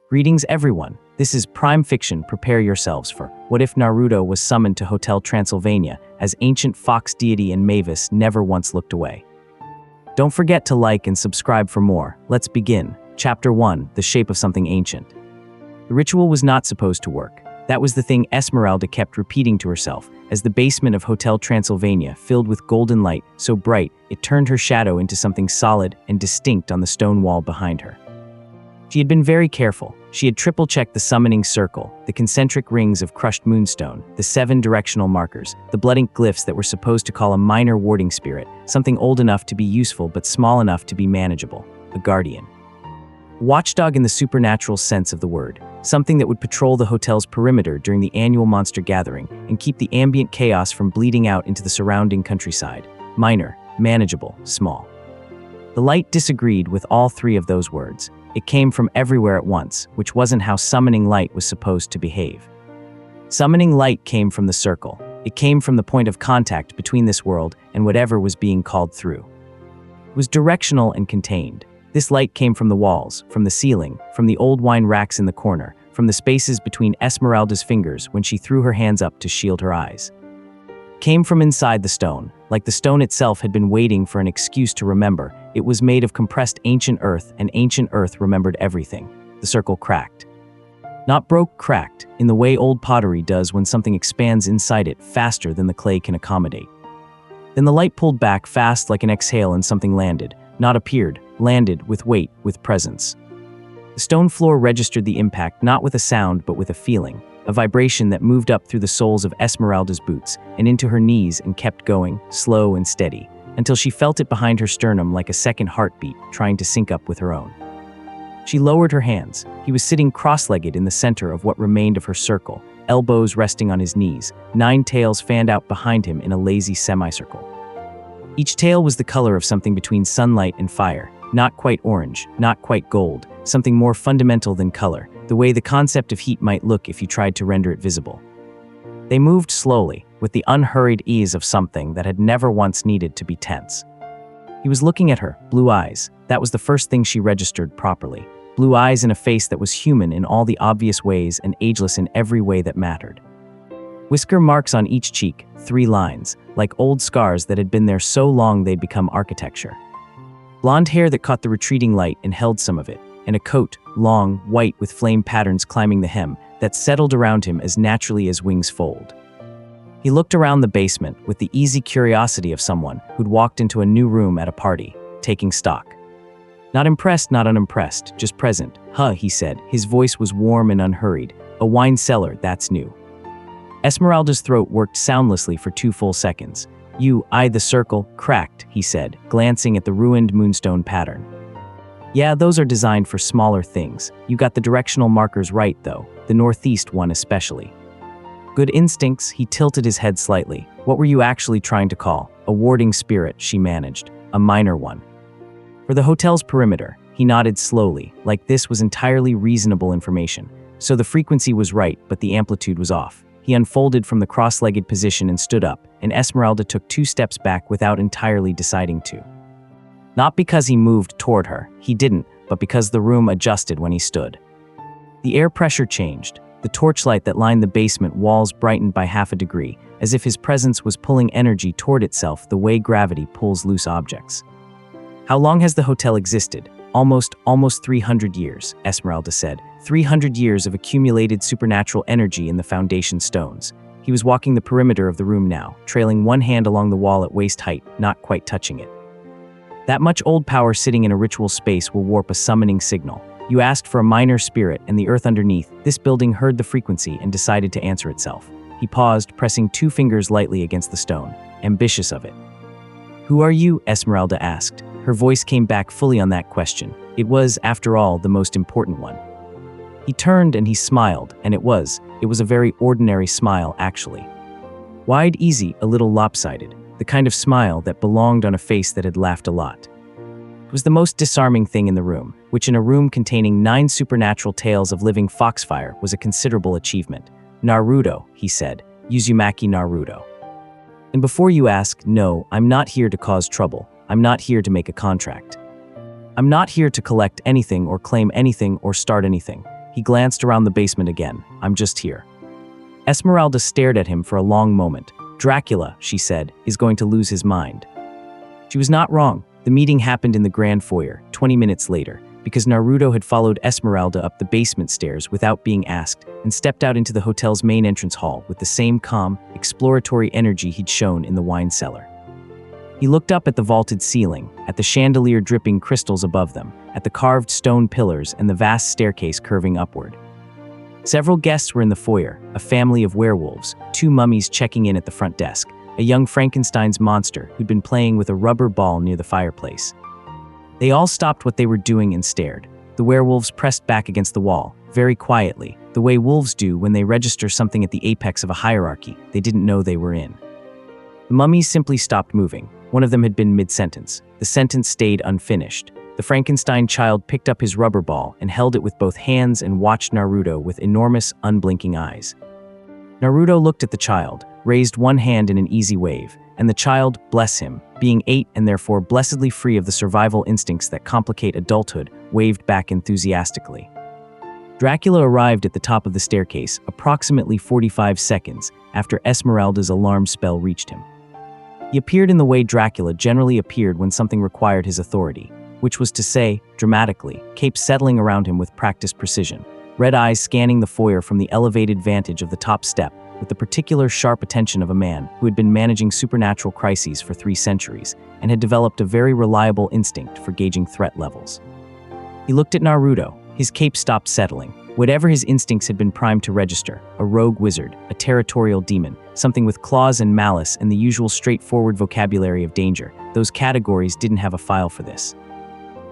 Greetings everyone, this is Prime Fiction. Prepare yourselves for what if Naruto was summoned to Hotel Transylvania as ancient fox deity and Mavis never once looked away. Don't forget to like and subscribe for more. Let's begin. Chapter 1, The Shape of Something Ancient. The ritual was not supposed to work. That was the thing Esmeralda kept repeating to herself, as the basement of Hotel Transylvania filled with golden light so bright it turned her shadow into something solid and distinct on the stone wall behind her. She had been very careful. She had triple-checked the summoning circle, the concentric rings of crushed moonstone, the 7 directional markers, the blood ink glyphs that were supposed to call a minor warding spirit, something old enough to be useful but small enough to be manageable, a guardian. Watchdog in the supernatural sense of the word, something that would patrol the hotel's perimeter during the annual monster gathering and keep the ambient chaos from bleeding out into the surrounding countryside. Minor, manageable, small. The light disagreed with all 3 of those words. It came from everywhere at once, which wasn't how summoning light was supposed to behave. Summoning light came from the circle. It came from the point of contact between this world and whatever was being called through. It was directional and contained. This light came from the walls, from the ceiling, from the old wine racks in the corner, from the spaces between Esmeralda's fingers when she threw her hands up to shield her eyes. It came from inside the stone, like the stone itself had been waiting for an excuse to remember. It was made of compressed ancient earth, and ancient earth remembered everything. The circle cracked. Not broke, cracked, in the way old pottery does when something expands inside it faster than the clay can accommodate. Then the light pulled back fast like an exhale and something landed. Not appeared, landed, with weight, with presence. The stone floor registered the impact not with a sound but with a feeling, a vibration that moved up through the soles of Esmeralda's boots and into her knees and kept going, slow and steady, until she felt it behind her sternum like a second heartbeat trying to sync up with her own. She lowered her hands. He was sitting cross-legged in the center of what remained of her circle, elbows resting on his knees, 9 tails fanned out behind him in a lazy semicircle. Each tail was the color of something between sunlight and fire, not quite orange, not quite gold, something more fundamental than color, the way the concept of heat might look if you tried to render it visible. They moved slowly, with the unhurried ease of something that had never once needed to be tense. He was looking at her, blue eyes. That was the first thing she registered properly. Blue eyes in a face that was human in all the obvious ways and ageless in every way that mattered. Whisker marks on each cheek, 3 lines, like old scars that had been there so long they'd become architecture. Blonde hair that caught the retreating light and held some of it, and a coat, long, white with flame patterns climbing the hem, that settled around him as naturally as wings fold. He looked around the basement with the easy curiosity of someone who'd walked into a new room at a party, taking stock. Not impressed, not unimpressed, just present. Huh, he said. His voice was warm and unhurried. A wine cellar, that's new. Esmeralda's throat worked soundlessly for 2 full seconds. You, I, the circle, cracked, he said, glancing at the ruined moonstone pattern. Yeah, those are designed for smaller things. You got the directional markers right, though, the northeast one especially. Good instincts, he tilted his head slightly. What were you actually trying to call? A warding spirit, she managed. A minor one. For the hotel's perimeter, he nodded slowly, like this was entirely reasonable information. So the frequency was right, but the amplitude was off. He unfolded from the cross-legged position and stood up, and Esmeralda took 2 steps back without entirely deciding to. Not because he moved toward her, he didn't, but because the room adjusted when he stood. The air pressure changed. The torchlight that lined the basement walls brightened by half a degree, as if his presence was pulling energy toward itself the way gravity pulls loose objects. How long has the hotel existed? Almost 300 years, Esmeralda said. 300 years of accumulated supernatural energy in the foundation stones. He was walking the perimeter of the room now, trailing one hand along the wall at waist height, not quite touching it. That much old power sitting in a ritual space will warp a summoning signal. You asked for a minor spirit, and the earth underneath, this building heard the frequency and decided to answer itself. He paused, pressing 2 fingers lightly against the stone, ambitious of it. Who are you? Esmeralda asked. Her voice came back fully on that question. It was, after all, the most important one. He turned and he smiled, and it was a very ordinary smile, actually. Wide, easy, a little lopsided, the kind of smile that belonged on a face that had laughed a lot. It was the most disarming thing in the room, which in a room containing 9 supernatural tales of living foxfire was a considerable achievement. Naruto, he said, Uzumaki Naruto. And before you ask, no, I'm not here to cause trouble. I'm not here to make a contract. I'm not here to collect anything or claim anything or start anything. He glanced around the basement again. I'm just here. Esmeralda stared at him for a long moment. Dracula, she said, is going to lose his mind. She was not wrong. The meeting happened in the grand foyer, 20 minutes later, because Naruto had followed Esmeralda up the basement stairs without being asked and stepped out into the hotel's main entrance hall with the same calm, exploratory energy he'd shown in the wine cellar. He looked up at the vaulted ceiling, at the chandelier dripping crystals above them, at the carved stone pillars and the vast staircase curving upward. Several guests were in the foyer, a family of werewolves, 2 mummies checking in at the front desk, a young Frankenstein's monster who'd been playing with a rubber ball near the fireplace. They all stopped what they were doing and stared. The werewolves pressed back against the wall, very quietly, the way wolves do when they register something at the apex of a hierarchy they didn't know they were in. The mummies simply stopped moving. One of them had been mid-sentence. The sentence stayed unfinished. The Frankenstein child picked up his rubber ball and held it with both hands and watched Naruto with enormous, unblinking eyes. Naruto looked at the child, raised one hand in an easy wave, and the child, bless him, being 8 and therefore blessedly free of the survival instincts that complicate adulthood, waved back enthusiastically. Dracula arrived at the top of the staircase approximately 45 seconds after Esmeralda's alarm spell reached him. He appeared in the way Dracula generally appeared when something required his authority, which was to say, dramatically, capes settling around him with practiced precision, red eyes scanning the foyer from the elevated vantage of the top step, with the particular sharp attention of a man who had been managing supernatural crises for 3 centuries and had developed a very reliable instinct for gauging threat levels. He looked at Naruto. His cape stopped settling. Whatever his instincts had been primed to register, a rogue wizard, a territorial demon, something with claws and malice and the usual straightforward vocabulary of danger, those categories didn't have a file for this.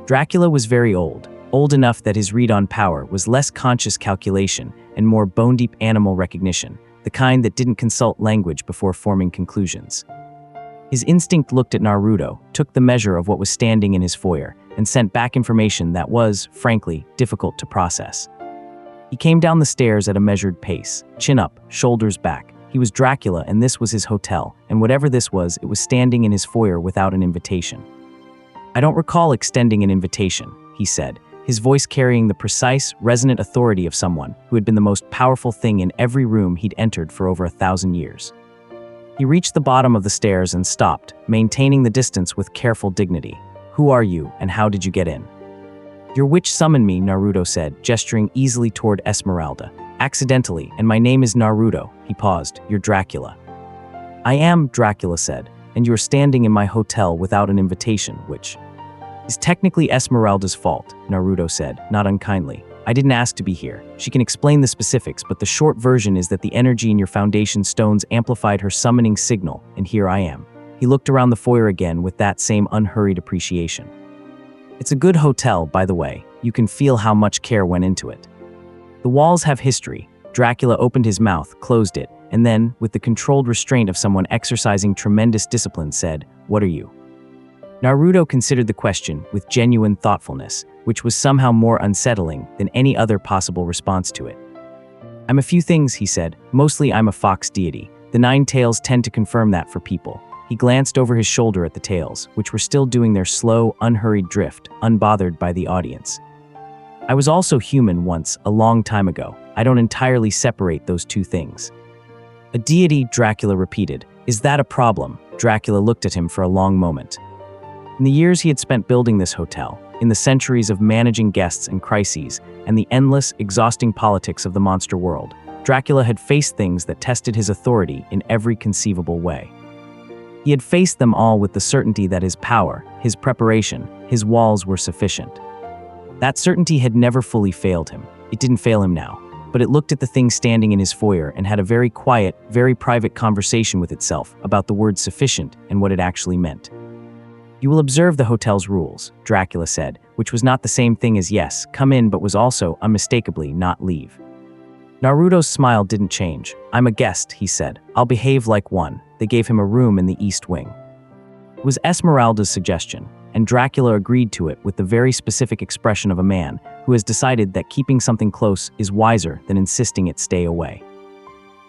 Dracula was very old enough that his read on power was less conscious calculation and more bone-deep animal recognition, the kind that didn't consult language before forming conclusions. His instinct looked at Naruto, took the measure of what was standing in his foyer, and sent back information that was, frankly, difficult to process. He came down the stairs at a measured pace, chin up, shoulders back. He was Dracula and this was his hotel, and whatever this was, it was standing in his foyer without an invitation. I don't recall extending an invitation, he said, his voice carrying the precise, resonant authority of someone who had been the most powerful thing in every room he'd entered for over 1,000 years. He reached the bottom of the stairs and stopped, maintaining the distance with careful dignity. Who are you, and how did you get in? Your witch summoned me, Naruto said, gesturing easily toward Esmeralda. Accidentally, and my name is Naruto. He paused. You're Dracula. I am, Dracula said, and you're standing in my hotel without an invitation, which is technically Esmeralda's fault, Naruto said, not unkindly. I didn't ask to be here. She can explain the specifics, but the short version is that the energy in your foundation stones amplified her summoning signal, and here I am. He looked around the foyer again with that same unhurried appreciation. It's a good hotel, by the way. You can feel how much care went into it. The walls have history. Dracula opened his mouth, closed it, and then, with the controlled restraint of someone exercising tremendous discipline, said, What are you? Naruto considered the question with genuine thoughtfulness, which was somehow more unsettling than any other possible response to it. I'm a few things, he said. Mostly I'm a fox deity. The 9 tails tend to confirm that for people. He glanced over his shoulder at the tails, which were still doing their slow, unhurried drift, unbothered by the audience. I was also human once, a long time ago. I don't entirely separate those 2 things. A deity, Dracula repeated. Is that a problem? Dracula looked at him for a long moment. In the years he had spent building this hotel, in the centuries of managing guests and crises, and the endless, exhausting politics of the monster world, Dracula had faced things that tested his authority in every conceivable way. He had faced them all with the certainty that his power, his preparation, his walls were sufficient. That certainty had never fully failed him. It didn't fail him now, but it looked at the thing standing in his foyer and had a very quiet, very private conversation with itself about the word sufficient and what it actually meant. You will observe the hotel's rules, Dracula said, which was not the same thing as yes, come in, but was also, unmistakably, not leave. Naruto's smile didn't change. I'm a guest, he said. I'll behave like one. They gave him a room in the east wing. It was Esmeralda's suggestion, and Dracula agreed to it with the very specific expression of a man who has decided that keeping something close is wiser than insisting it stay away.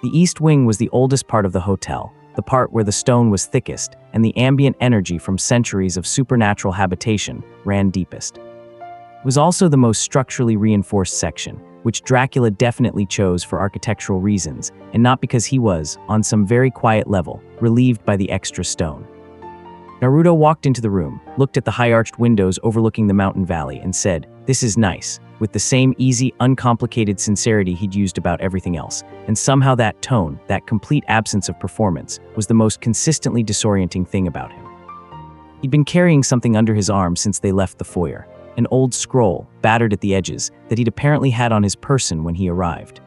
The east wing was the oldest part of the hotel, the part where the stone was thickest and the ambient energy from centuries of supernatural habitation ran deepest. It was also the most structurally reinforced section, which Dracula definitely chose for architectural reasons, and not because he was, on some very quiet level, relieved by the extra stone. Naruto walked into the room, looked at the high-arched windows overlooking the mountain valley, and said, "This is nice," with the same easy, uncomplicated sincerity he'd used about everything else. And somehow that tone, that complete absence of performance, was the most consistently disorienting thing about him. He'd been carrying something under his arm since they left the foyer, an old scroll, battered at the edges, that he'd apparently had on his person when he arrived.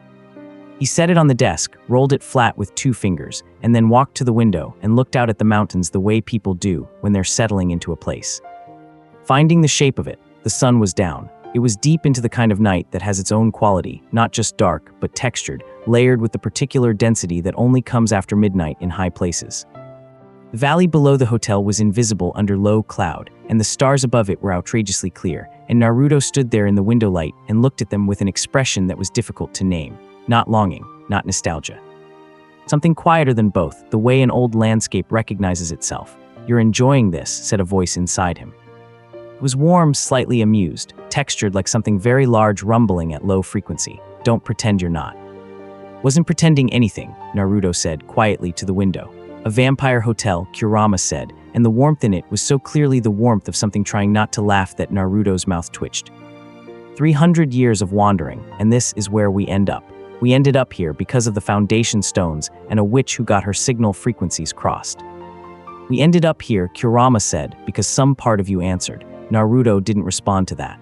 He set it on the desk, rolled it flat with 2 fingers, and then walked to the window and looked out at the mountains the way people do when they're settling into a place. Finding the shape of it, the sun was down. It was deep into the kind of night that has its own quality, not just dark, but textured, layered with the particular density that only comes after midnight in high places. The valley below the hotel was invisible under low cloud, and the stars above it were outrageously clear, and Naruto stood there in the window light and looked at them with an expression that was difficult to name. Not longing, not nostalgia. Something quieter than both, the way an old landscape recognizes itself. "You're enjoying this," said a voice inside him. It was warm, slightly amused, textured like something very large rumbling at low frequency. "Don't pretend you're not." "Wasn't pretending anything," Naruto said quietly to the window. "A vampire hotel," Kurama said, and the warmth in it was so clearly the warmth of something trying not to laugh that Naruto's mouth twitched. 300 years of wandering, and this is where we end up. We ended up here because of the foundation stones and a witch who got her signal frequencies crossed. "We ended up here," Kurama said, "because some part of you answered." Naruto didn't respond to that.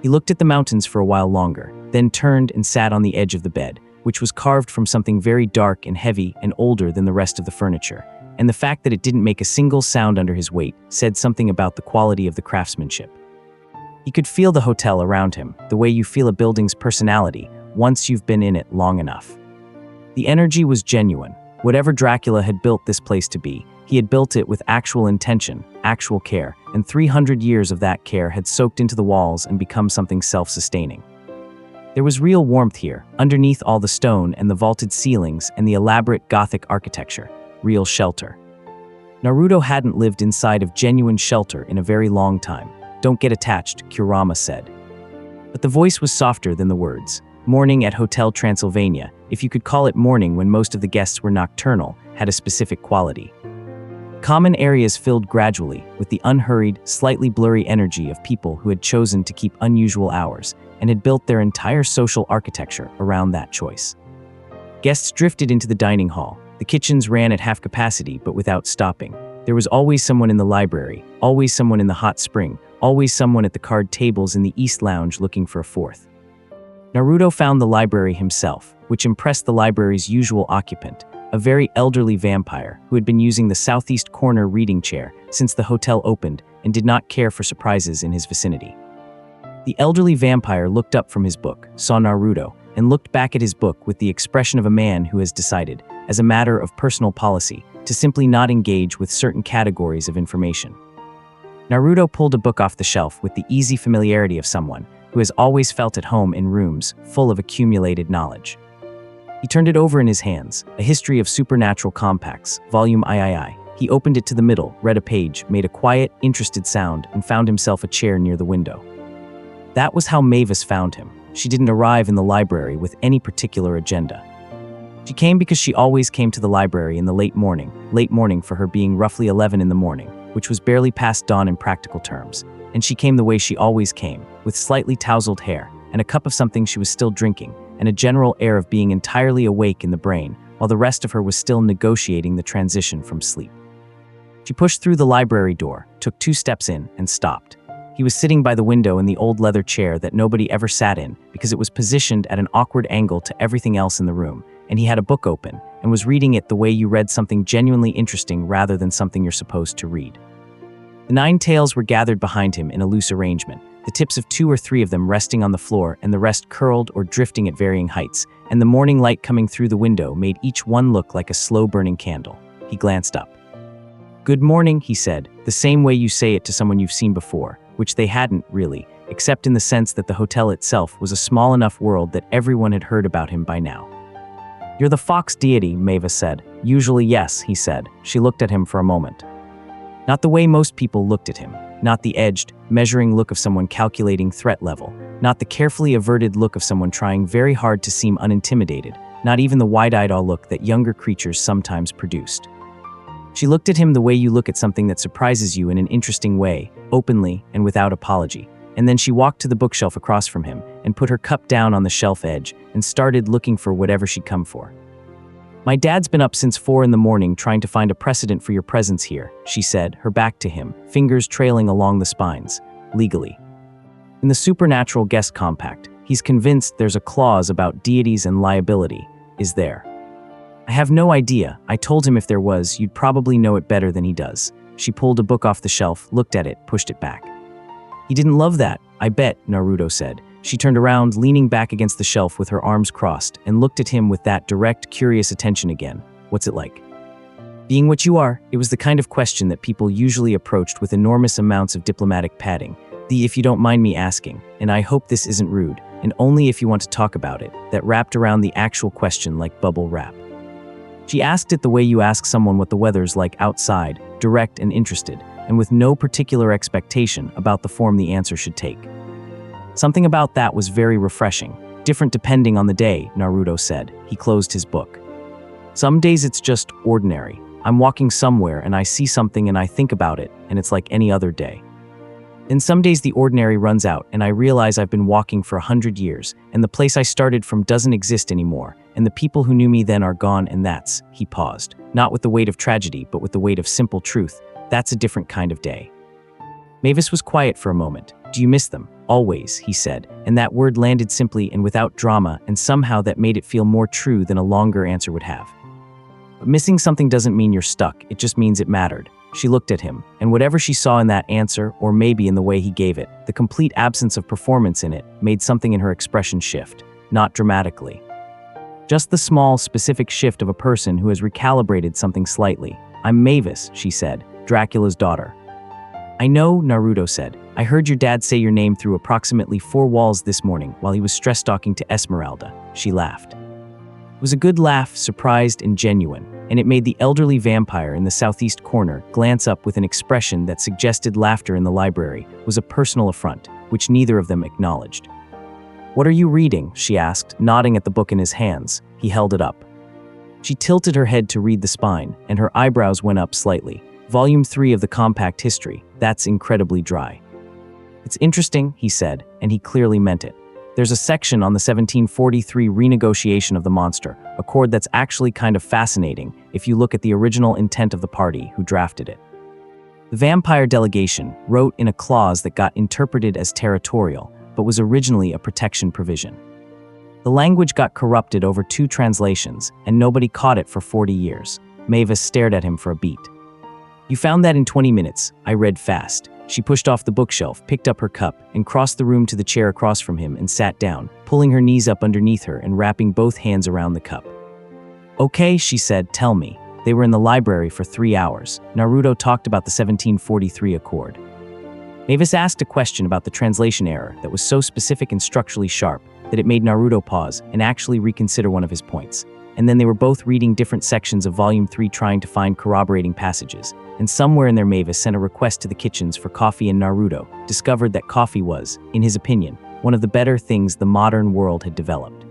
He looked at the mountains for a while longer, then turned and sat on the edge of the bed, which was carved from something very dark and heavy and older than the rest of the furniture, and the fact that it didn't make a single sound under his weight said something about the quality of the craftsmanship. He could feel the hotel around him, the way you feel a building's personality, once you've been in it long enough. The energy was genuine. Whatever Dracula had built this place to be, he had built it with actual intention, actual care, and 300 years of that care had soaked into the walls and become something self-sustaining. There was real warmth here, underneath all the stone and the vaulted ceilings and the elaborate Gothic architecture. Real shelter. Naruto hadn't lived inside of genuine shelter in a very long time. "Don't get attached," Kurama said. But the voice was softer than the words. Morning at Hotel Transylvania, if you could call it morning when most of the guests were nocturnal, had a specific quality. Common areas filled gradually with the unhurried, slightly blurry energy of people who had chosen to keep unusual hours and had built their entire social architecture around that choice. Guests drifted into the dining hall. The kitchens ran at half capacity but without stopping. There was always someone in the library, always someone in the hot spring, always someone at the card tables in the East Lounge looking for a fourth. Naruto found the library himself, which impressed the library's usual occupant, a very elderly vampire who had been using the southeast corner reading chair since the hotel opened and did not care for surprises in his vicinity. The elderly vampire looked up from his book, saw Naruto, and looked back at his book with the expression of a man who has decided, as a matter of personal policy, to simply not engage with certain categories of information. Naruto pulled a book off the shelf with the easy familiarity of someone who has always felt at home in rooms full of accumulated knowledge. He turned it over in his hands, a history of supernatural compacts, volume III. He opened it to the middle, read a page, made a quiet, interested sound, and found himself a chair near the window. That was how Mavis found him. She didn't arrive in the library with any particular agenda. She came because she always came to the library in the late morning for her being roughly 11 in the morning, which was barely past dawn in practical terms. And she came the way she always came, with slightly tousled hair, and a cup of something she was still drinking, and a general air of being entirely awake in the brain, while the rest of her was still negotiating the transition from sleep. She pushed through the library door, took 2 steps in, and stopped. He was sitting by the window in the old leather chair that nobody ever sat in because it was positioned at an awkward angle to everything else in the room, and he had a book open and was reading it the way you read something genuinely interesting rather than something you're supposed to read. The 9 tails were gathered behind him in a loose arrangement, the tips of 2 or 3 of them resting on the floor and the rest curled or drifting at varying heights, and the morning light coming through the window made each one look like a slow-burning candle. He glanced up. "Good morning," he said, the same way you say it to someone you've seen before, which they hadn't, really, except in the sense that the hotel itself was a small enough world that everyone had heard about him by now. "You're the fox deity," Mavis said. "Usually yes," he said. She looked at him for a moment. Not the way most people looked at him, not the edged, measuring look of someone calculating threat level, not the carefully averted look of someone trying very hard to seem unintimidated, not even the wide-eyed awe look that younger creatures sometimes produced. She looked at him the way you look at something that surprises you in an interesting way, openly and without apology. And then she walked to the bookshelf across from him and put her cup down on the shelf edge and started looking for whatever she'd come for. "My dad's been up since 4 in the morning trying to find a precedent for your presence here," she said, her back to him, fingers trailing along the spines. "Legally. In the Supernatural Guest Compact, he's convinced there's a clause about deities and liability. Is there?" "I have no idea. I told him if there was, you'd probably know it better than he does." She pulled a book off the shelf, looked at it, pushed it back. "He didn't love that, I bet," Naruto said. She turned around, leaning back against the shelf with her arms crossed, and looked at him with that direct, curious attention again. "What's it like?" "Being what you are." It was the kind of question that people usually approached with enormous amounts of diplomatic padding. The "if you don't mind me asking, and I hope this isn't rude, and only if you want to talk about it," that wrapped around the actual question like bubble wrap. She asked it the way you ask someone what the weather's like outside, direct and interested, and with no particular expectation about the form the answer should take. Something about that was very refreshing. "Different depending on the day," Naruto said. He closed his book. "Some days it's just ordinary. I'm walking somewhere and I see something and I think about it, and it's like any other day. Then some days the ordinary runs out and I realize I've been walking for 100 years, and the place I started from doesn't exist anymore, and the people who knew me then are gone, and that's," he paused, "not with the weight of tragedy, but with the weight of simple truth. That's a different kind of day." Mavis was quiet for a moment. "Do you miss them?" "Always," he said, and that word landed simply and without drama, and somehow that made it feel more true than a longer answer would have. "But missing something doesn't mean you're stuck, it just means it mattered." She looked at him, and whatever she saw in that answer, or maybe in the way he gave it, the complete absence of performance in it, made something in her expression shift, not dramatically. Just the small, specific shift of a person who has recalibrated something slightly. "I'm Mavis," she said, "Dracula's daughter." "I know," Naruto said. "I heard your dad say your name through approximately 4 walls this morning while he was stress-talking to Esmeralda." She laughed. It was a good laugh, surprised and genuine, and it made the elderly vampire in the southeast corner glance up with an expression that suggested laughter in the library was a personal affront, which neither of them acknowledged. "What are you reading?" she asked, nodding at the book in his hands. He held it up. She tilted her head to read the spine, and her eyebrows went up slightly. "Volume 3 of the Compact History. That's incredibly dry." "It's interesting," he said, and he clearly meant it. "There's a section on the 1743 renegotiation of the monster, a chord that's actually kind of fascinating if you look at the original intent of the party who drafted it. The vampire delegation wrote in a clause that got interpreted as territorial, but was originally a protection provision. The language got corrupted over 2 translations, and nobody caught it for 40 years. Mavis stared at him for a beat. "You found that in 20 minutes, I read fast." She pushed off the bookshelf, picked up her cup, and crossed the room to the chair across from him and sat down, pulling her knees up underneath her and wrapping both hands around the cup. "Okay," she said, "tell me." They were in the library for 3 hours. Naruto talked about the 1743 Accord. Mavis asked a question about the translation error that was so specific and structurally sharp that it made Naruto pause and actually reconsider one of his points. And then they were both reading different sections of Volume 3 trying to find corroborating passages. And somewhere in there Mavis sent a request to the kitchens for coffee, and Naruto discovered that coffee was, in his opinion, one of the better things the modern world had developed.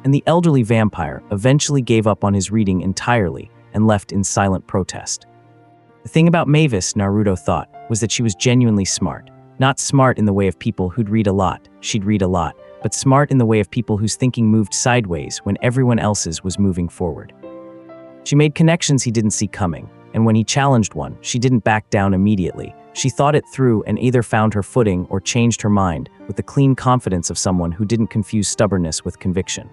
And the elderly vampire eventually gave up on his reading entirely and left in silent protest. The thing about Mavis, Naruto thought, was that she was genuinely smart. Not smart in the way of people who'd read a lot, she'd read a lot, but smart in the way of people whose thinking moved sideways when everyone else's was moving forward. She made connections he didn't see coming, and when he challenged one, she didn't back down immediately. She thought it through and either found her footing or changed her mind with the clean confidence of someone who didn't confuse stubbornness with conviction.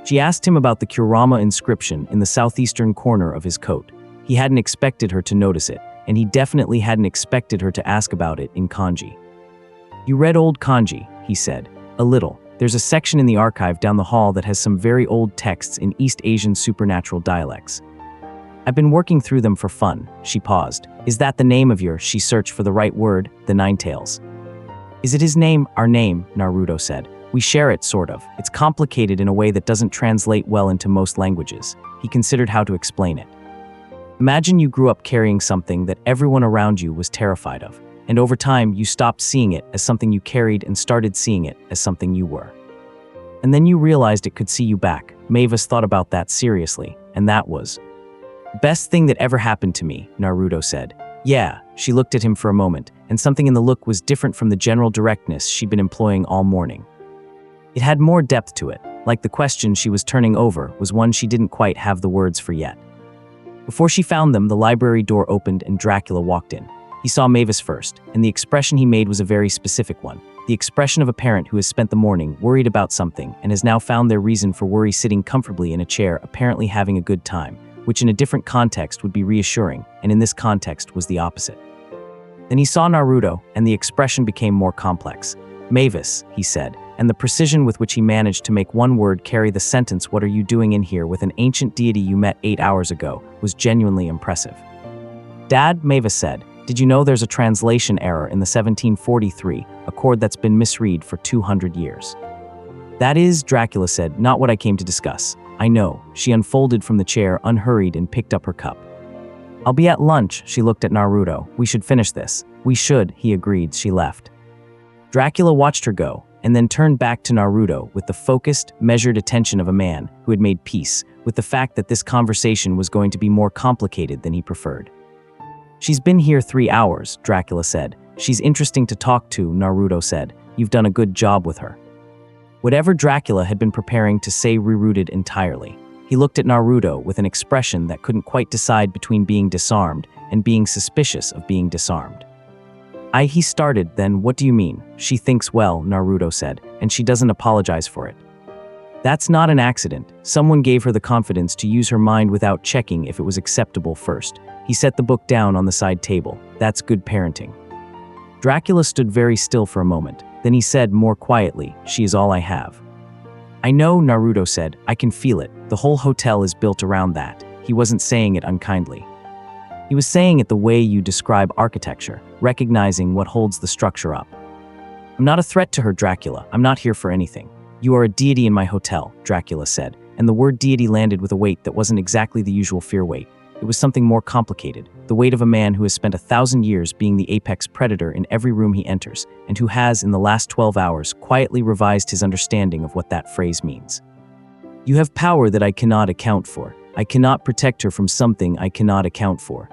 She asked him about the Kurama inscription in the southeastern corner of his coat. He hadn't expected her to notice it, and he definitely hadn't expected her to ask about it in kanji. "You read old kanji," he said. "A little. There's a section in the archive down the hall that has some very old texts in East Asian supernatural dialects. I've been working through them for fun." She paused. "Is that the name of your," she searched for the right word, "the Nine Tails?" "Is it his name?" "Our name," Naruto said. "We share it, sort of. It's complicated in a way that doesn't translate well into most languages." He considered how to explain it. "Imagine you grew up carrying something that everyone around you was terrified of, and over time you stopped seeing it as something you carried and started seeing it as something you were. And then you realized it could see you back. Mavis thought about that seriously, and that was the best thing that ever happened to me, Naruto said. Yeah, she looked at him for a moment, and something in the look was different from the general directness she'd been employing all morning. It had more depth to it, like the question she was turning over was one she didn't quite have the words for yet. Before she found them, the library door opened and Dracula walked in. He saw Mavis first, and the expression he made was a very specific one. The expression of a parent who has spent the morning worried about something and has now found their reason for worry sitting comfortably in a chair, apparently having a good time, which in a different context would be reassuring, and in this context was the opposite. Then he saw Naruto, and the expression became more complex. Mavis, he said, and the precision with which he managed to make one word carry the sentence, "What are you doing in here with an ancient deity you met 8 hours ago," was genuinely impressive. Dad, Mavis said, did you know there's a translation error in the 1743, a chord that's been misread for 200 years? That is, Dracula said, not what I came to discuss. I know. She unfolded from the chair, unhurried, and picked up her cup. I'll be at lunch, she looked at Naruto. We should finish this. We should, he agreed. She left. Dracula watched her go, and then turned back to Naruto with the focused, measured attention of a man who had made peace with the fact that this conversation was going to be more complicated than he preferred. She's been here 3 hours, Dracula said. She's interesting to talk to, Naruto said. You've done a good job with her. Whatever Dracula had been preparing to say rerouted entirely. He looked at Naruto with an expression that couldn't quite decide between being disarmed and being suspicious of being disarmed. He started, then what do you mean? She thinks well, Naruto said, and she doesn't apologize for it. That's not an accident. Someone gave her the confidence to use her mind without checking if it was acceptable first. He set the book down on the side table. That's good parenting. Dracula stood very still for a moment. Then he said more quietly, she is all I have. I know, Naruto said. I can feel it. The whole hotel is built around that. He wasn't saying it unkindly. He was saying it the way you describe architecture, recognizing what holds the structure up. I'm not a threat to her, Dracula. I'm not here for anything. You are a deity in my hotel, Dracula said, and the word deity landed with a weight that wasn't exactly the usual fear weight. It was something more complicated, the weight of a man who has spent 1,000 years being the apex predator in every room he enters, and who has, in the last 12 hours, quietly revised his understanding of what that phrase means. You have power that I cannot account for. I cannot protect her from something I cannot account for.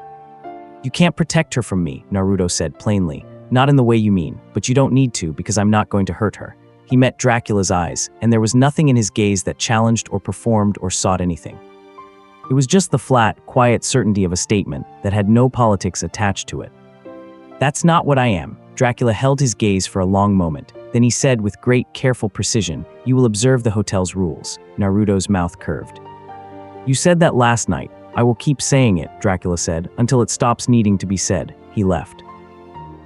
You can't protect her from me, Naruto said plainly. Not in the way you mean, but you don't need to because I'm not going to hurt her. He met Dracula's eyes, and there was nothing in his gaze that challenged or performed or sought anything. It was just the flat, quiet certainty of a statement that had no politics attached to it. That's not what I am. Dracula held his gaze for a long moment. Then he said with great, careful precision, you will observe the hotel's rules. Naruto's mouth curved. You said that last night. I will keep saying it, Dracula said, until it stops needing to be said. He left.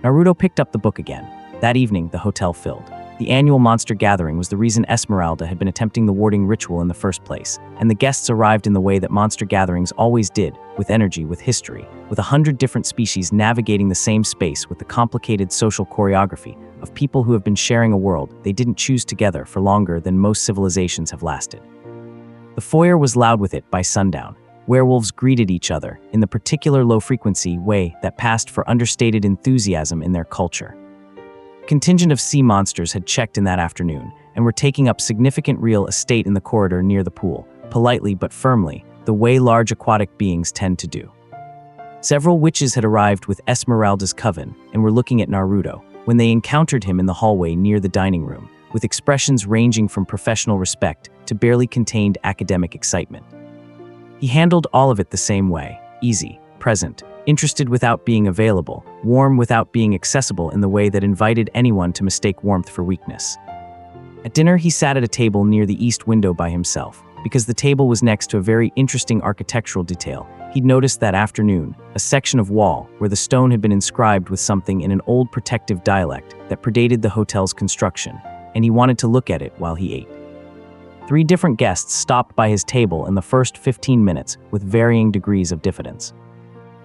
Naruto picked up the book again. That evening, the hotel filled. The annual monster gathering was the reason Esmeralda had been attempting the warding ritual in the first place, and the guests arrived in the way that monster gatherings always did, with energy, with history, with 100 different species navigating the same space with the complicated social choreography of people who have been sharing a world they didn't choose together for longer than most civilizations have lasted. The foyer was loud with it by sundown. Werewolves greeted each other in the particular low-frequency way that passed for understated enthusiasm in their culture. A contingent of sea monsters had checked in that afternoon and were taking up significant real estate in the corridor near the pool, politely but firmly, the way large aquatic beings tend to do. Several witches had arrived with Esmeralda's coven and were looking at Naruto when they encountered him in the hallway near the dining room, with expressions ranging from professional respect to barely contained academic excitement. He handled all of it the same way, easy, present, interested without being available, warm without being accessible in the way that invited anyone to mistake warmth for weakness. At dinner, he sat at a table near the east window by himself. Because the table was next to a very interesting architectural detail, he'd noticed that afternoon a section of wall where the stone had been inscribed with something in an old protective dialect that predated the hotel's construction, and he wanted to look at it while he ate. 3 different guests stopped by his table in the first 15 minutes with varying degrees of diffidence.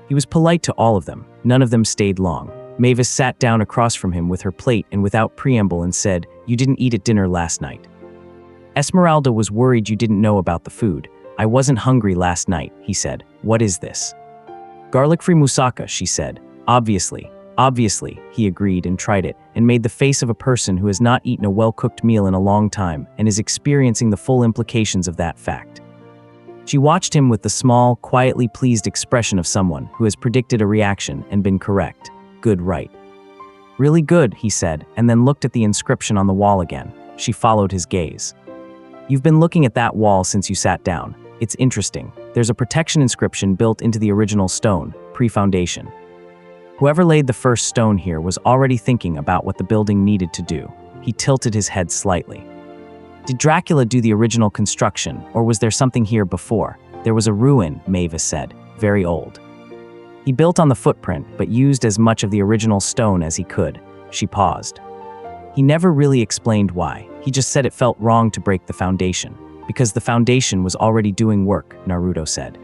He was polite to all of them. None of them stayed long. Mavis sat down across from him with her plate and without preamble and said, "You didn't eat at dinner last night." Esmeralda was worried you didn't know about the food. "I wasn't hungry last night," he said. "What is this?" "Garlic-free moussaka," she said. "Obviously. Obviously, he agreed and tried it, and made the face of a person who has not eaten a well-cooked meal in a long time and is experiencing the full implications of that fact. She watched him with the small, quietly pleased expression of someone who has predicted a reaction and been correct. Good, right. Really good, he said, and then looked at the inscription on the wall again. She followed his gaze. You've been looking at that wall since you sat down. It's interesting. There's a protection inscription built into the original stone, pre-foundation. Whoever laid the first stone here was already thinking about what the building needed to do. He tilted his head slightly. Did Dracula do the original construction, or was there something here before? There was a ruin, Mavis said, very old. He built on the footprint, but used as much of the original stone as he could. She paused. He never really explained why. He just said it felt wrong to break the foundation, because the foundation was already doing work, Naruto said.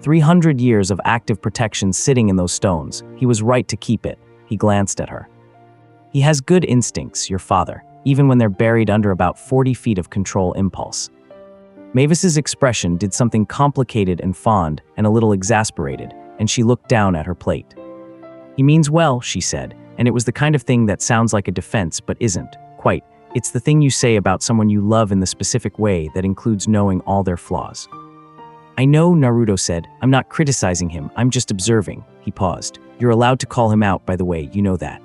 300 years of active protection sitting in those stones. He was right to keep it. He glanced at her. He has good instincts, your father, even when they're buried under about 40 feet of control impulse. Mavis's expression did something complicated and fond and a little exasperated, and she looked down at her plate. He means well, she said, and it was the kind of thing that sounds like a defense but isn't, quite. It's the thing you say about someone you love in the specific way that includes knowing all their flaws. I know, Naruto said. I'm not criticizing him, I'm just observing. He paused. You're allowed to call him out, by the way, you know that.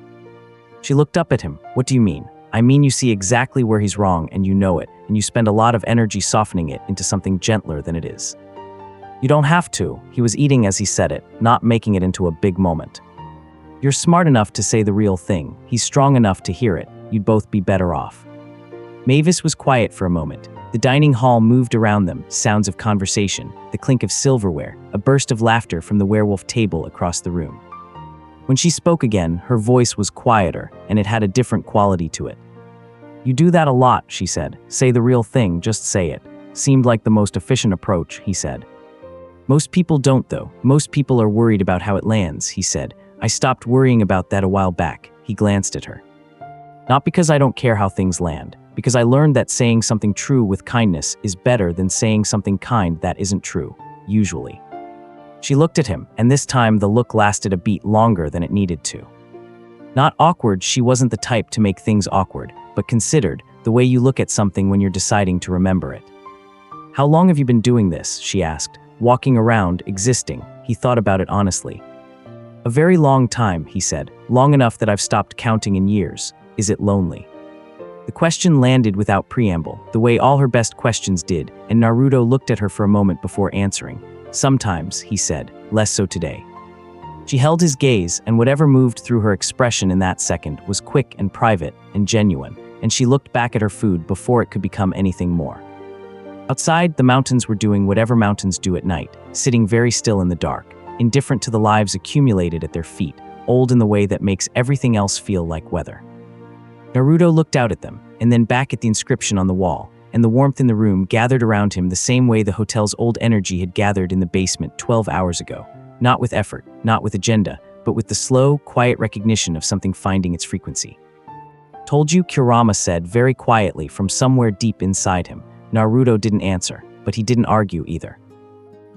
She looked up at him. What do you mean? I mean you see exactly where he's wrong and you know it, and you spend a lot of energy softening it into something gentler than it is. You don't have to. He was eating as he said it, not making it into a big moment. You're smart enough to say the real thing. He's strong enough to hear it. You'd both be better off. Mavis was quiet for a moment. The dining hall moved around them, sounds of conversation, the clink of silverware, a burst of laughter from the werewolf table across the room. When she spoke again, her voice was quieter, and it had a different quality to it. You do that a lot, she said. Say the real thing, just say it. Seemed like the most efficient approach, he said. Most people don't, though. Most people are worried about how it lands, he said. I stopped worrying about that a while back. He glanced at her. Not because I don't care how things land, because I learned that saying something true with kindness is better than saying something kind that isn't true, usually. She looked at him, and this time the look lasted a beat longer than it needed to. Not awkward, she wasn't the type to make things awkward, but considered, the way you look at something when you're deciding to remember it. How long have you been doing this? She asked. Walking around, existing. He thought about it honestly. A very long time, he said. Long enough that I've stopped counting in years. Is it lonely? The question landed without preamble, the way all her best questions did, and Naruto looked at her for a moment before answering. Sometimes, he said, less so today. She held his gaze, and whatever moved through her expression in that second was quick and private and genuine, and she looked back at her food before it could become anything more. Outside, the mountains were doing whatever mountains do at night, sitting very still in the dark, indifferent to the lives accumulated at their feet, old in the way that makes everything else feel like weather. Naruto looked out at them, and then back at the inscription on the wall, and the warmth in the room gathered around him the same way the hotel's old energy had gathered in the basement 12 hours ago. Not with effort, not with agenda, but with the slow, quiet recognition of something finding its frequency. Told you, Kurama said very quietly from somewhere deep inside him. Naruto didn't answer, but he didn't argue either.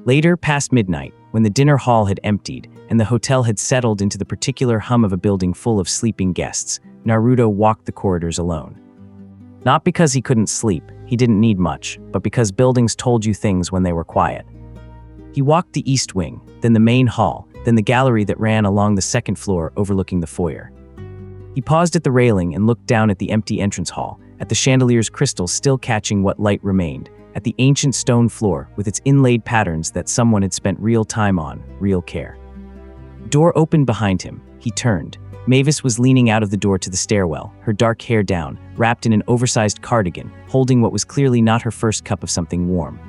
Later, past midnight, when the dinner hall had emptied and the hotel had settled into the particular hum of a building full of sleeping guests, Naruto walked the corridors alone. Not because he couldn't sleep, he didn't need much, but because buildings told you things when they were quiet. He walked the east wing, then the main hall, then the gallery that ran along the second floor overlooking the foyer. He paused at the railing and looked down at the empty entrance hall, at the chandelier's crystals still catching what light remained, at the ancient stone floor with its inlaid patterns that someone had spent real time on, real care. The door opened behind him. He turned. Mavis was leaning out of the door to the stairwell, her dark hair down, wrapped in an oversized cardigan, holding what was clearly not her first cup of something warm.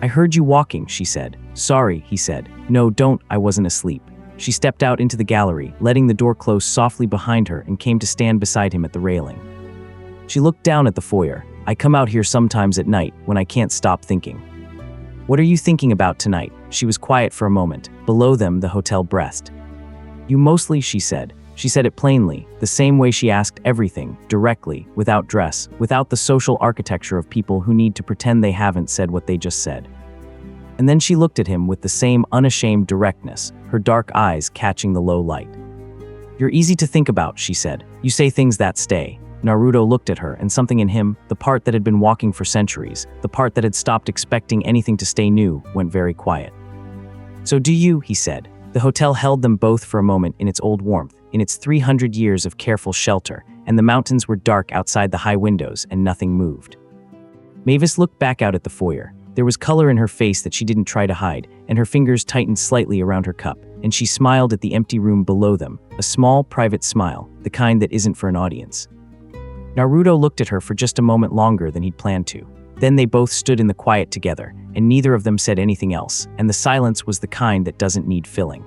I heard you walking, she said. Sorry, he said. No, don't, I wasn't asleep. She stepped out into the gallery, letting the door close softly behind her, and came to stand beside him at the railing. She looked down at the foyer. I come out here sometimes at night, when I can't stop thinking. What are you thinking about tonight? She was quiet for a moment. Below them, the hotel breathed. You mostly, she said. She said it plainly, the same way she asked everything, directly, without dress, without the social architecture of people who need to pretend they haven't said what they just said. And then she looked at him with the same unashamed directness, her dark eyes catching the low light. "You're easy to think about," she said. "You say things that stay." Naruto looked at her, and something in him, the part that had been walking for centuries, the part that had stopped expecting anything to stay new, went very quiet. "So do you," he said. The hotel held them both for a moment in its old warmth, in its 300 years of careful shelter, and the mountains were dark outside the high windows and nothing moved. Mavis looked back out at the foyer. There was color in her face that she didn't try to hide, and her fingers tightened slightly around her cup, and she smiled at the empty room below them, a small, private smile, the kind that isn't for an audience. Naruto looked at her for just a moment longer than he'd planned to. Then they both stood in the quiet together, and neither of them said anything else, and the silence was the kind that doesn't need filling.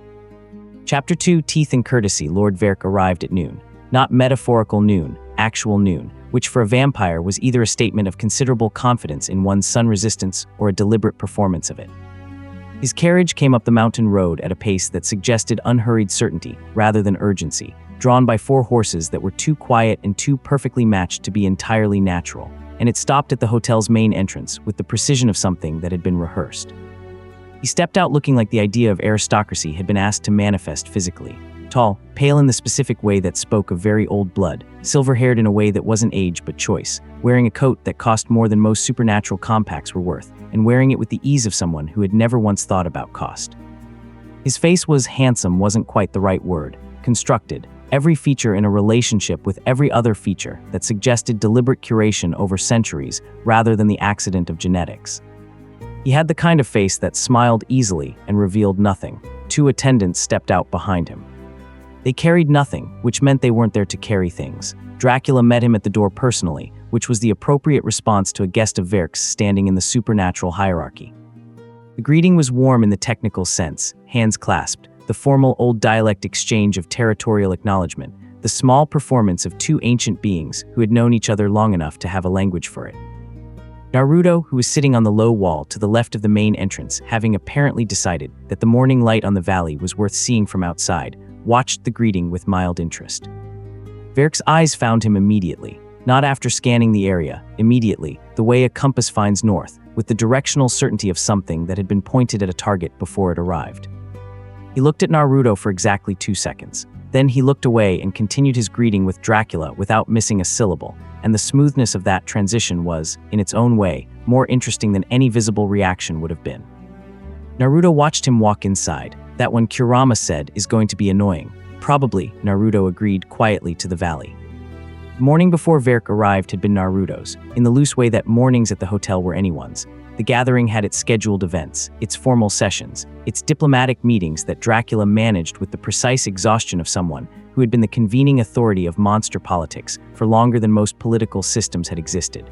Chapter 2, Teeth and Courtesy. Lord Verk arrived at noon. Not metaphorical noon, actual noon, which for a vampire was either a statement of considerable confidence in one's sun resistance or a deliberate performance of it. His carriage came up the mountain road at a pace that suggested unhurried certainty rather than urgency, drawn by 4 horses that were too quiet and too perfectly matched to be entirely natural, and it stopped at the hotel's main entrance with the precision of something that had been rehearsed. He stepped out looking like the idea of aristocracy had been asked to manifest physically. Tall, pale in the specific way that spoke of very old blood, silver-haired in a way that wasn't age but choice, wearing a coat that cost more than most supernatural compacts were worth, and wearing it with the ease of someone who had never once thought about cost. His face was handsome wasn't quite the right word, constructed, every feature in a relationship with every other feature that suggested deliberate curation over centuries rather than the accident of genetics. He had the kind of face that smiled easily and revealed nothing. 2 attendants stepped out behind him. They carried nothing, which meant they weren't there to carry things. Dracula met him at the door personally, which was the appropriate response to a guest of Verk's standing in the supernatural hierarchy. The greeting was warm in the technical sense, hands clasped, the formal old dialect exchange of territorial acknowledgement, the small performance of 2 ancient beings who had known each other long enough to have a language for it. Naruto, who was sitting on the low wall to the left of the main entrance, having apparently decided that the morning light on the valley was worth seeing from outside, watched the greeting with mild interest. Verk's eyes found him immediately, not after scanning the area, immediately, the way a compass finds north, with the directional certainty of something that had been pointed at a target before it arrived. He looked at Naruto for exactly 2 seconds. Then he looked away and continued his greeting with Dracula without missing a syllable, and the smoothness of that transition was, in its own way, more interesting than any visible reaction would have been. Naruto watched him walk inside. That one Kurama said is going to be annoying. Probably, Naruto agreed quietly to the valley. The morning before Verk arrived had been Naruto's, in the loose way that mornings at the hotel were anyone's. The gathering had its scheduled events, its formal sessions, its diplomatic meetings that Dracula managed with the precise exhaustion of someone who had been the convening authority of monster politics for longer than most political systems had existed.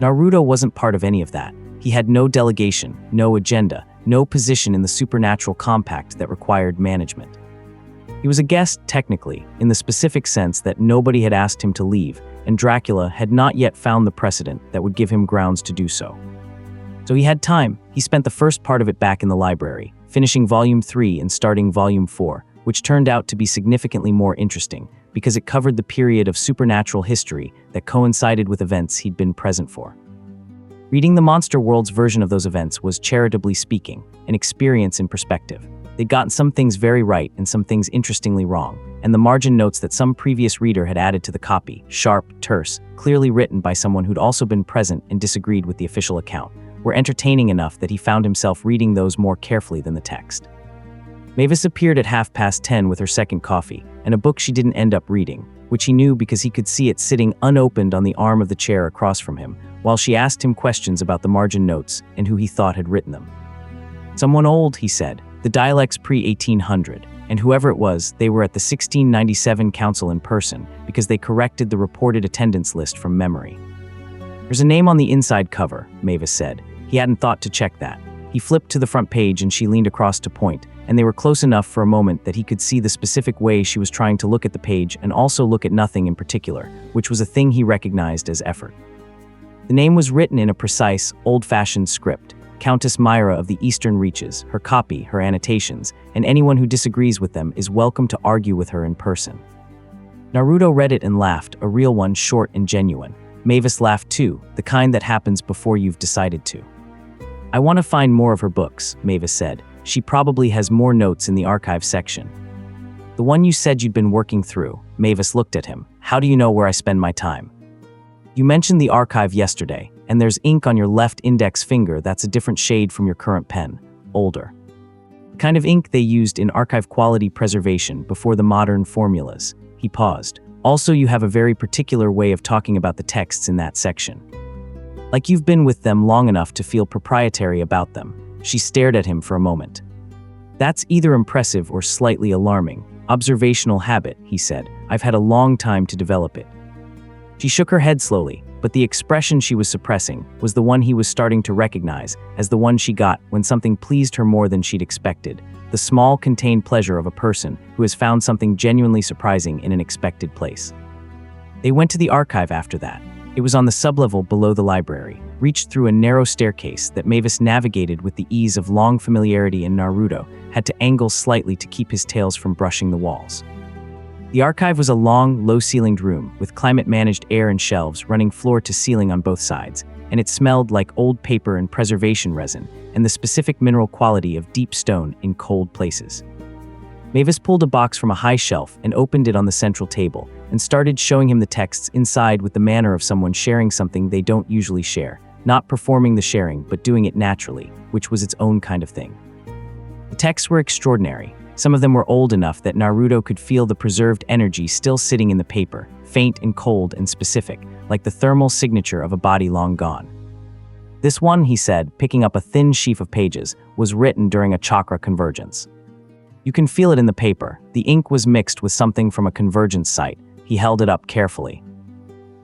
Naruto wasn't part of any of that. He had no delegation, no agenda, no position in the supernatural compact that required management. He was a guest, technically, in the specific sense that nobody had asked him to leave, and Dracula had not yet found the precedent that would give him grounds to do so. So he had time. He spent the first part of it back in the library, finishing Volume 3 and starting Volume 4, which turned out to be significantly more interesting, because it covered the period of supernatural history that coincided with events he'd been present for. Reading the Monster World's version of those events was, charitably speaking, an experience in perspective. They'd gotten some things very right and some things interestingly wrong, and the margin notes that some previous reader had added to the copy, sharp, terse, clearly written by someone who'd also been present and disagreed with the official account, were entertaining enough that he found himself reading those more carefully than the text. Mavis appeared at 10:30 with her second coffee, and a book she didn't end up reading, which he knew because he could see it sitting unopened on the arm of the chair across from him, while she asked him questions about the margin notes and who he thought had written them. Someone old, he said, the dialects pre-1800, and whoever it was, they were at the 1697 council in person because they corrected the reported attendance list from memory. There's a name on the inside cover, Mavis said. He hadn't thought to check that. He flipped to the front page and she leaned across to point, and they were close enough for a moment that he could see the specific way she was trying to look at the page and also look at nothing in particular, which was a thing he recognized as effort. The name was written in a precise, old-fashioned script. Countess Myra of the Eastern Reaches, her copy, her annotations, and anyone who disagrees with them is welcome to argue with her in person. Naruto read it and laughed, a real one, short and genuine. Mavis laughed too, the kind that happens before you've decided to. I want to find more of her books, Mavis said. She probably has more notes in the archive section. The one you said you'd been working through. Mavis looked at him. How do you know where I spend my time? You mentioned the archive yesterday, and there's ink on your left index finger that's a different shade from your current pen. Older. The kind of ink they used in archive quality preservation before the modern formulas. He paused. Also, you have a very particular way of talking about the texts in that section. Like you've been with them long enough to feel proprietary about them. She stared at him for a moment. That's either impressive or slightly alarming. Observational habit, he said. I've had a long time to develop it. She shook her head slowly, but the expression she was suppressing was the one he was starting to recognize as the one she got when something pleased her more than she'd expected. The small, contained pleasure of a person who has found something genuinely surprising in an expected place. They went to the archive after that. It was on the sublevel below the library, reached through a narrow staircase that Mavis navigated with the ease of long familiarity, and Naruto had to angle slightly to keep his tails from brushing the walls. The archive was a long, low-ceilinged room with climate-managed air and shelves running floor to ceiling on both sides, and it smelled like old paper and preservation resin and the specific mineral quality of deep stone in cold places. Mavis pulled a box from a high shelf and opened it on the central table and started showing him the texts inside with the manner of someone sharing something they don't usually share, not performing the sharing but doing it naturally, which was its own kind of thing. The texts were extraordinary. Some of them were old enough that Naruto could feel the preserved energy still sitting in the paper, faint and cold and specific, like the thermal signature of a body long gone. This one, he said, picking up a thin sheaf of pages, was written during a chakra convergence. You can feel it in the paper. The ink was mixed with something from a convergence site. He held it up carefully.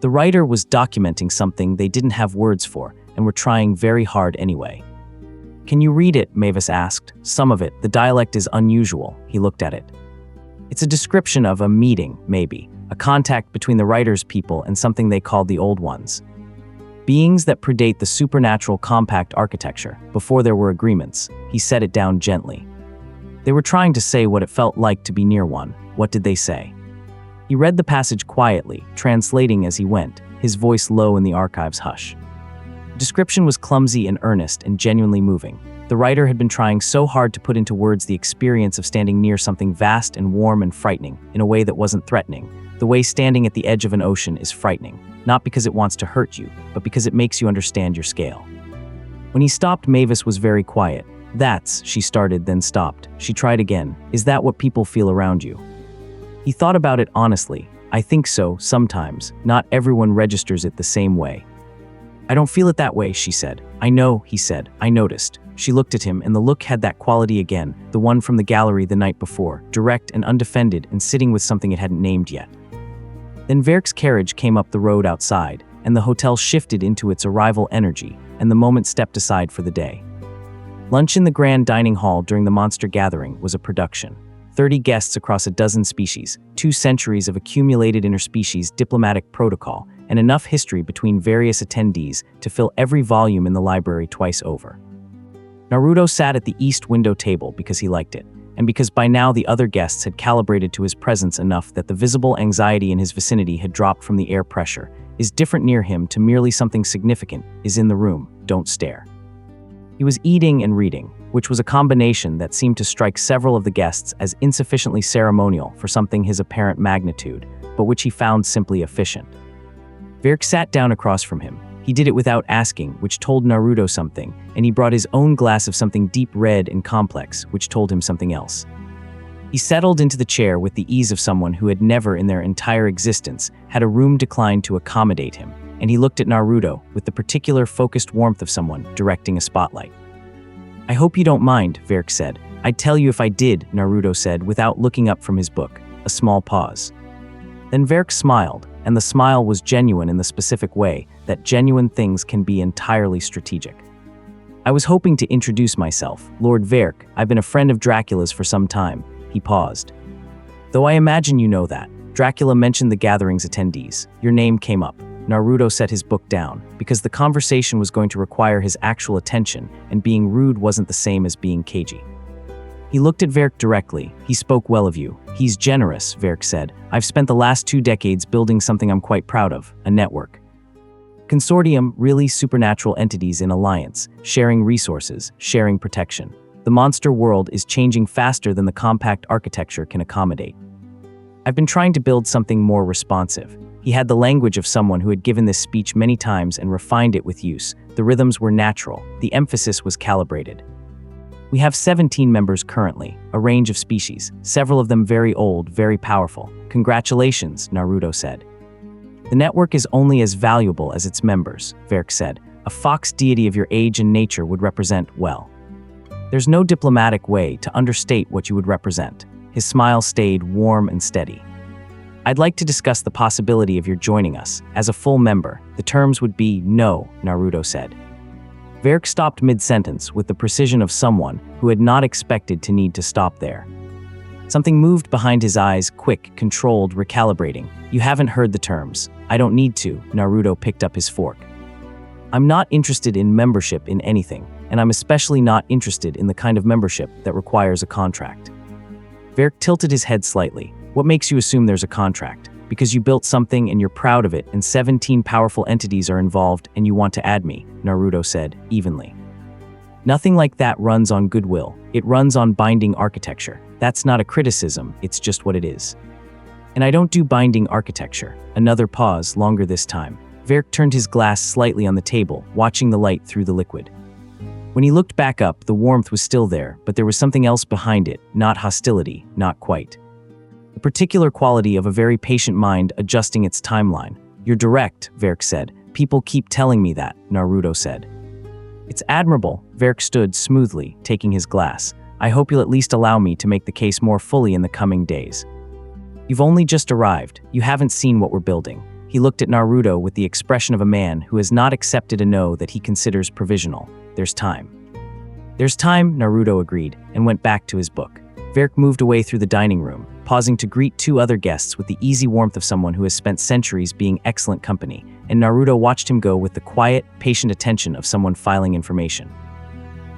The writer was documenting something they didn't have words for and were trying very hard anyway. Can you read it? Mavis asked. Some of it. The dialect is unusual. He looked at it. It's a description of a meeting, maybe. A contact between the writer's people and something they called the Old Ones. Beings that predate the supernatural compact architecture, before there were agreements. He set it down gently. They were trying to say what it felt like to be near one. What did they say? He read the passage quietly, translating as he went, his voice low in the archive's hush. The description was clumsy and earnest and genuinely moving. The writer had been trying so hard to put into words the experience of standing near something vast and warm and frightening in a way that wasn't threatening, the way standing at the edge of an ocean is frightening, not because it wants to hurt you, but because it makes you understand your scale. When he stopped, Mavis was very quiet. That's, she started, then stopped. She tried again. Is that what people feel around you? He thought about it honestly. I think so, sometimes. Not everyone registers it the same way. I don't feel it that way, she said. I know, he said. I noticed. She looked at him, and the look had that quality again, the one from the gallery the night before, direct and undefended and sitting with something it hadn't named yet. Then Verk's carriage came up the road outside, and the hotel shifted into its arrival energy, and the moment stepped aside for the day. Lunch in the grand dining hall during the monster gathering was a production. 30 guests across a dozen species, 2 centuries of accumulated interspecies diplomatic protocol, and enough history between various attendees to fill every volume in the library twice over. Naruto sat at the east window table because he liked it, and because by now the other guests had calibrated to his presence enough that the visible anxiety in his vicinity had dropped from the air pressure. Is different near him to merely something significant, is in the room, don't stare. He was eating and reading, which was a combination that seemed to strike several of the guests as insufficiently ceremonial for something his apparent magnitude, but which he found simply efficient. Verk sat down across from him. He did it without asking, which told Naruto something, and he brought his own glass of something deep red and complex, which told him something else. He settled into the chair with the ease of someone who had never in their entire existence had a room declined to accommodate him, and he looked at Naruto with the particular focused warmth of someone directing a spotlight. I hope you don't mind, Verk said. I'd tell you if I did, Naruto said without looking up from his book. A small pause. Then Verk smiled, and the smile was genuine in the specific way that genuine things can be entirely strategic. I was hoping to introduce myself, Lord Verk. I've been a friend of Dracula's for some time. He paused. Though I imagine you know that. Dracula mentioned the gathering's attendees. Your name came up. Naruto set his book down, because the conversation was going to require his actual attention, and being rude wasn't the same as being cagey. He looked at Verk directly. He spoke well of you. He's generous, Verk said. I've spent the last 2 decades building something I'm quite proud of, a network. Consortium, really supernatural entities in alliance, sharing resources, sharing protection. The monster world is changing faster than the compact architecture can accommodate. I've been trying to build something more responsive. He had the language of someone who had given this speech many times and refined it with use. The rhythms were natural. The emphasis was calibrated. We have 17 members currently, a range of species, several of them very old, very powerful. Congratulations, Naruto said. The network is only as valuable as its members, Verk said. A fox deity of your age and nature would represent, well. There's no diplomatic way to understate what you would represent. His smile stayed warm and steady. I'd like to discuss the possibility of your joining us. As a full member, the terms would be no, Naruto said. Verk stopped mid-sentence with the precision of someone who had not expected to need to stop there. Something moved behind his eyes, quick, controlled, recalibrating. You haven't heard the terms. I don't need to, Naruto picked up his fork. I'm not interested in membership in anything, and I'm especially not interested in the kind of membership that requires a contract. Verk tilted his head slightly. What makes you assume there's a contract? Because you built something and you're proud of it and 17 powerful entities are involved and you want to add me, Naruto said, evenly. Nothing like that runs on goodwill. It runs on binding architecture. That's not a criticism, it's just what it is. And I don't do binding architecture. Another pause, longer this time. Verk turned his glass slightly on the table, watching the light through the liquid. When he looked back up, the warmth was still there, but there was something else behind it, not hostility, not quite. The particular quality of a very patient mind adjusting its timeline. You're direct, Verk said. People keep telling me that, Naruto said. It's admirable, Verk stood smoothly, taking his glass. I hope you'll at least allow me to make the case more fully in the coming days. You've only just arrived. You haven't seen what we're building. He looked at Naruto with the expression of a man who has not accepted a no that he considers provisional. There's time. There's time, Naruto agreed, and went back to his book. Verk moved away through the dining room, pausing to greet two other guests with the easy warmth of someone who has spent centuries being excellent company, and Naruto watched him go with the quiet, patient attention of someone filing information.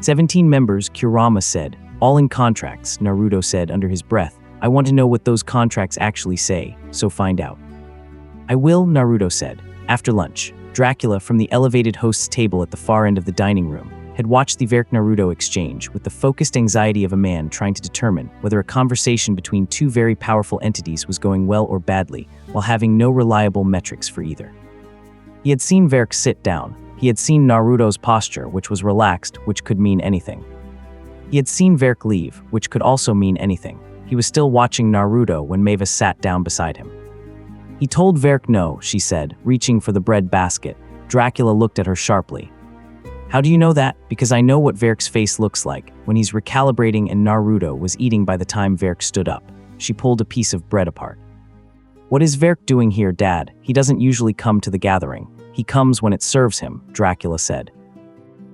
17 members, Kurama said. All in contracts, Naruto said under his breath. I want to know what those contracts actually say, so find out. I will, Naruto said. After lunch, Dracula from the elevated host's table at the far end of the dining room had watched the Verk-Naruto exchange with the focused anxiety of a man trying to determine whether a conversation between two very powerful entities was going well or badly, while having no reliable metrics for either. He had seen Verk sit down. He had seen Naruto's posture, which was relaxed, which could mean anything. He had seen Verk leave, which could also mean anything. He was still watching Naruto when Mavis sat down beside him. He told Verk no, she said, reaching for the bread basket. Dracula looked at her sharply. How do you know that? Because I know what Verk's face looks like when he's recalibrating and Naruto was eating by the time Verk stood up. She pulled a piece of bread apart. What is Verk doing here, Dad? He doesn't usually come to the gathering. He comes when it serves him, Dracula said.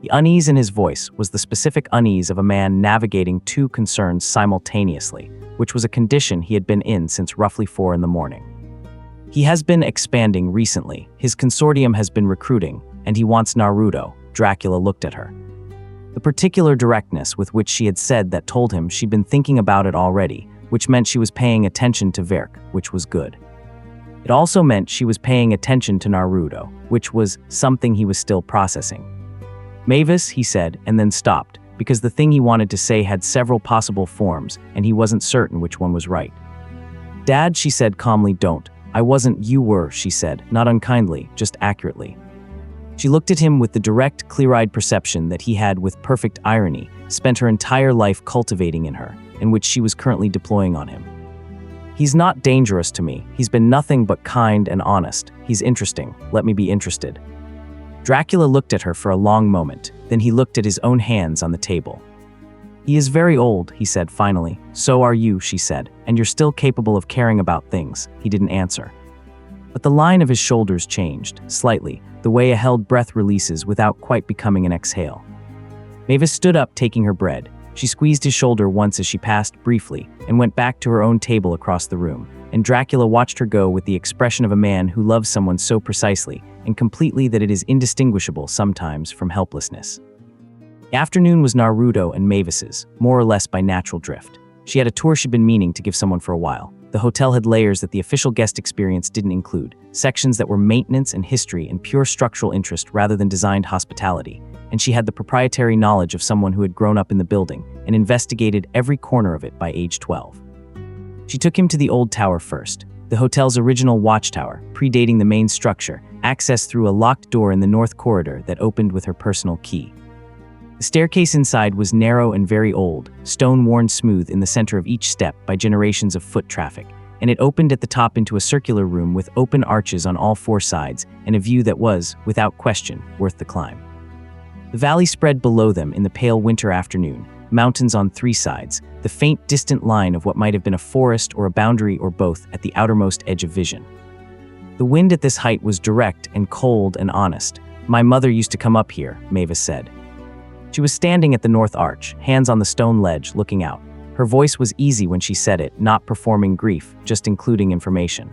The unease in his voice was the specific unease of a man navigating two concerns simultaneously, which was a condition he had been in since roughly 4 a.m. He has been expanding recently. His consortium has been recruiting, and he wants Naruto. Dracula looked at her. The particular directness with which she had said that told him she'd been thinking about it already, which meant she was paying attention to Verk, which was good. It also meant she was paying attention to Naruto, which was something he was still processing. Mavis, he said, and then stopped, because the thing he wanted to say had several possible forms, and he wasn't certain which one was right. Dad, she said calmly, don't. I wasn't, you were, she said, not unkindly, just accurately. She looked at him with the direct, clear-eyed perception that he had with perfect irony, spent her entire life cultivating in her, and which she was currently deploying on him. He's not dangerous to me. He's been nothing but kind and honest. He's interesting. Let me be interested. Dracula looked at her for a long moment, then he looked at his own hands on the table. He is very old, he said finally. So are you, she said, and you're still capable of caring about things. He didn't answer. But the line of his shoulders changed, slightly, the way a held breath releases without quite becoming an exhale. Mavis stood up, taking her bread. She squeezed his shoulder once as she passed, briefly, and went back to her own table across the room, and Dracula watched her go with the expression of a man who loves someone so precisely and completely that it is indistinguishable sometimes from helplessness. The afternoon was Naruto and Mavis's, more or less by natural drift. She had a tour she'd been meaning to give someone for a while. The hotel had layers that the official guest experience didn't include, sections that were maintenance and history and pure structural interest rather than designed hospitality. and she had the proprietary knowledge of someone who had grown up in the building and investigated every corner of it by age 12. She took him to the old tower first, the hotel's original watchtower, predating the main structure, accessed through a locked door in the north corridor that opened with her personal key. The staircase inside was narrow and very old, stone worn smooth in the center of each step by generations of foot traffic, and it opened at the top into a circular room with open arches on all four sides and a view that was, without question, worth the climb. The valley spread below them in the pale winter afternoon, mountains on three sides, the faint distant line of what might have been a forest or a boundary or both at the outermost edge of vision. The wind at this height was direct and cold and honest. "My mother used to come up here," Mavis said. She was standing at the north arch, hands on the stone ledge, looking out. Her voice was easy when she said it, not performing grief, just including information.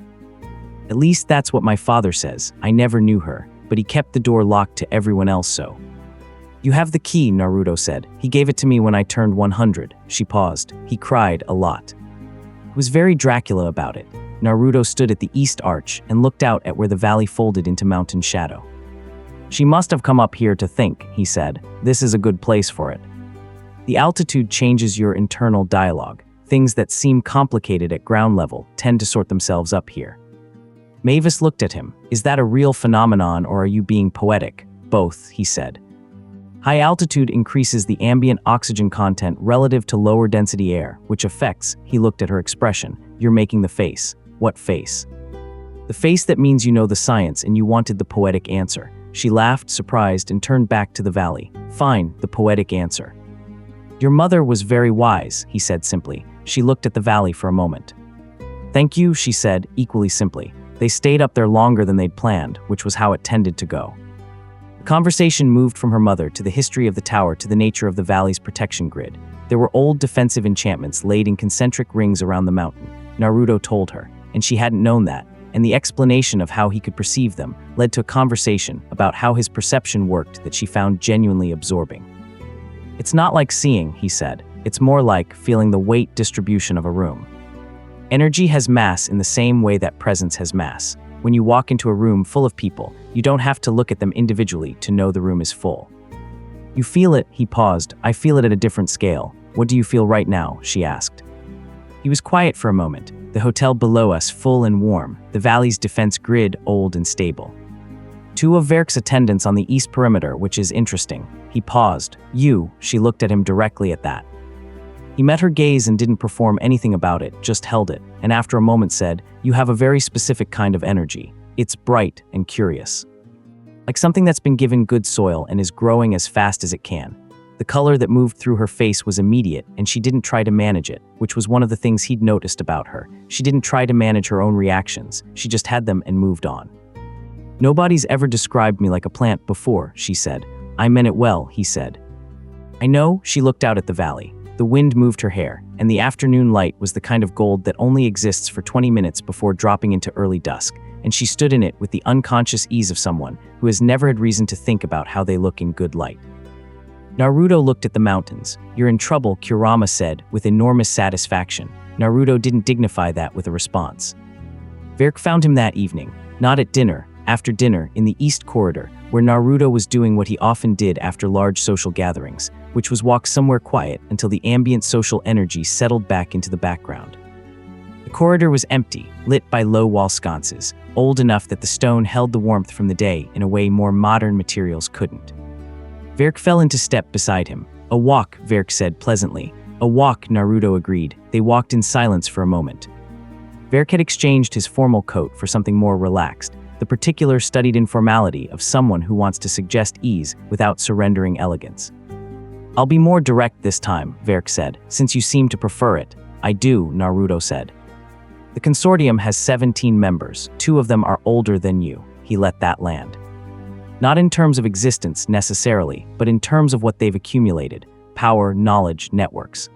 "At least that's what my father says. I never knew her, but he kept the door locked to everyone else so." "You have the key," Naruto said. "He gave it to me when I turned 100. She paused. "He cried a lot." It was very Dracula about it. Naruto stood at the east arch and looked out at where the valley folded into mountain shadow. "She must have come up here to think," he said. "This is a good place for it." The altitude changes your internal dialogue. Things that seem complicated at ground level tend to sort themselves up here. Mavis looked at him. "Is that a real phenomenon or are you being poetic?" "Both," he said. High altitude increases the ambient oxygen content relative to lower density air, which affects, he looked at her expression, "You're making the face." "What face?" "The face that means you know the science and you wanted the poetic answer." She laughed, surprised, and turned back to the valley. "Fine, the poetic answer." "Your mother was very wise," he said simply. She looked at the valley for a moment. "Thank you," she said, equally simply. They stayed up there longer than they'd planned, which was how it tended to go. The conversation moved from her mother to the history of the tower to the nature of the valley's protection grid. There were old defensive enchantments laid in concentric rings around the mountain, Naruto told her, and she hadn't known that, and the explanation of how he could perceive them led to a conversation about how his perception worked that she found genuinely absorbing. "It's not like seeing," he said. "It's more like feeling the weight distribution of a room. Energy has mass in the same way that presence has mass. When you walk into a room full of people, you don't have to look at them individually to know the room is full. You feel it," he paused. "I feel it at a different scale." "What do you feel right now?" she asked. He was quiet for a moment. The hotel below us full and warm, the valley's defense grid old and stable. "Two of Verk's attendants on the east perimeter, which is interesting." He paused. "You," she looked at him directly at that. He met her gaze and didn't perform anything about it, just held it, and after a moment said, "You have a very specific kind of energy. It's bright and curious. Like something that's been given good soil and is growing as fast as it can." The color that moved through her face was immediate, and she didn't try to manage it, which was one of the things he'd noticed about her. She didn't try to manage her own reactions, she just had them and moved on. "Nobody's ever described me like a plant before," she said. "I meant it well," he said. "I know," she looked out at the valley. The wind moved her hair, and the afternoon light was the kind of gold that only exists for 20 minutes before dropping into early dusk, and she stood in it with the unconscious ease of someone who has never had reason to think about how they look in good light. Naruto looked at the mountains. "You're in trouble," Kurama said, with enormous satisfaction. Naruto didn't dignify that with a response. Verk found him that evening, not at dinner, after dinner, in the east corridor, where Naruto was doing what he often did after large social gatherings, which was walk somewhere quiet until the ambient social energy settled back into the background. The corridor was empty, lit by low wall sconces, old enough that the stone held the warmth from the day in a way more modern materials couldn't. Verk fell into step beside him. "A walk," Verk said pleasantly. "A walk," Naruto agreed. They walked in silence for a moment. Verk had exchanged his formal coat for something more relaxed, the particular studied informality of someone who wants to suggest ease without surrendering elegance. "I'll be more direct this time," Verk said, "since you seem to prefer it." "I do," Naruto said. "The consortium has 17 members. 2 of them are older than you." He let that land. "Not in terms of existence necessarily, but in terms of what they've accumulated: power, knowledge, networks.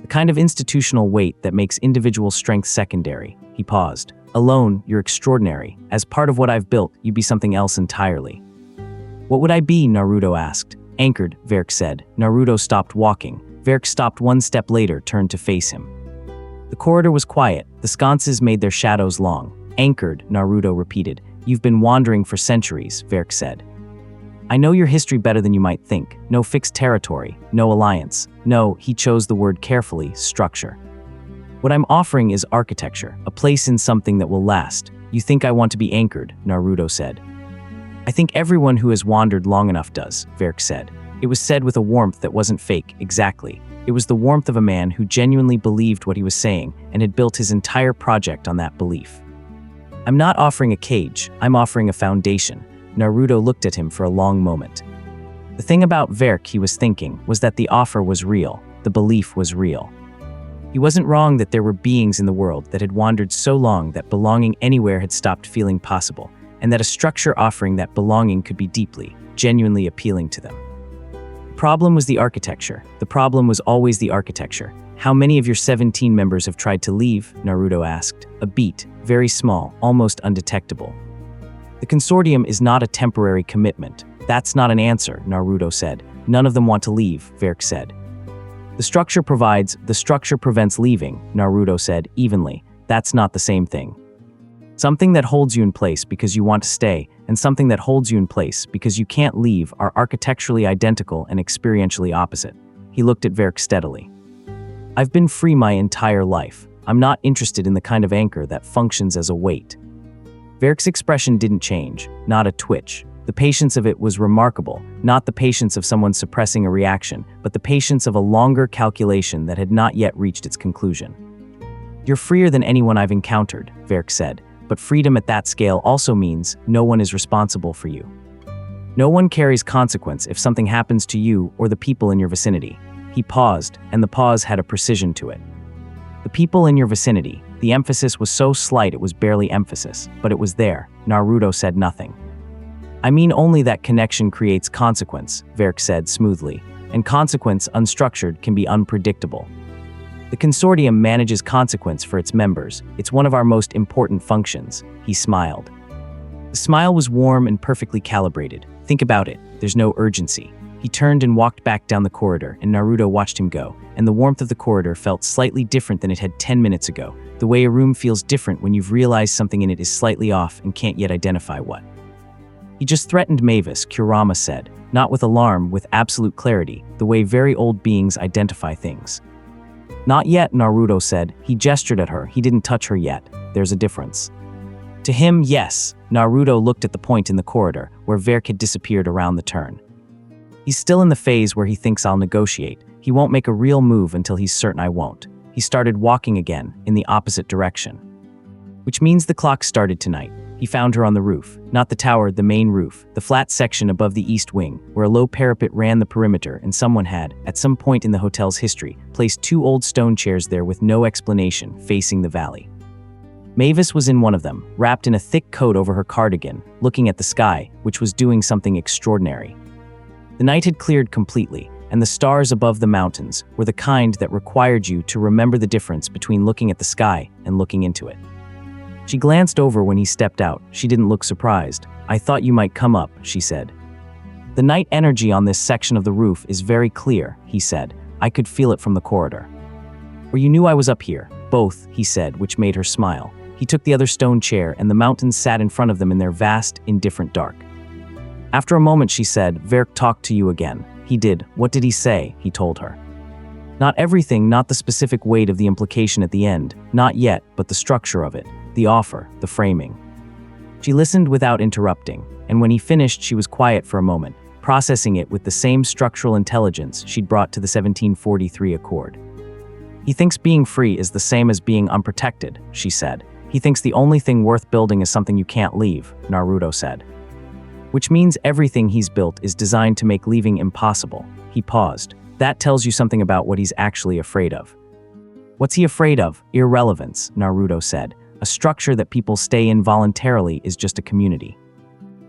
The kind of institutional weight that makes individual strength secondary." He paused. "Alone, you're extraordinary. As part of what I've built, you'd be something else entirely." "What would I be?" Naruto asked. "Anchored," Verk said. Naruto stopped walking. Verk stopped one step later, turned to face him. The corridor was quiet. The sconces made their shadows long. "Anchored," Naruto repeated. "You've been wandering for centuries," Verk said. I know your history better than you might think. No fixed territory, no alliance. No, he chose the word carefully, structure. What I'm offering is architecture, a place in something that will last. You think I want to be anchored, Naruto said. I think everyone who has wandered long enough does, Verk said. It was said with a warmth that wasn't fake, exactly. It was the warmth of a man who genuinely believed what he was saying and had built his entire project on that belief. I'm not offering a cage, I'm offering a foundation. Naruto looked at him for a long moment. The thing about Verk, he was thinking, was that the offer was real, the belief was real. He wasn't wrong that there were beings in the world that had wandered so long that belonging anywhere had stopped feeling possible, and that a structure offering that belonging could be deeply, genuinely appealing to them. The problem was the architecture. The problem was always the architecture. How many of your 17 members have tried to leave? Naruto asked. A beat, very small, almost undetectable. The consortium is not a temporary commitment. That's not an answer, Naruto said. None of them want to leave, Verk said. The structure provides, the structure prevents leaving, Naruto said, evenly. That's not the same thing. Something that holds you in place because you want to stay, and something that holds you in place because you can't leave are architecturally identical and experientially opposite. He looked at Verk steadily. I've been free my entire life. I'm not interested in the kind of anchor that functions as a weight. Verk's expression didn't change, not a twitch. The patience of it was remarkable, not the patience of someone suppressing a reaction, but the patience of a longer calculation that had not yet reached its conclusion. You're freer than anyone I've encountered, Verk said, but freedom at that scale also means no one is responsible for you. No one carries consequence if something happens to you or the people in your vicinity. He paused, and the pause had a precision to it. The people in your vicinity, the emphasis was so slight it was barely emphasis, but it was there. Naruto said nothing. I mean only that connection creates consequence, Verk said smoothly, and consequence unstructured can be unpredictable. The consortium manages consequence for its members. It's one of our most important functions. He smiled. The smile was warm and perfectly calibrated. Think about it, there's no urgency. He turned and walked back down the corridor, and Naruto watched him go, and the warmth of the corridor felt slightly different than it had 10 minutes ago, the way a room feels different when you've realized something in it is slightly off and can't yet identify what. He just threatened Mavis, Kurama said, not with alarm, with absolute clarity, the way very old beings identify things. Not yet, Naruto said. He gestured at her. He didn't touch her yet. There's a difference. To him, yes. Naruto looked at the point in the corridor, where Verk had disappeared around the turn. He's still in the phase where he thinks I'll negotiate. He won't make a real move until he's certain I won't. He started walking again, in the opposite direction. Which means the clock started tonight. He found her on the roof. Not the tower, the main roof, the flat section above the east wing, where a low parapet ran the perimeter, and someone had, at some point in the hotel's history, placed 2 old stone chairs there with no explanation, facing the valley. Mavis was in one of them, wrapped in a thick coat over her cardigan, looking at the sky, which was doing something extraordinary. The night had cleared completely, and the stars above the mountains were the kind that required you to remember the difference between looking at the sky and looking into it. She glanced over when he stepped out. She didn't look surprised. I thought you might come up, she said. The night energy on this section of the roof is very clear, he said. I could feel it from the corridor. Or you knew I was up here. Both, he said, which made her smile. He took the other stone chair, and the mountains sat in front of them in their vast, indifferent dark. After a moment, she said, Verk talked to you again. He did. What did he say? He told her. Not everything, not the specific weight of the implication at the end. Not yet, but the structure of it. The offer, the framing. She listened without interrupting, and when he finished, she was quiet for a moment, processing it with the same structural intelligence she'd brought to the 1743 Accord. He thinks being free is the same as being unprotected, she said. He thinks the only thing worth building is something you can't leave, Naruto said. Which means everything he's built is designed to make leaving impossible. He paused. That tells you something about what he's actually afraid of. What's he afraid of? Irrelevance, Naruto said. A structure that people stay in voluntarily is just a community.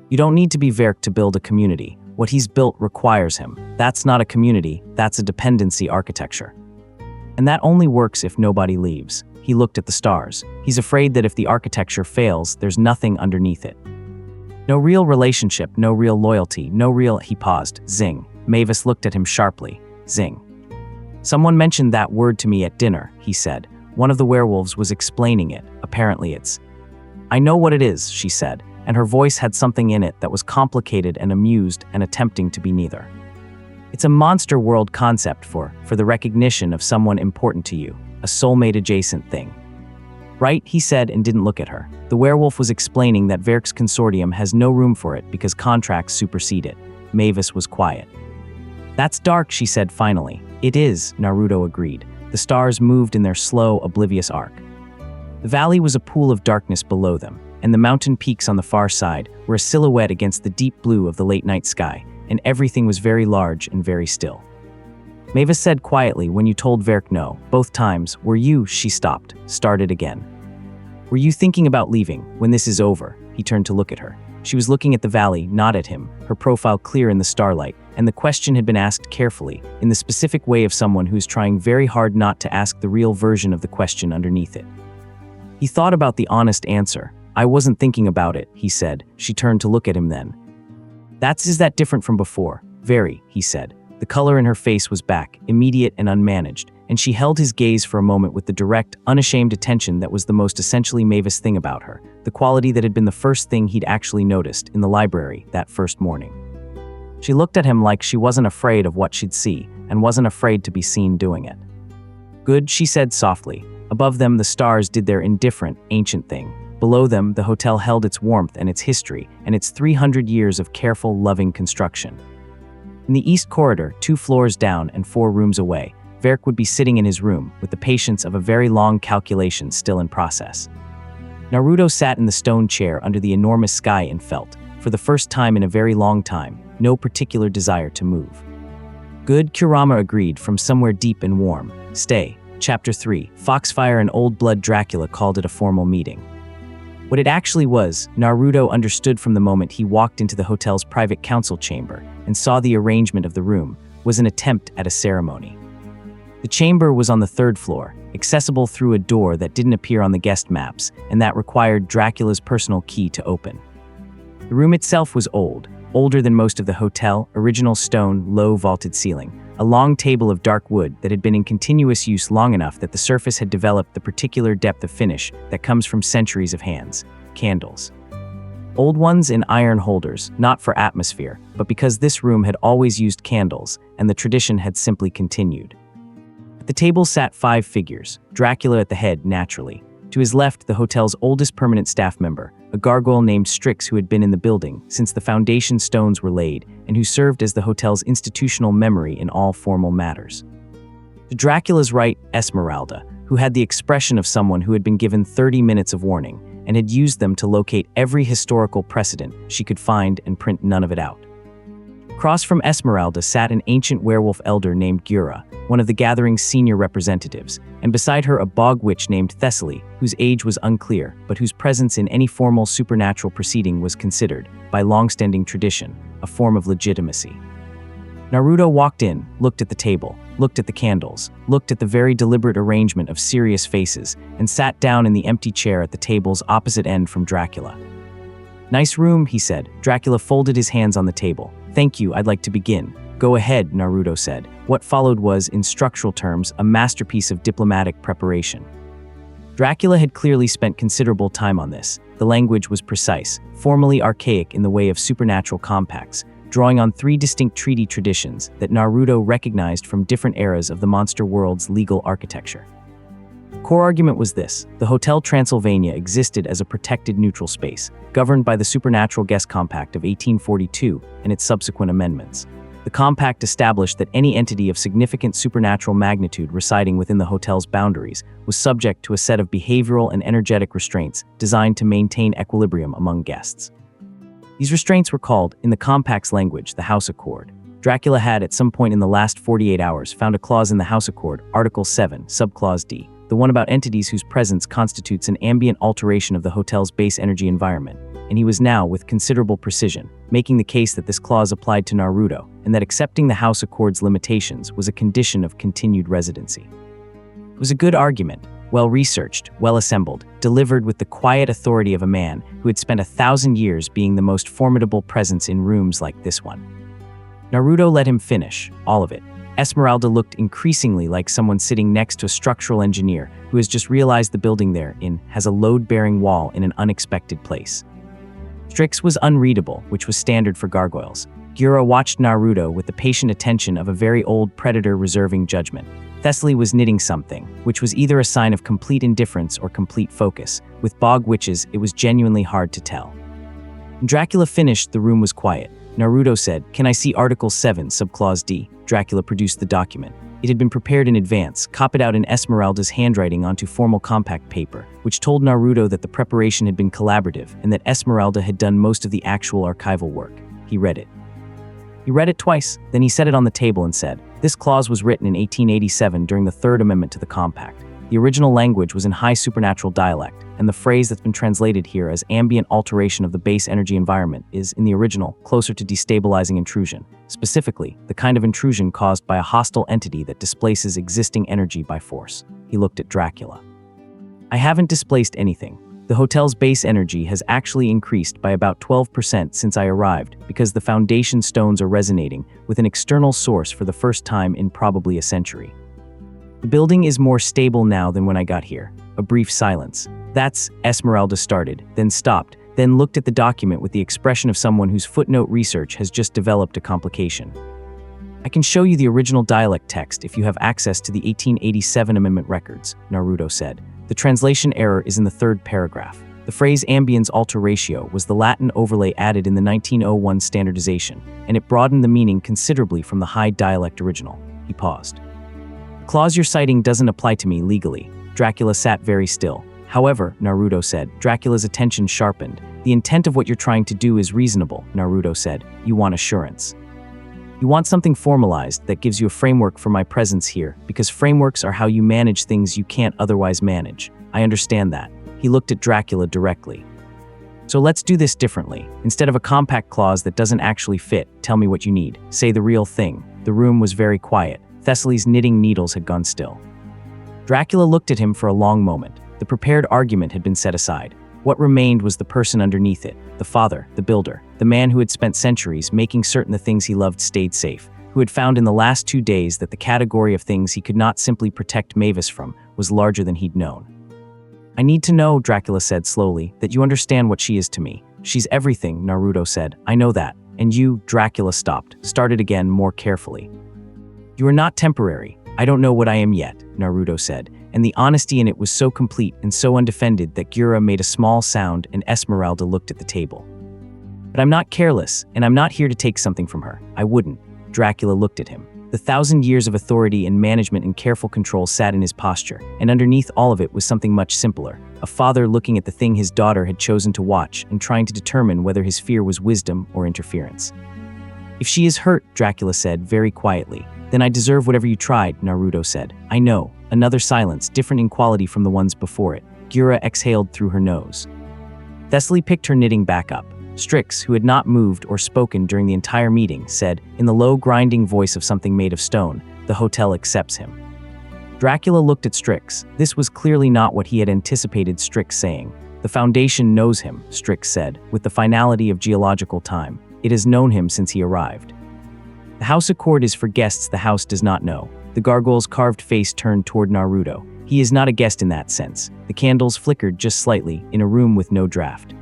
You don't need to be Verk to build a community. What he's built requires him. That's not a community, that's a dependency architecture. And that only works if nobody leaves. He looked at the stars. He's afraid that if the architecture fails, there's nothing underneath it. No real relationship, no real loyalty, no real… He paused. Zing. Mavis looked at him sharply. Zing. Someone mentioned that word to me at dinner, he said. One of the werewolves was explaining it. Apparently it's… I know what it is, she said. and her voice had something in it that was complicated and amused and attempting to be neither. It's a monster world concept for the recognition of someone important to you, a soulmate-adjacent thing. Right, he said and didn't look at her. The werewolf was explaining that Verk's consortium has no room for it because contracts supersede it. Mavis was quiet. That's dark, she said finally. It is, Naruto agreed. The stars moved in their slow, oblivious arc. The valley was a pool of darkness below them, and the mountain peaks on the far side were a silhouette against the deep blue of the late-night sky, and everything was very large and very still. Mavis said quietly, when you told Verk no, both times, were you, she stopped, started again. Were you thinking about leaving, when this is over? He turned to look at her. She was looking at the valley, not at him, her profile clear in the starlight, and the question had been asked carefully, in the specific way of someone who is trying very hard not to ask the real version of the question underneath it. He thought about the honest answer. I wasn't thinking about it, he said. She turned to look at him then. Is that different from before? Very, he said. The color in her face was back, immediate and unmanaged, and she held his gaze for a moment with the direct, unashamed attention that was the most essentially Mavis thing about her, the quality that had been the first thing he'd actually noticed in the library that first morning. She looked at him like she wasn't afraid of what she'd see, and wasn't afraid to be seen doing it. Good, she said softly. Above them, the stars did their indifferent, ancient thing. Below them, the hotel held its warmth and its history, and its 300 years of careful, loving construction. In the east corridor, 2 floors down and 4 rooms away, Verk would be sitting in his room, with the patience of a very long calculation still in process. Naruto sat in the stone chair under the enormous sky and felt, for the first time in a very long time, no particular desire to move. Good, Kurama agreed from somewhere deep and warm. Stay. Chapter 3, Foxfire and Old Blood Dracula called it a formal meeting. What it actually was, Naruto understood from the moment he walked into the hotel's private council chamber and saw the arrangement of the room, was an attempt at a ceremony. The chamber was on the 3rd floor, accessible through a door that didn't appear on the guest maps, and that required Dracula's personal key to open. The room itself was old, older than most of the hotel, original stone, low vaulted ceiling, a long table of dark wood that had been in continuous use long enough that the surface had developed the particular depth of finish that comes from centuries of hands. Candles. Old ones in iron holders, not for atmosphere, but because this room had always used candles, and the tradition had simply continued. At the table sat 5 figures, Dracula at the head naturally. To his left, the hotel's oldest permanent staff member, a gargoyle named Strix who had been in the building since the foundation stones were laid and who served as the hotel's institutional memory in all formal matters. To Dracula's right, Esmeralda, who had the expression of someone who had been given 30 minutes of warning and had used them to locate every historical precedent she could find and print none of it out. Across from Esmeralda sat an ancient werewolf elder named Gura, one of the gathering's senior representatives, and beside her a bog witch named Thessaly, whose age was unclear, but whose presence in any formal supernatural proceeding was considered, by long-standing tradition, a form of legitimacy. Naruto walked in, looked at the table, looked at the candles, looked at the very deliberate arrangement of serious faces, and sat down in the empty chair at the table's opposite end from Dracula. Nice room, he said. Dracula folded his hands on the table. Thank you, I'd like to begin. Go ahead, Naruto said. What followed was, in structural terms, a masterpiece of diplomatic preparation. Dracula had clearly spent considerable time on this. The language was precise, formally archaic in the way of supernatural compacts, drawing on 3 distinct treaty traditions that Naruto recognized from different eras of the monster world's legal architecture. Core argument was this: the Hotel Transylvania existed as a protected neutral space, governed by the Supernatural Guest Compact of 1842 and its subsequent amendments. The compact established that any entity of significant supernatural magnitude residing within the hotel's boundaries was subject to a set of behavioral and energetic restraints designed to maintain equilibrium among guests. These restraints were called, in the compact's language, the House Accord. Dracula had, at some point in the last 48 hours, found a clause in the House Accord, Article 7, Subclause D, the one about entities whose presence constitutes an ambient alteration of the hotel's base energy environment, and he was now, with considerable precision, making the case that this clause applied to Naruto, and that accepting the House Accord's limitations was a condition of continued residency. It was a good argument, well-researched, well-assembled, delivered with the quiet authority of a man who had spent 1,000 years being the most formidable presence in rooms like this one. Naruto let him finish, all of it. Esmeralda looked increasingly like someone sitting next to a structural engineer who has just realized the building they're in has a load-bearing wall in an unexpected place. Strix was unreadable, which was standard for gargoyles. Gura watched Naruto with the patient attention of a very old predator reserving judgment. Thessaly was knitting something, which was either a sign of complete indifference or complete focus. With bog witches, it was genuinely hard to tell. When Dracula finished, the room was quiet. Naruto said, "Can I see Article 7, Subclause D?" Dracula produced the document. It had been prepared in advance, copied out in Esmeralda's handwriting onto formal compact paper, which told Naruto that the preparation had been collaborative and that Esmeralda had done most of the actual archival work. He read it. He read it twice, then he set it on the table and said, "This clause was written in 1887 during the Third Amendment to the Compact. The original language was in high supernatural dialect, and the phrase that's been translated here as ambient alteration of the base energy environment is, in the original, closer to destabilizing intrusion. Specifically, the kind of intrusion caused by a hostile entity that displaces existing energy by force." He looked at Dracula. "I haven't displaced anything. The hotel's base energy has actually increased by about 12% since I arrived because the foundation stones are resonating with an external source for the first time in probably a century. The building is more stable now than when I got here." A brief silence. "That's," Esmeralda started, then stopped, then looked at the document with the expression of someone whose footnote research has just developed a complication. "I can show you the original dialect text if you have access to the 1887 Amendment records," Naruto said. "The translation error is in the third paragraph. The phrase ambience alter ratio was the Latin overlay added in the 1901 standardization, and it broadened the meaning considerably from the high dialect original." He paused. "The clause you're citing doesn't apply to me legally." Dracula sat very still. "However," Naruto said, Dracula's attention sharpened. "The intent of what you're trying to do is reasonable," Naruto said. "You want assurance. You want something formalized that gives you a framework for my presence here, because frameworks are how you manage things you can't otherwise manage. I understand that." He looked at Dracula directly. "So let's do this differently. Instead of a compact clause that doesn't actually fit, tell me what you need. Say the real thing." The room was very quiet. Thessaly's knitting needles had gone still. Dracula looked at him for a long moment. The prepared argument had been set aside. What remained was the person underneath it, the father, the builder, the man who had spent centuries making certain the things he loved stayed safe, who had found in the last 2 days that the category of things he could not simply protect Mavis from was larger than he'd known. "I need to know," Dracula said slowly, "that you understand what she is to me." "She's everything," Naruto said. "I know that. And you," Dracula stopped, started again more carefully. "You are not temporary. I don't know what I am yet," Naruto said, and the honesty in it was so complete and so undefended that Gura made a small sound and Esmeralda looked at the table. "But I'm not careless, and I'm not here to take something from her. I wouldn't." Dracula looked at him. The 1,000 years of authority and management and careful control sat in his posture, and underneath all of it was something much simpler, a father looking at the thing his daughter had chosen to watch and trying to determine whether his fear was wisdom or interference. "If she is hurt," Dracula said very quietly, "then I deserve whatever you tried," Naruto said. "I know." Another silence, different in quality from the ones before it. Gura exhaled through her nose. Thessaly picked her knitting back up. Strix, who had not moved or spoken during the entire meeting, said, in the low, grinding voice of something made of stone, "The hotel accepts him." Dracula looked at Strix. This was clearly not what he had anticipated Strix saying. "The Foundation knows him," Strix said, with the finality of geological time. "It has known him since he arrived. The House Accord is for guests the house does not know." The gargoyle's carved face turned toward Naruto. "He is not a guest in that sense." The candles flickered just slightly, in a room with no draft.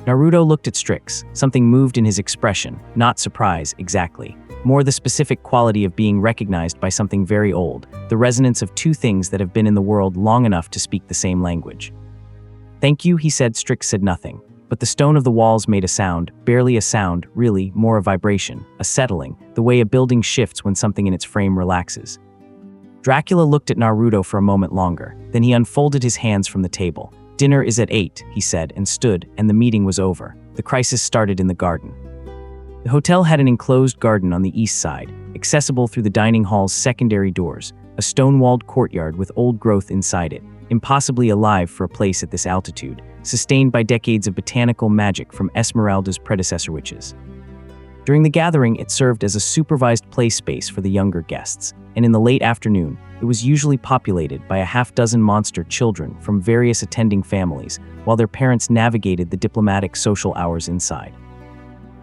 Naruto looked at Strix. Something moved in his expression, not surprise, exactly. More the specific quality of being recognized by something very old, the resonance of two things that have been in the world long enough to speak the same language. "Thank you," he said. Strix said nothing. But the stone of the walls made a sound, barely a sound, really, more a vibration, a settling, the way a building shifts when something in its frame relaxes. Dracula looked at Naruto for a moment longer, then he unfolded his hands from the table. "Dinner is at 8, he said, and stood, and the meeting was over. The crisis started in the garden. The hotel had an enclosed garden on the east side, accessible through the dining hall's secondary doors, a stone-walled courtyard with old growth inside it, impossibly alive for a place at this altitude, sustained by decades of botanical magic from Esmeralda's predecessor witches. During the gathering, it served as a supervised play space for the younger guests, and in the late afternoon, it was usually populated by a half-dozen monster children from various attending families, while their parents navigated the diplomatic social hours inside.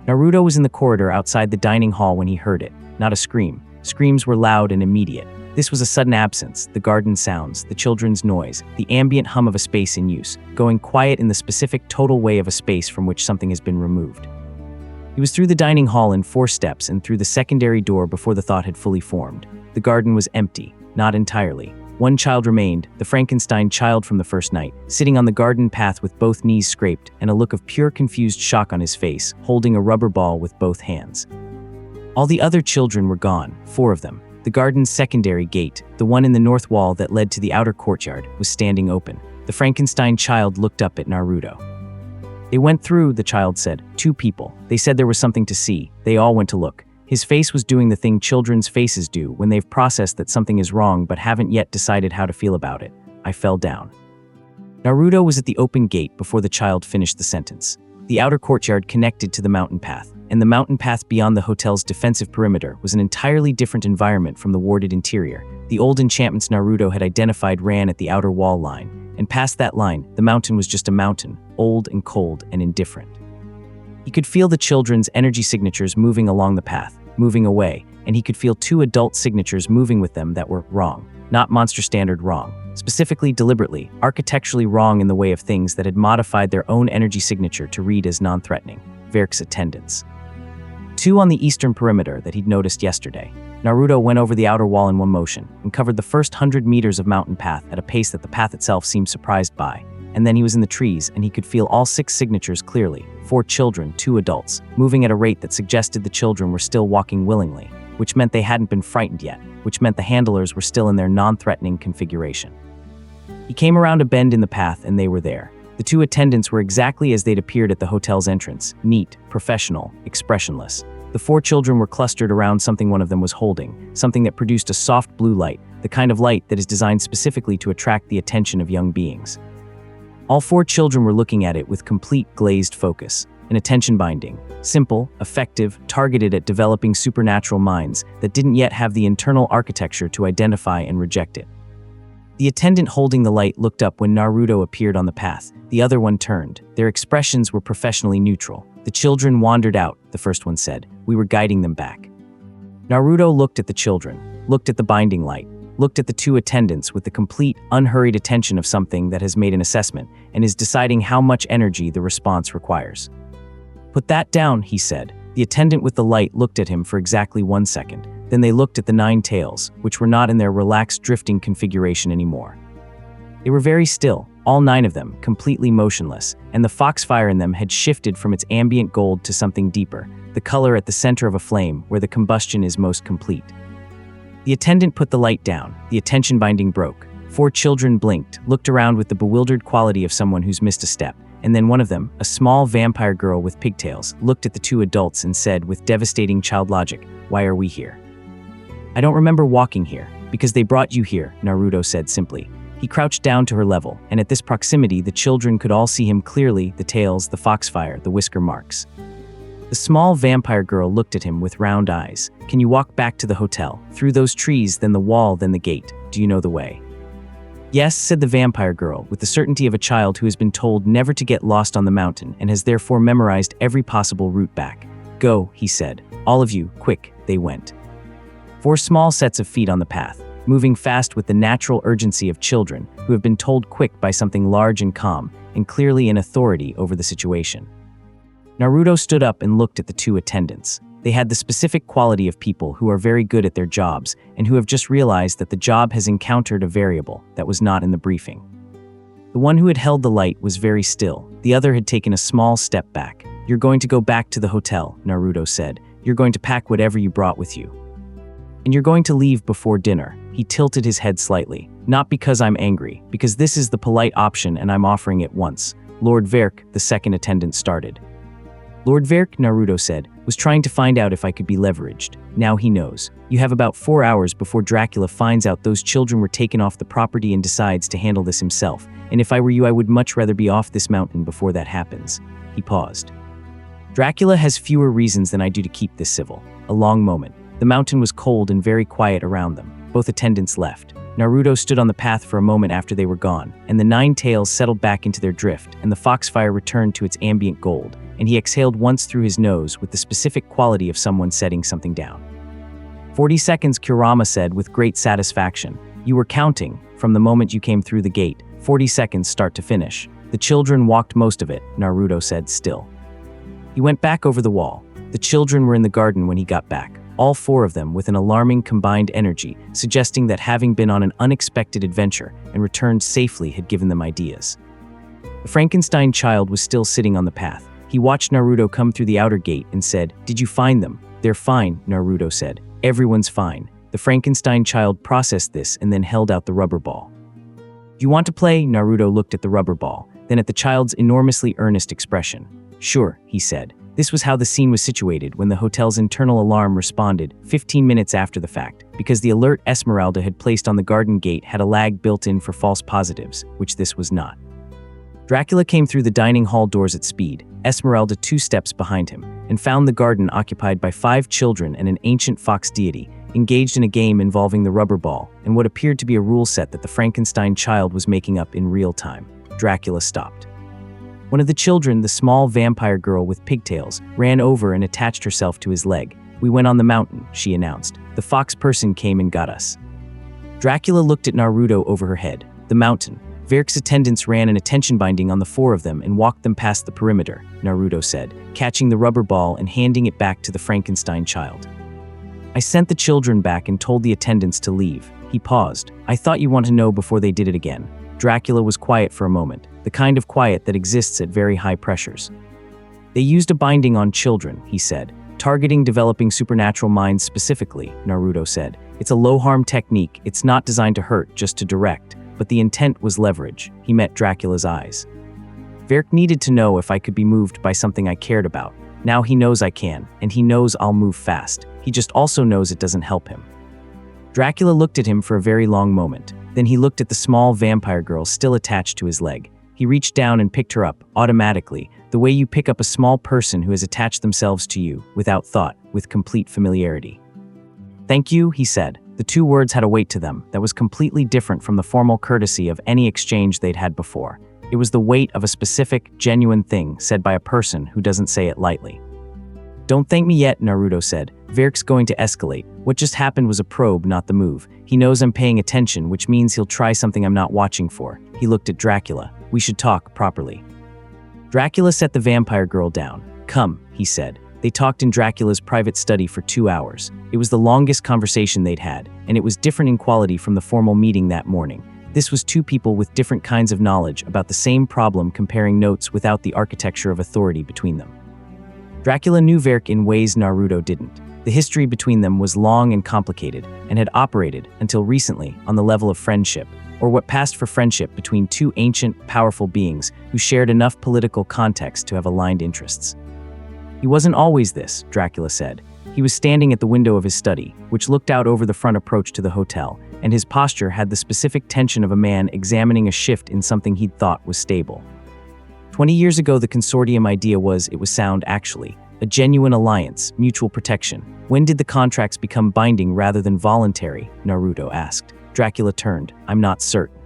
Naruto was in the corridor outside the dining hall when he heard it, not a scream. Screams were loud and immediate. This was a sudden absence, the garden sounds, the children's noise, the ambient hum of a space in use, going quiet in the specific total way of a space from which something has been removed. He was through the dining hall in 4 steps and through the secondary door before the thought had fully formed. The garden was empty, not entirely. One child remained, the Frankenstein child from the first night, sitting on the garden path with both knees scraped and a look of pure confused shock on his face, holding a rubber ball with both hands. All the other children were gone, 4 of them. The garden's secondary gate, the one in the north wall that led to the outer courtyard, was standing open. The Frankenstein child looked up at Naruto. "They went through," the child said. 2 people. They said there was something to see. They all went to look. His face was doing the thing children's faces do when they've processed that something is wrong but haven't yet decided how to feel about it. I fell down. Naruto was at the open gate before the child finished the sentence. The outer courtyard connected to the mountain path, and the mountain path beyond the hotel's defensive perimeter was an entirely different environment from the warded interior. The old enchantments Naruto had identified ran at the outer wall line, and past that line, the mountain was just a mountain, old and cold and indifferent. He could feel the children's energy signatures moving along the path, moving away, and he could feel 2 adult signatures moving with them that were wrong, not monster standard wrong, specifically deliberately, architecturally wrong in the way of things that had modified their own energy signature to read as non-threatening, Verk's attendants. 2 on the eastern perimeter that he'd noticed yesterday. Naruto went over the outer wall in one motion and covered the first 100 meters of mountain path at a pace that the path itself seemed surprised by. And then he was in the trees and he could feel all 6 signatures clearly, 4 children, 2 adults, moving at a rate that suggested the children were still walking willingly, which meant they hadn't been frightened yet, which meant the handlers were still in their non-threatening configuration. He came around a bend in the path and they were there. The 2 attendants were exactly as they'd appeared at the hotel's entrance, neat, professional, expressionless. The 4 children were clustered around something one of them was holding, something that produced a soft blue light, the kind of light that is designed specifically to attract the attention of young beings. All 4 children were looking at it with complete glazed focus, an attention binding, simple, effective, targeted at developing supernatural minds that didn't yet have the internal architecture to identify and reject it. The attendant holding the light looked up when Naruto appeared on the path. The other one turned. Their expressions were professionally neutral. "The children wandered out," the first one said. "We were guiding them back." Naruto looked at the children, looked at the binding light, looked at the 2 attendants with the complete, unhurried attention of something that has made an assessment and is deciding how much energy the response requires. "Put that down," he said. The attendant with the light looked at him for exactly 1 second. Then they looked at the 9 tails, which were not in their relaxed drifting configuration anymore. They were very still, all 9 of them, completely motionless, and the foxfire in them had shifted from its ambient gold to something deeper, the color at the center of a flame where the combustion is most complete. The attendant put the light down, the attention binding broke. 4 children blinked, looked around with the bewildered quality of someone who's missed a step, and then one of them, a small vampire girl with pigtails, looked at the 2 adults and said with devastating child logic, "Why are we here?" "I don't remember walking here, because they brought you here," Naruto said simply. He crouched down to her level, and at this proximity the children could all see him clearly, the tails, the foxfire, the whisker marks. The small vampire girl looked at him with round eyes. "Can you walk back to the hotel? Through those trees, then the wall, then the gate. Do you know the way?" "Yes," said the vampire girl, with the certainty of a child who has been told never to get lost on the mountain and has therefore memorized every possible route back. "Go," he said. "All of you, quick." They went. 4 small sets of feet on the path, moving fast with the natural urgency of children who have been told quick by something large and calm, and clearly in authority over the situation. Naruto stood up and looked at the 2 attendants. They had the specific quality of people who are very good at their jobs and who have just realized that the job has encountered a variable that was not in the briefing. The one who had held the light was very still. The other had taken a small step back. "You're going to go back to the hotel," Naruto said. "You're going to pack whatever you brought with you. And you're going to leave before dinner." He tilted his head slightly. "Not because I'm angry, because this is the polite option and I'm offering it once." "Lord Verk," the second attendant started. "Lord Verk," Naruto said, "was trying to find out if I could be leveraged. Now he knows. You have about 4 hours before Dracula finds out those children were taken off the property and decides to handle this himself. And if I were you, I would much rather be off this mountain before that happens." He paused. "Dracula has fewer reasons than I do to keep this civil." A long moment. The mountain was cold and very quiet around them. Both attendants left. Naruto stood on the path for a moment after they were gone, and the 9 tails settled back into their drift, and the foxfire returned to its ambient gold, and he exhaled once through his nose with the specific quality of someone setting something down. 40 seconds, Kurama said with great satisfaction. You were counting, from the moment you came through the gate, 40 seconds start to finish. The children walked most of it, Naruto said still. He went back over the wall. The children were in the garden when he got back, all 4 of them with an alarming combined energy, suggesting that having been on an unexpected adventure and returned safely had given them ideas. The Frankenstein child was still sitting on the path. He watched Naruto come through the outer gate and said, "Did you find them?" "They're fine," Naruto said. "Everyone's fine." The Frankenstein child processed this and then held out the rubber ball. "You want to play?" Naruto looked at the rubber ball, then at the child's enormously earnest expression. "Sure," he said. This was how the scene was situated when the hotel's internal alarm responded 15 minutes after the fact, because the alert Esmeralda had placed on the garden gate had a lag built in for false positives, which this was not. Dracula came through the dining hall doors at speed, Esmeralda 2 steps behind him, and found the garden occupied by 5 children and an ancient fox deity, engaged in a game involving the rubber ball and what appeared to be a rule set that the Frankenstein child was making up in real time. Dracula stopped. One of the children, the small vampire girl with pigtails, ran over and attached herself to his leg. "We went on the mountain," she announced. "The fox person came and got us." Dracula looked at Naruto over her head. The mountain. Verk's attendants ran an attention binding on the 4 of them and walked them past the perimeter, Naruto said, catching the rubber ball and handing it back to the Frankenstein child. "I sent the children back and told the attendants to leave." He paused. "I thought you'd want to know before they did it again." Dracula was quiet for a moment, the kind of quiet that exists at very high pressures. "They used a binding on children," he said, "targeting developing supernatural minds specifically," Naruto said. "It's a low-harm technique, it's not designed to hurt, just to direct, but the intent was leverage." He met Dracula's eyes. "Verk needed to know if I could be moved by something I cared about. Now he knows I can, and he knows I'll move fast. He just also knows it doesn't help him." Dracula looked at him for a very long moment. Then he looked at the small vampire girl still attached to his leg. He reached down and picked her up, automatically, the way you pick up a small person who has attached themselves to you, without thought, with complete familiarity. "Thank you," he said. The 2 words had a weight to them that was completely different from the formal courtesy of any exchange they'd had before. It was the weight of a specific, genuine thing said by a person who doesn't say it lightly. "Don't thank me yet," Naruto said. "Verk's going to escalate. What just happened was a probe, not the move. He knows I'm paying attention, which means he'll try something I'm not watching for." He looked at Dracula. "We should talk properly." Dracula set the vampire girl down. "Come," he said. They talked in Dracula's private study for 2 hours. It was the longest conversation they'd had, and it was different in quality from the formal meeting that morning. This was 2 people with different kinds of knowledge about the same problem, comparing notes without the architecture of authority between them. Dracula knew Verk in ways Naruto didn't. The history between them was long and complicated, and had operated, until recently, on the level of friendship, or what passed for friendship between 2 ancient, powerful beings who shared enough political context to have aligned interests. "He wasn't always this," Dracula said. He was standing at the window of his study, which looked out over the front approach to the hotel, and his posture had the specific tension of a man examining a shift in something he'd thought was stable. 20 years ago, the consortium idea was it was sound, actually. A genuine alliance, mutual protection. When did the contracts become binding rather than voluntary? Naruto asked. Dracula turned. "I'm not certain.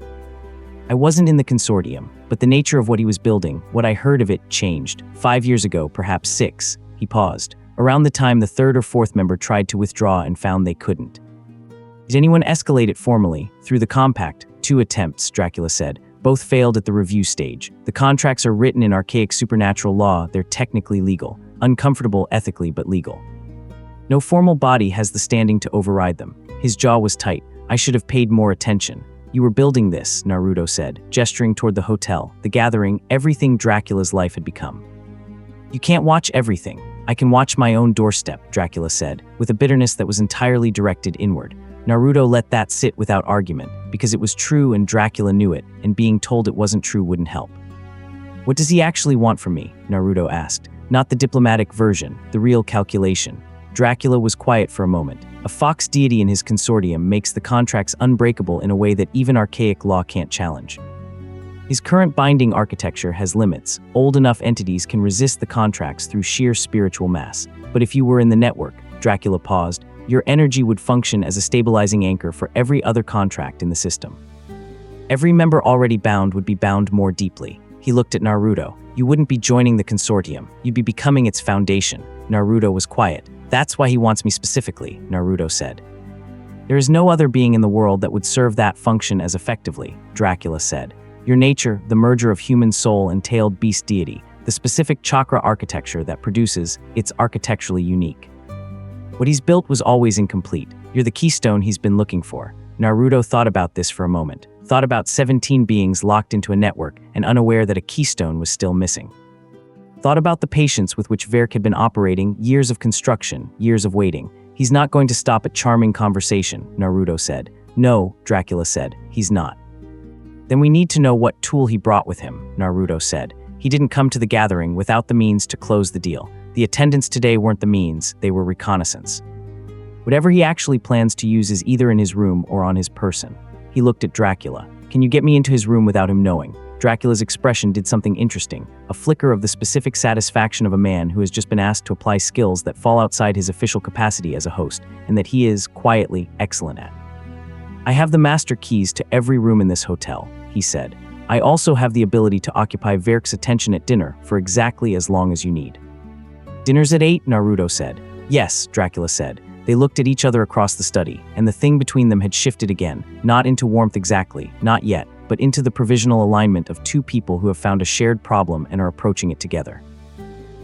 I wasn't in the consortium, but the nature of what he was building, what I heard of it, changed. 5 years ago, perhaps 6. He paused. Around the time the 3rd or 4th member tried to withdraw and found they couldn't. "Did anyone escalate it formally, through the compact?" 2 attempts, Dracula said. Both failed at the review stage. The contracts are written in archaic supernatural law, they're technically legal. Uncomfortable ethically, but legal. No formal body has the standing to override them. His jaw was tight. "I should have paid more attention." "You were building this," Naruto said, gesturing toward the hotel, the gathering, everything Dracula's life had become. "You can't watch everything. I can watch my own doorstep," Dracula said, with a bitterness that was entirely directed inward. Naruto let that sit without argument, because it was true and Dracula knew it, and being told it wasn't true wouldn't help. "What does he actually want from me?" Naruto asked. Not the diplomatic version, the real calculation. Dracula was quiet for a moment. A fox deity in his consortium makes the contracts unbreakable in a way that even archaic law can't challenge. His current binding architecture has limits. Old enough entities can resist the contracts through sheer spiritual mass. But if you were in the network, Dracula paused, your energy would function as a stabilizing anchor for every other contract in the system. Every member already bound would be bound more deeply. He looked at Naruto. You wouldn't be joining the consortium. You'd be becoming its foundation. Naruto was quiet. That's why he wants me specifically, Naruto said. There is no other being in the world that would serve that function as effectively, Dracula said. Your nature, the merger of human soul and tailed beast deity, the specific chakra architecture that produces, it's architecturally unique. What he's built was always incomplete. You're the keystone he's been looking for. Naruto thought about this for a moment, thought about 17 beings locked into a network and unaware that a keystone was still missing. Thought about the patience with which Verk had been operating, years of construction, years of waiting. He's not going to stop at charming conversation, Naruto said. No, Dracula said, he's not. Then we need to know what tool he brought with him, Naruto said. He didn't come to the gathering without the means to close the deal. The attendants today weren't the means, they were reconnaissance. Whatever he actually plans to use is either in his room or on his person. He looked at Dracula. Can you get me into his room without him knowing? Dracula's expression did something interesting, a flicker of the specific satisfaction of a man who has just been asked to apply skills that fall outside his official capacity as a host, and that he is, quietly, excellent at. I have the master keys to every room in this hotel, he said. I also have the ability to occupy Verk's attention at dinner for exactly as long as you need. Dinner's at 8, Naruto said. Yes, Dracula said. They looked at each other across the study, and the thing between them had shifted again, not into warmth exactly, not yet, but into the provisional alignment of two people who have found a shared problem and are approaching it together.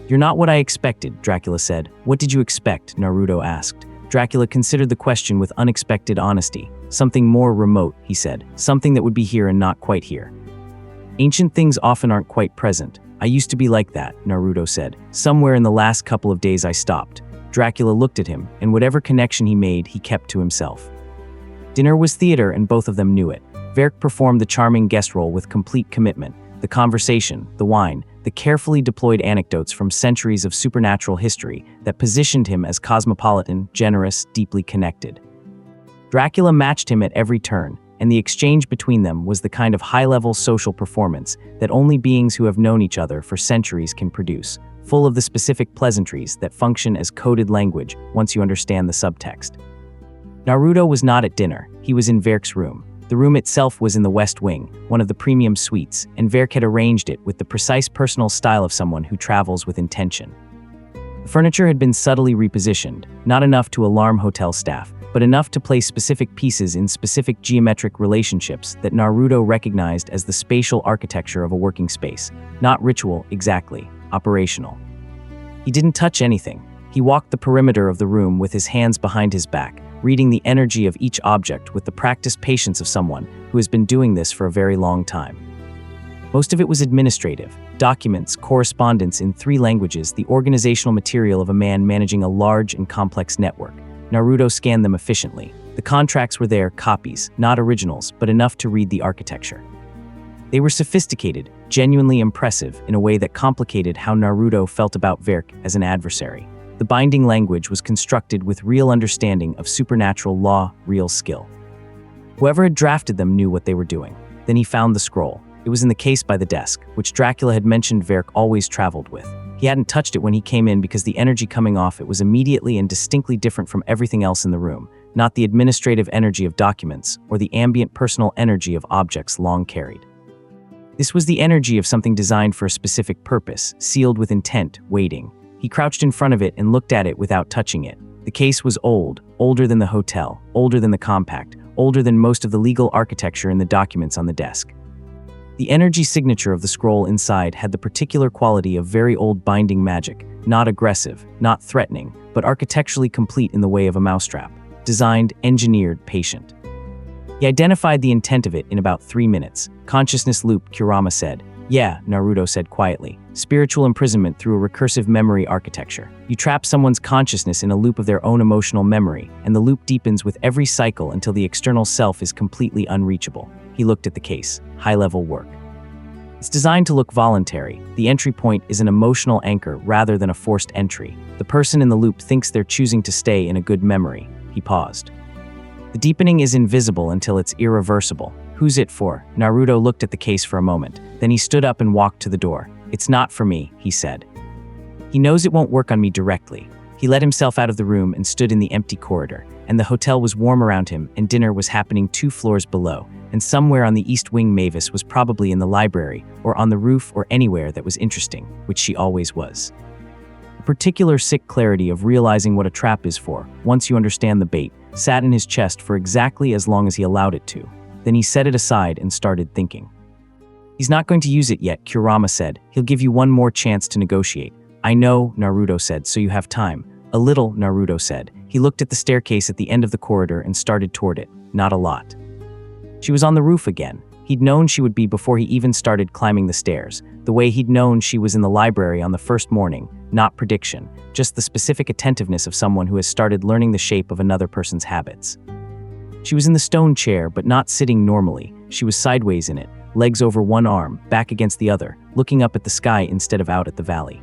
You're not what I expected, Dracula said. What did you expect? Naruto asked. Dracula considered the question with unexpected honesty. Something more remote, he said. Something that would be here and not quite here. Ancient things often aren't quite present. I used to be like that, Naruto said. Somewhere in the last couple of days I stopped. Dracula looked at him, and whatever connection he made, he kept to himself. Dinner was theater, and both of them knew it. Verk performed the charming guest role with complete commitment. The conversation, the wine, the carefully deployed anecdotes from centuries of supernatural history that positioned him as cosmopolitan, generous, deeply connected. Dracula matched him at every turn, and the exchange between them was the kind of high-level social performance that only beings who have known each other for centuries can produce, full of the specific pleasantries that function as coded language once you understand the subtext. Naruto was not at dinner. He was in Verk's room. The room itself was in the West Wing, one of the premium suites, and Verk had arranged it with the precise personal style of someone who travels with intention. The furniture had been subtly repositioned, not enough to alarm hotel staff, but enough to place specific pieces in specific geometric relationships that Naruto recognized as the spatial architecture of a working space. Not ritual, exactly. Operational. He didn't touch anything. He walked the perimeter of the room with his hands behind his back, reading the energy of each object with the practiced patience of someone who has been doing this for a very long time. Most of it was administrative, documents, correspondence in 3 languages, the organizational material of a man managing a large and complex network. Naruto scanned them efficiently. The contracts were there, copies, not originals, but enough to read the architecture. They were sophisticated, genuinely impressive in a way that complicated how Naruto felt about Verk as an adversary. The binding language was constructed with real understanding of supernatural law, real skill. Whoever had drafted them knew what they were doing. Then he found the scroll. It was in the case by the desk, which Dracula had mentioned Verk always traveled with. He hadn't touched it when he came in because the energy coming off it was immediately and distinctly different from everything else in the room, not the administrative energy of documents or the ambient personal energy of objects long carried. This was the energy of something designed for a specific purpose, sealed with intent, waiting. He crouched in front of it and looked at it without touching it. The case was old, older than the hotel, older than the compact, older than most of the legal architecture in the documents on the desk. The energy signature of the scroll inside had the particular quality of very old binding magic, not aggressive, not threatening, but architecturally complete in the way of a mousetrap. Designed, engineered, patient. He identified the intent of it in about 3 minutes. Consciousness loop, Kurama said. Yeah, Naruto said quietly. Spiritual imprisonment through a recursive memory architecture. You trap someone's consciousness in a loop of their own emotional memory, and the loop deepens with every cycle until the external self is completely unreachable. He looked at the case. High-level work. It's designed to look voluntary. The entry point is an emotional anchor rather than a forced entry. The person in the loop thinks they're choosing to stay in a good memory. He paused. The deepening is invisible until it's irreversible. Who's it for? Naruto looked at the case for a moment. Then he stood up and walked to the door. It's not for me, he said. He knows it won't work on me directly. He let himself out of the room and stood in the empty corridor, and the hotel was warm around him, and dinner was happening 2 floors below, and somewhere on the East Wing Mavis was probably in the library, or on the roof, or anywhere that was interesting, which she always was. A particular sick clarity of realizing what a trap is for, once you understand the bait, sat in his chest for exactly as long as he allowed it to. Then he set it aside and started thinking. He's not going to use it yet, Kurama said. He'll give you one more chance to negotiate. I know, Naruto said, so you have time. A little, Naruto said. He looked at the staircase at the end of the corridor and started toward it. Not a lot. She was on the roof again. He'd known she would be before he even started climbing the stairs, the way he'd known she was in the library on the first morning, not prediction, just the specific attentiveness of someone who has started learning the shape of another person's habits. She was in the stone chair, but not sitting normally. She was sideways in it, legs over one arm, back against the other, looking up at the sky instead of out at the valley.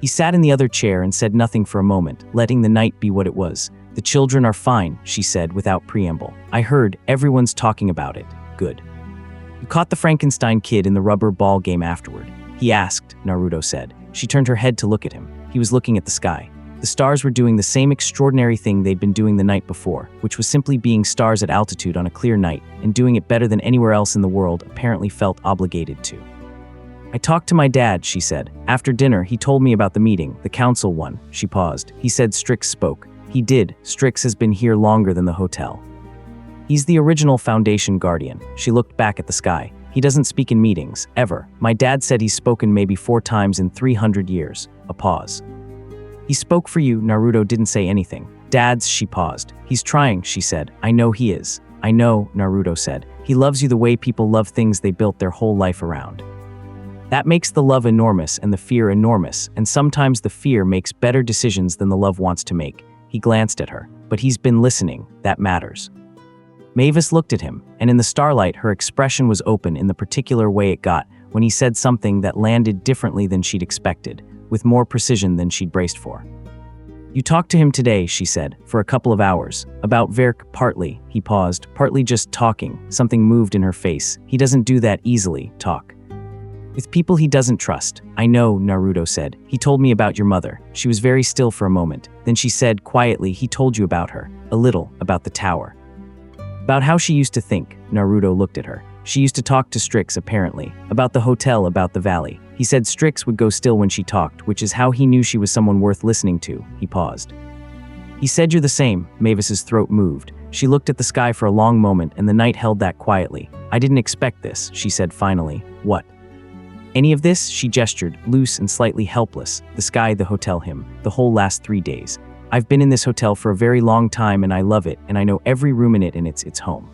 He sat in the other chair and said nothing for a moment, letting the night be what it was. The children are fine, she said without preamble. I heard, everyone's talking about it. Good. You caught the Frankenstein kid in the rubber ball game afterward. He asked, Naruto said. She turned her head to look at him. He was looking at the sky. The stars were doing the same extraordinary thing they'd been doing the night before, which was simply being stars at altitude on a clear night, and doing it better than anywhere else in the world apparently felt obligated to. I talked to my dad, she said. After dinner, he told me about the meeting, the council one. She paused. He said Strix spoke. He did. Strix has been here longer than the hotel. He's the original Foundation guardian. She looked back at the sky. He doesn't speak in meetings, ever. My dad said he's spoken maybe 4 times in 300 years. A pause. He spoke for you, Naruto didn't say anything. Dad's, she paused. He's trying, she said. I know he is. I know, Naruto said. He loves you the way people love things they built their whole life around. That makes the love enormous and the fear enormous, and sometimes the fear makes better decisions than the love wants to make. He glanced at her. But he's been listening. That matters. Mavis looked at him, and in the starlight her expression was open in the particular way it got when he said something that landed differently than she'd expected, with more precision than she'd braced for. You talked to him today, she said, for a couple of hours. About Verk, partly. He paused, partly just talking. Something moved in her face. He doesn't do that easily, talk. With people he doesn't trust. I know, Naruto said. He told me about your mother. She was very still for a moment. Then she said, quietly, he told you about her. A little, about the tower. About how she used to think. Naruto looked at her. She used to talk to Strix, apparently. About the hotel, about the valley. He said Strix would go still when she talked, which is how he knew she was someone worth listening to. He paused. He said you're the same. Mavis's throat moved. She looked at the sky for a long moment, and the night held that quietly. I didn't expect this, she said finally. What? Any of this? She gestured, loose and slightly helpless. The sky, the hotel, him. The whole last 3 days. I've been in this hotel for a very long time and I love it, and I know every room in it and it's home.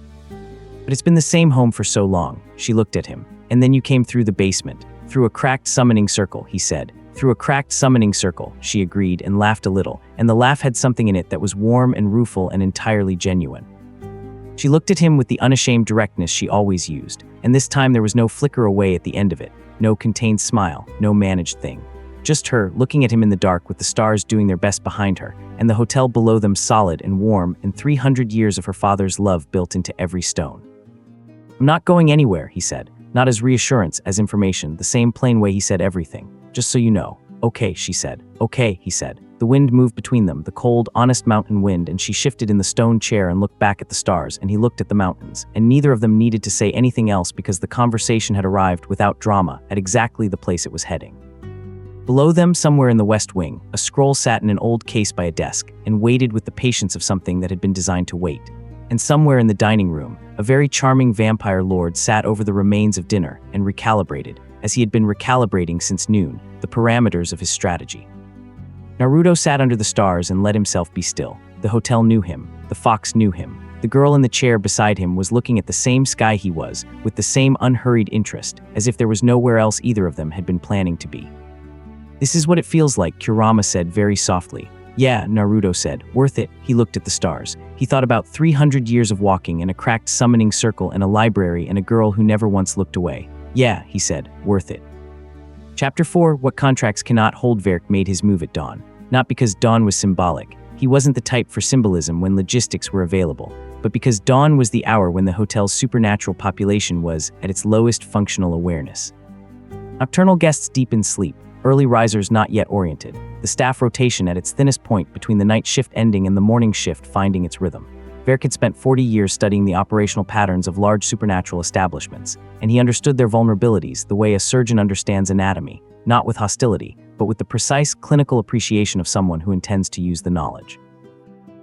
But it's been the same home for so long. She looked at him. And then you came through the basement. Through a cracked summoning circle, he said. Through a cracked summoning circle, she agreed and laughed a little, and the laugh had something in it that was warm and rueful and entirely genuine. She looked at him with the unashamed directness she always used, and this time there was no flicker away at the end of it, no contained smile, no managed thing. Just her, looking at him in the dark with the stars doing their best behind her, and the hotel below them solid and warm, and 300 years of her father's love built into every stone. I'm not going anywhere, he said, not as reassurance, as information, the same plain way he said everything. Just so you know. Okay, she said. Okay, he said. The wind moved between them, the cold, honest mountain wind, and she shifted in the stone chair and looked back at the stars, and he looked at the mountains, and neither of them needed to say anything else because the conversation had arrived without drama at exactly the place it was heading. Below them, somewhere in the west wing, a scroll sat in an old case by a desk and waited with the patience of something that had been designed to wait. And somewhere in the dining room, a very charming vampire lord sat over the remains of dinner and recalibrated, as he had been recalibrating since noon, the parameters of his strategy. Naruto sat under the stars and let himself be still. The hotel knew him. The fox knew him. The girl in the chair beside him was looking at the same sky he was, with the same unhurried interest, as if there was nowhere else either of them had been planning to be. This is what it feels like, Kurama said very softly. Yeah, Naruto said. Worth it. He looked at the stars. He thought about 300 years of walking and a cracked summoning circle and a library and a girl who never once looked away. Yeah, he said. Worth it. Chapter 4, What Contracts Cannot Hold. Verk made his move at dawn. Not because dawn was symbolic. He wasn't the type for symbolism when logistics were available, but because dawn was the hour when the hotel's supernatural population was at its lowest functional awareness. Nocturnal guests deep in sleep, early risers not yet oriented, the staff rotation at its thinnest point between the night shift ending and the morning shift finding its rhythm. Verk had spent 40 years studying the operational patterns of large supernatural establishments, and he understood their vulnerabilities the way a surgeon understands anatomy, not with hostility, but with the precise clinical appreciation of someone who intends to use the knowledge.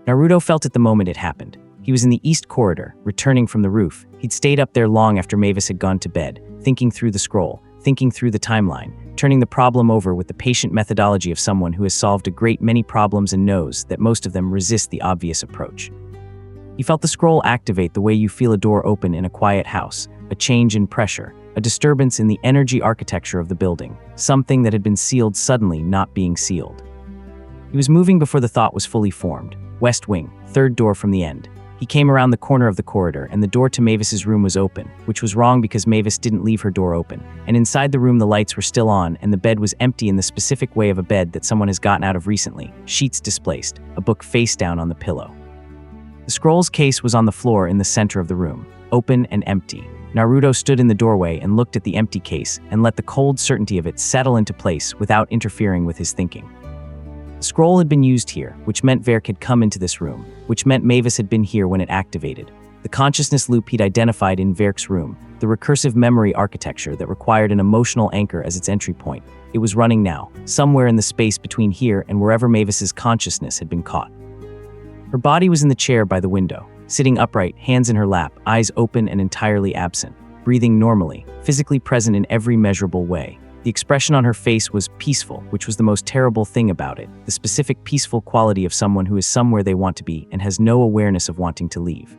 Naruto felt it the moment it happened. He was in the east corridor, returning from the roof. He'd stayed up there long after Mavis had gone to bed, thinking through the scroll, thinking through the timeline, turning the problem over with the patient methodology of someone who has solved a great many problems and knows that most of them resist the obvious approach. He felt the scroll activate the way you feel a door open in a quiet house, a change in pressure, a disturbance in the energy architecture of the building, something that had been sealed suddenly not being sealed. He was moving before the thought was fully formed. West wing, third door from the end. He came around the corner of the corridor and the door to Mavis's room was open, which was wrong because Mavis didn't leave her door open. And inside the room the lights were still on and the bed was empty in the specific way of a bed that someone has gotten out of recently, sheets displaced, a book face down on the pillow. The scroll's case was on the floor in the center of the room, open and empty. Naruto stood in the doorway and looked at the empty case and let the cold certainty of it settle into place without interfering with his thinking. The scroll had been used here, which meant Verk had come into this room, which meant Mavis had been here when it activated. The consciousness loop he'd identified in Verk's room, the recursive memory architecture that required an emotional anchor as its entry point, it was running now, somewhere in the space between here and wherever Mavis's consciousness had been caught. Her body was in the chair by the window, sitting upright, hands in her lap, eyes open and entirely absent, breathing normally, physically present in every measurable way. The expression on her face was peaceful, which was the most terrible thing about it, the specific peaceful quality of someone who is somewhere they want to be and has no awareness of wanting to leave.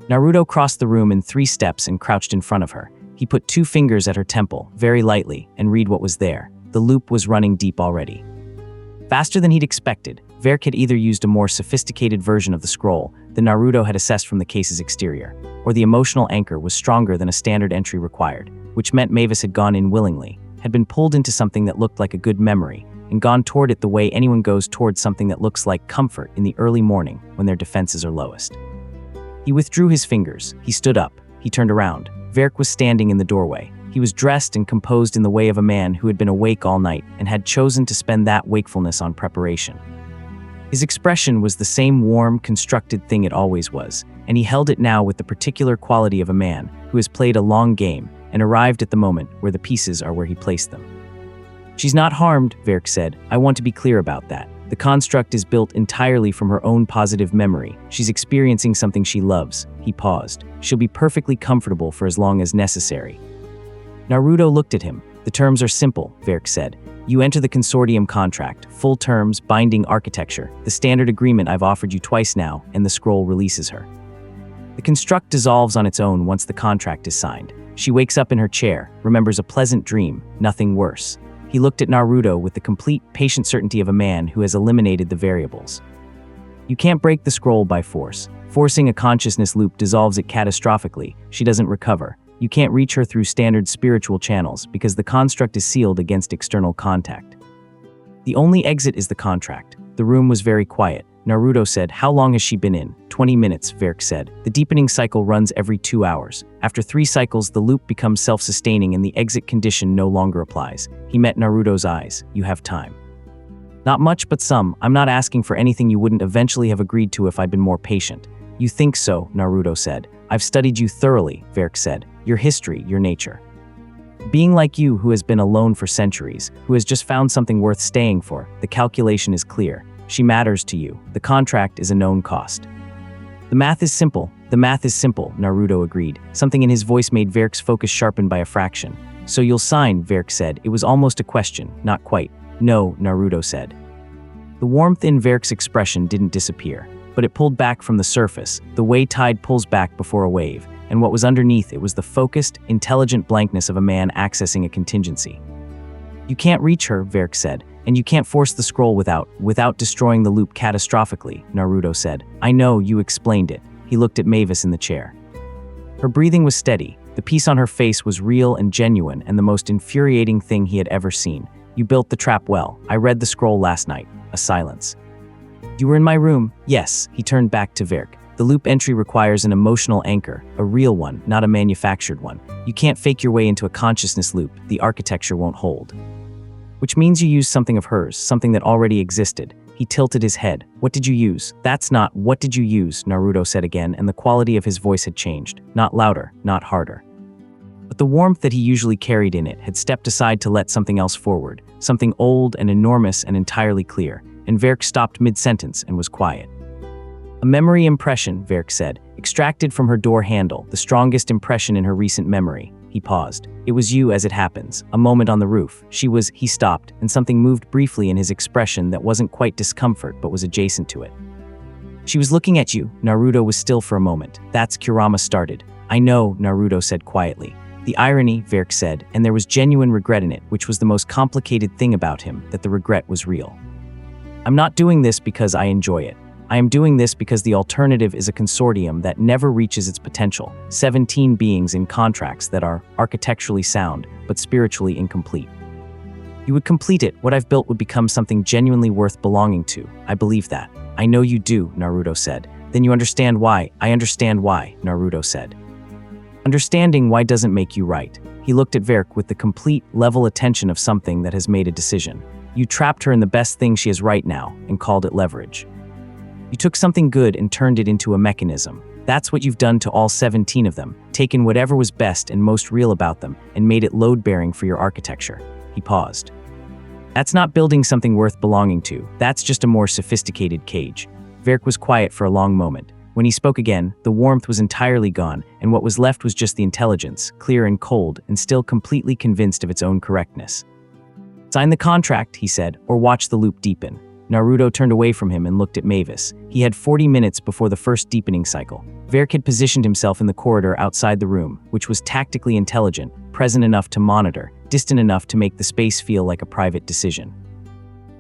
Naruto crossed the room in 3 steps and crouched in front of her. He put 2 fingers at her temple, very lightly, and read what was there. The loop was running deep already. Faster than he'd expected, Verk had either used a more sophisticated version of the scroll than Naruto had assessed from the case's exterior, or the emotional anchor was stronger than a standard entry required, which meant Mavis had gone in willingly, had been pulled into something that looked like a good memory, and gone toward it the way anyone goes towards something that looks like comfort in the early morning when their defenses are lowest. He withdrew his fingers, he stood up, he turned around. Verk was standing in the doorway. He was dressed and composed in the way of a man who had been awake all night and had chosen to spend that wakefulness on preparation. His expression was the same warm, constructed thing it always was, and he held it now with the particular quality of a man who has played a long game and arrived at the moment where the pieces are where he placed them. "She's not harmed," Verk said. "I want to be clear about that. The construct is built entirely from her own positive memory. She's experiencing something she loves." He paused. "She'll be perfectly comfortable for as long as necessary." Naruto looked at him. "The terms are simple," Verk said. "You enter the consortium contract, full terms, binding architecture, the standard agreement I've offered you twice now, and the scroll releases her. The construct dissolves on its own once the contract is signed. She wakes up in her chair, remembers a pleasant dream, nothing worse." He looked at Naruto with the complete, patient certainty of a man who has eliminated the variables. "You can't break the scroll by force. Forcing a consciousness loop dissolves it catastrophically. She doesn't recover. You can't reach her through standard spiritual channels because the construct is sealed against external contact. The only exit is the contract." The room was very quiet. Naruto said, "How long has she been in?" 20 minutes, Verk said. "The deepening cycle runs every 2 hours. After 3 cycles, the loop becomes self-sustaining and the exit condition no longer applies." He met Naruto's eyes. "You have time." "Not much, but some. I'm not asking for anything you wouldn't eventually have agreed to if I'd been more patient." "You think so," Naruto said. "I've studied you thoroughly," Verk said. "Your history, your nature. Being like you who has been alone for centuries, who has just found something worth staying for, the calculation is clear. She matters to you. The contract is a known cost." The math is simple, Naruto agreed. Something in his voice made Verk's focus sharpen by a fraction. "So you'll sign," Verk said. It was almost a question, not quite. "No," Naruto said. The warmth in Verk's expression didn't disappear, but it pulled back from the surface, the way tide pulls back before a wave, and what was underneath it was the focused, intelligent blankness of a man accessing a contingency. "You can't reach her," Verk said. "And you can't force the scroll without destroying the loop catastrophically," Naruto said. "I know, you explained it." He looked at Mavis in the chair. Her breathing was steady. The peace on her face was real and genuine and the most infuriating thing he had ever seen. "You built the trap well. I read the scroll last night." A silence. "You were in my room?" "Yes." He turned back to Verk. "The loop entry requires an emotional anchor, a real one, not a manufactured one. You can't fake your way into a consciousness loop. The architecture won't hold. Which means you used something of hers, something that already existed." He tilted his head. "What did you use?" "That's not, what did you use?" Naruto said again, and the quality of his voice had changed. Not louder, not harder. But the warmth that he usually carried in it had stepped aside to let something else forward, something old and enormous and entirely clear, and Verk stopped mid-sentence and was quiet. A memory impression, Verk said, extracted from her door handle, the strongest impression in her recent memory. He paused. It was you, as it happens, a moment on the roof. He stopped, and something moved briefly in his expression that wasn't quite discomfort but was adjacent to it. She was looking at you. Naruto was still for a moment. That's Kurama started. I know, Naruto said quietly. The irony, Verk said, and there was genuine regret in it, which was the most complicated thing about him, that the regret was real. I'm not doing this because I enjoy it. I am doing this because the alternative is a consortium that never reaches its potential, 17 beings in contracts that are architecturally sound, but spiritually incomplete. You would complete it, what I've built would become something genuinely worth belonging to. I believe that. I know you do, Naruto said. Then you understand why. I understand why, Naruto said. Understanding why doesn't make you right. He looked at Verk with the complete, level attention of something that has made a decision. You trapped her in the best thing she is right now, and called it leverage. You took something good and turned it into a mechanism. That's what you've done to all 17 of them, taken whatever was best and most real about them, and made it load-bearing for your architecture. He paused. That's not building something worth belonging to. That's just a more sophisticated cage. Verk was quiet for a long moment. When he spoke again, the warmth was entirely gone, and what was left was just the intelligence, clear and cold, and still completely convinced of its own correctness. Sign the contract, he said, or watch the loop deepen. Naruto turned away from him and looked at Mavis. He had 40 minutes before the first deepening cycle. Verk had positioned himself in the corridor outside the room, which was tactically intelligent, present enough to monitor, distant enough to make the space feel like a private decision.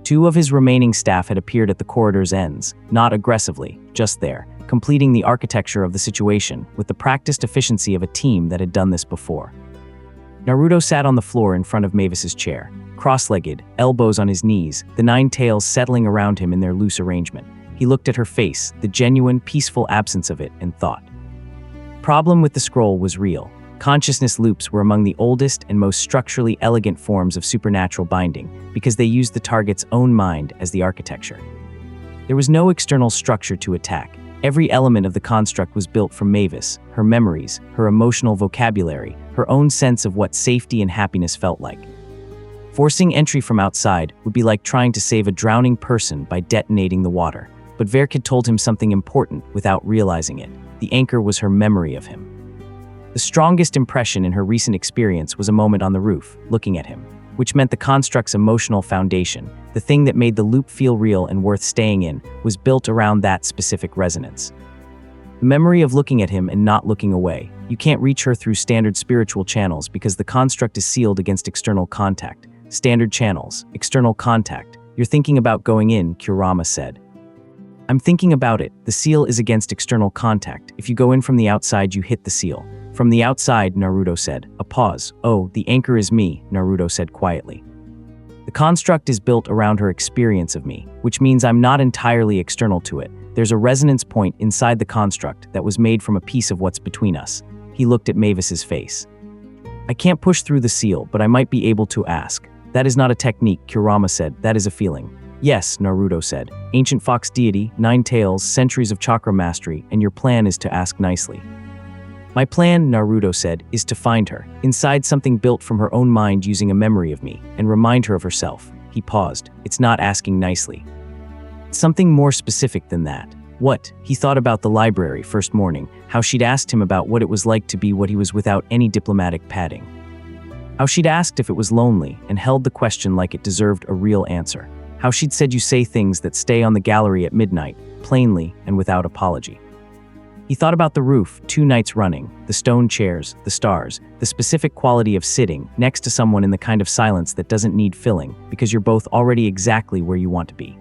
2 of his remaining staff had appeared at the corridor's ends, not aggressively, just there, completing the architecture of the situation with the practiced efficiency of a team that had done this before. Naruto sat on the floor in front of Mavis's chair, cross-legged, elbows on his knees, the 9 tails settling around him in their loose arrangement. He looked at her face, the genuine, peaceful absence of it, and thought. Problem with the scroll was real. Consciousness loops were among the oldest and most structurally elegant forms of supernatural binding because they used the target's own mind as the architecture. There was no external structure to attack. Every element of the construct was built from Mavis, her memories, her emotional vocabulary, her own sense of what safety and happiness felt like. Forcing entry from outside would be like trying to save a drowning person by detonating the water. But Verk had told him something important without realizing it. The anchor was her memory of him. The strongest impression in her recent experience was a moment on the roof, looking at him, which meant the construct's emotional foundation, the thing that made the loop feel real and worth staying in, was built around that specific resonance. The memory of looking at him and not looking away. You can't reach her through standard spiritual channels because the construct is sealed against external contact. Standard channels, external contact. You're thinking about going in, Kurama said. I'm thinking about it. The seal is against external contact. If you go in from the outside, you hit the seal. From the outside, Naruto said. A pause. Oh, the anchor is me, Naruto said quietly. The construct is built around her experience of me, which means I'm not entirely external to it. There's a resonance point inside the construct that was made from a piece of what's between us. He looked at Mavis's face. I can't push through the seal, but I might be able to ask. That is not a technique, Kurama said. That is a feeling. Yes, Naruto said. Ancient fox deity, 9 tails, centuries of chakra mastery, and your plan is to ask nicely. My plan, Naruto said, is to find her, inside something built from her own mind using a memory of me, and remind her of herself. He paused. It's not asking nicely. It's something more specific than that. What? He thought about the library first morning, how she'd asked him about what it was like to be what he was without any diplomatic padding. How she'd asked if it was lonely and held the question like it deserved a real answer. How she'd said you say things that stay on the gallery at midnight, plainly and without apology. He thought about the roof, 2 nights running, the stone chairs, the stars, the specific quality of sitting next to someone in the kind of silence that doesn't need filling because you're both already exactly where you want to be.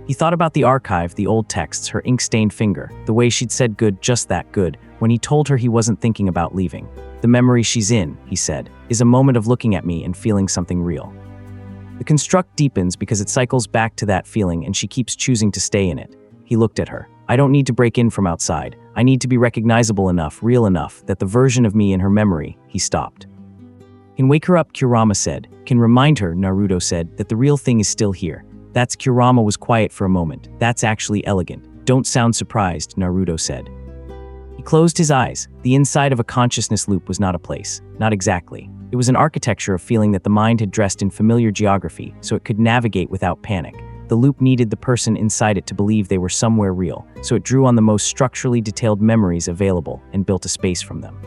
He thought about the archive, the old texts, her ink-stained finger, the way she'd said good, just that good, when he told her he wasn't thinking about leaving. The memory she's in, he said, is a moment of looking at me and feeling something real. The construct deepens because it cycles back to that feeling and she keeps choosing to stay in it. He looked at her. I don't need to break in from outside. I need to be recognizable enough, real enough, that the version of me in her memory, he stopped. Can wake her up, Kurama said. Can remind her, Naruto said, that the real thing is still here. That's Kurama was quiet for a moment. That's actually elegant. Don't sound surprised, Naruto said. He closed his eyes. The inside of a consciousness loop was not a place. Not exactly. It was an architecture of feeling that the mind had dressed in familiar geography so it could navigate without panic. The loop needed the person inside it to believe they were somewhere real, so it drew on the most structurally detailed memories available and built a space from them.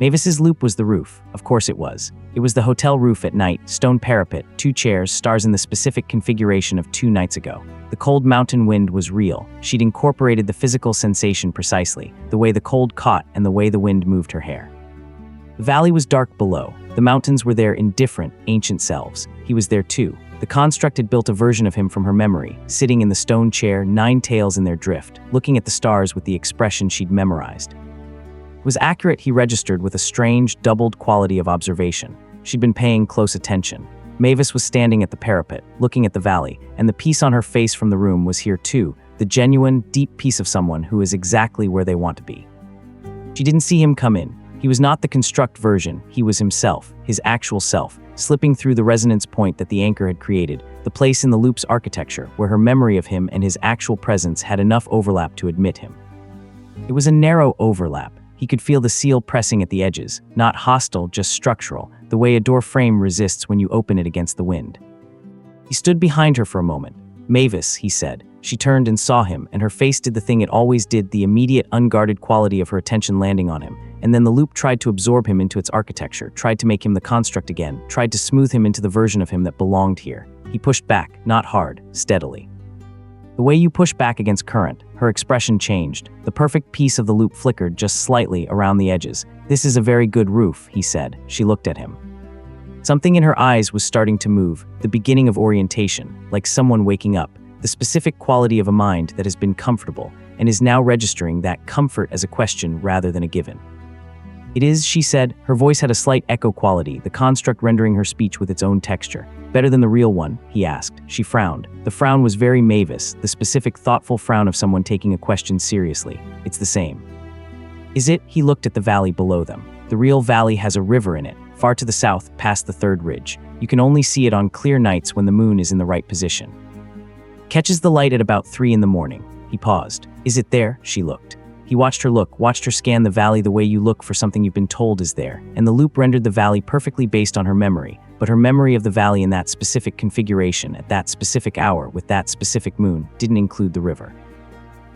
Mavis's loop was the roof. Of course it was. It was the hotel roof at night, stone parapet, 2 chairs, stars in the specific configuration of 2 nights ago. The cold mountain wind was real. She'd incorporated the physical sensation precisely, the way the cold caught and the way the wind moved her hair. The valley was dark below. The mountains were there in different, ancient selves. He was there too. The construct had built a version of him from her memory, sitting in the stone chair, 9 tails in their drift, looking at the stars with the expression she'd memorized. It was accurate, he registered with a strange, doubled quality of observation. She'd been paying close attention. Mavis was standing at the parapet, looking at the valley, and the piece on her face from the room was here too, the genuine, deep piece of someone who is exactly where they want to be. She didn't see him come in. He was not the construct version, he was himself, his actual self, slipping through the resonance point that the anchor had created, the place in the loop's architecture where her memory of him and his actual presence had enough overlap to admit him. It was a narrow overlap. He could feel the seal pressing at the edges, not hostile, just structural, the way a door frame resists when you open it against the wind. He stood behind her for a moment. "Mavis," he said. She turned and saw him, and her face did the thing it always did, the immediate, unguarded quality of her attention landing on him. And then the loop tried to absorb him into its architecture, tried to make him the construct again, tried to smooth him into the version of him that belonged here. He pushed back, not hard, steadily. The way you push back against current, her expression changed. The perfect piece of the loop flickered just slightly around the edges. "This is a very good roof," he said. She looked at him. Something in her eyes was starting to move, the beginning of orientation, like someone waking up, the specific quality of a mind that has been comfortable and is now registering that comfort as a question rather than a given. "It is," she said. Her voice had a slight echo quality, the construct rendering her speech with its own texture. "Better than the real one?" he asked. She frowned. The frown was very Mavis, the specific, thoughtful frown of someone taking a question seriously. "It's the same." "Is it?" He looked at the valley below them. The real valley has a river in it, far to the south, past the 3rd ridge. You can only see it on clear nights when the moon is in the right position. Catches the light at about 3 in the morning. He paused. "Is it there?" She looked. He watched her look, watched her scan the valley the way you look for something you've been told is there, and the loop rendered the valley perfectly based on her memory, but her memory of the valley in that specific configuration, at that specific hour, with that specific moon, didn't include the river.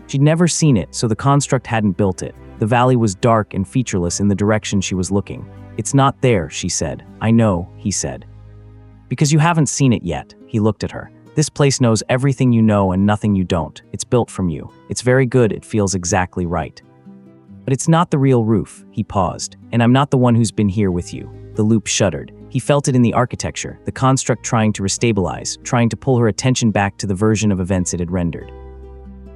She'd never seen it, so the construct hadn't built it. The valley was dark and featureless in the direction she was looking. "It's not there," she said. "I know," he said. "Because you haven't seen it yet." He looked at her. "This place knows everything you know and nothing you don't. It's built from you. It's very good, it feels exactly right. But it's not the real roof." He paused. "And I'm not the one who's been here with you." The loop shuddered. He felt it in the architecture, the construct trying to restabilize, trying to pull her attention back to the version of events it had rendered.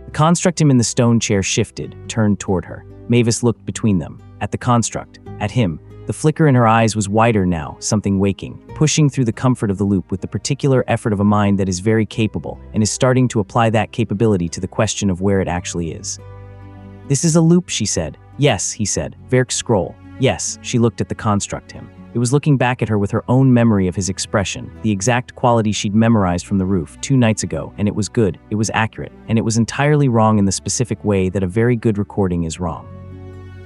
The construct him in the stone chair shifted, turned toward her. Mavis looked between them, at the construct, at him. The flicker in her eyes was wider now, something waking, pushing through the comfort of the loop with the particular effort of a mind that is very capable and is starting to apply that capability to the question of where it actually is. "This is a loop," she said. "Yes," he said. "Verk scroll." "Yes." She looked at the construct him. It was looking back at her with her own memory of his expression, the exact quality she'd memorized from the roof 2 nights ago, and it was good, it was accurate, and it was entirely wrong in the specific way that a very good recording is wrong.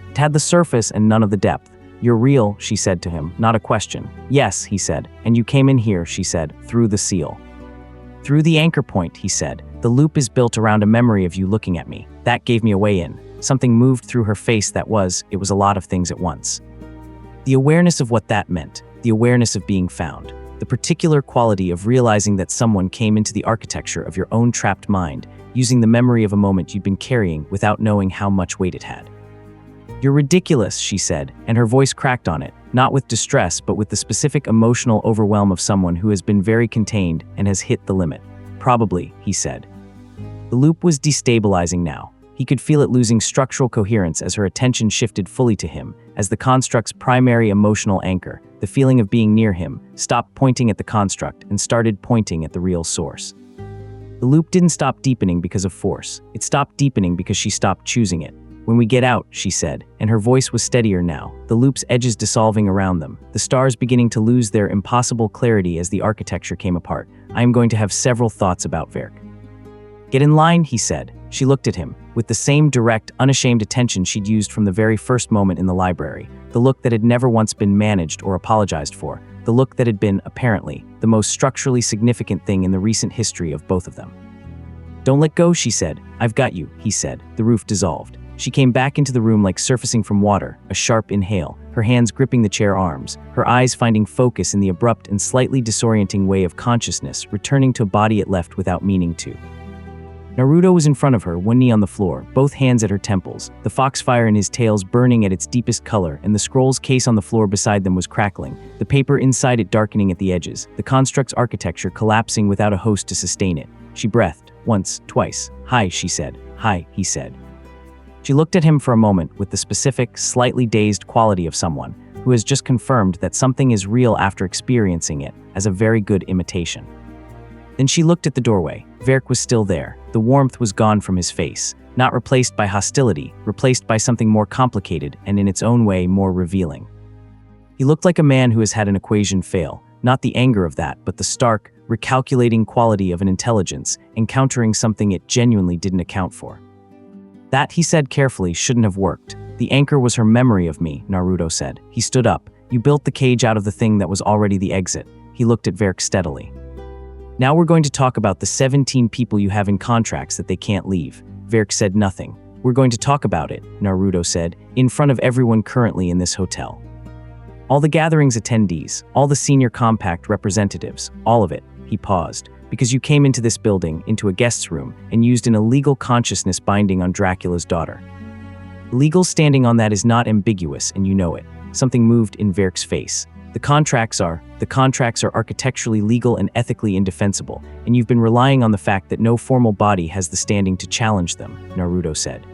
It had the surface and none of the depth. "You're real," she said to him, not a question. "Yes," he said. "And you came in here," she said, "through the seal." "Through the anchor point," he said. "The loop is built around a memory of you looking at me. That gave me a way in." Something moved through her face it was a lot of things at once. The awareness of what that meant, the awareness of being found, the particular quality of realizing that someone came into the architecture of your own trapped mind, using the memory of a moment you'd been carrying without knowing how much weight it had. "You're ridiculous," she said, and her voice cracked on it, not with distress but with the specific emotional overwhelm of someone who has been very contained and has hit the limit. "Probably," he said. The loop was destabilizing now. He could feel it losing structural coherence as her attention shifted fully to him, as the construct's primary emotional anchor, the feeling of being near him, stopped pointing at the construct and started pointing at the real source. The loop didn't stop deepening because of force. It stopped deepening because she stopped choosing it. "When we get out," she said, and her voice was steadier now, the loop's edges dissolving around them, the stars beginning to lose their impossible clarity as the architecture came apart. "I am going to have several thoughts about Verk." "Get in line," he said. She looked at him, with the same direct, unashamed attention she'd used from the very first moment in the library, the look that had never once been managed or apologized for, the look that had been, apparently, the most structurally significant thing in the recent history of both of them. "Don't let go," she said. "I've got you," he said. The roof dissolved. She came back into the room like surfacing from water, a sharp inhale, her hands gripping the chair arms, her eyes finding focus in the abrupt and slightly disorienting way of consciousness returning to a body it left without meaning to. Naruto was in front of her, one knee on the floor, both hands at her temples, the foxfire in his tails burning at its deepest color, and the scroll's case on the floor beside them was crackling, the paper inside it darkening at the edges, the construct's architecture collapsing without a host to sustain it. She breathed, once, twice. "Hi," she said. "Hi," he said. She looked at him for a moment with the specific, slightly dazed quality of someone who has just confirmed that something is real after experiencing it, as a very good imitation. Then she looked at the doorway. Verk was still there. The warmth was gone from his face, not replaced by hostility, replaced by something more complicated and in its own way more revealing. He looked like a man who has had an equation fail, not the anger of that, but the stark, recalculating quality of an intelligence encountering something it genuinely didn't account for. "That," he said carefully, "shouldn't have worked. The anchor was her memory of me," Naruto said. He stood up. "You built the cage out of the thing that was already the exit." He looked at Verk steadily. "Now we're going to talk about the 17 people you have in contracts that they can't leave." Verk said nothing. "We're going to talk about it," Naruto said, "in front of everyone currently in this hotel. All the gathering's attendees, all the senior compact representatives, all of it." He paused. "Because you came into this building, into a guest's room, and used an illegal consciousness binding on Dracula's daughter. Legal standing on that is not ambiguous, and you know it." Something moved in Verk's face. The contracts are architecturally legal and ethically indefensible, and you've been relying on the fact that no formal body has the standing to challenge them," Naruto said.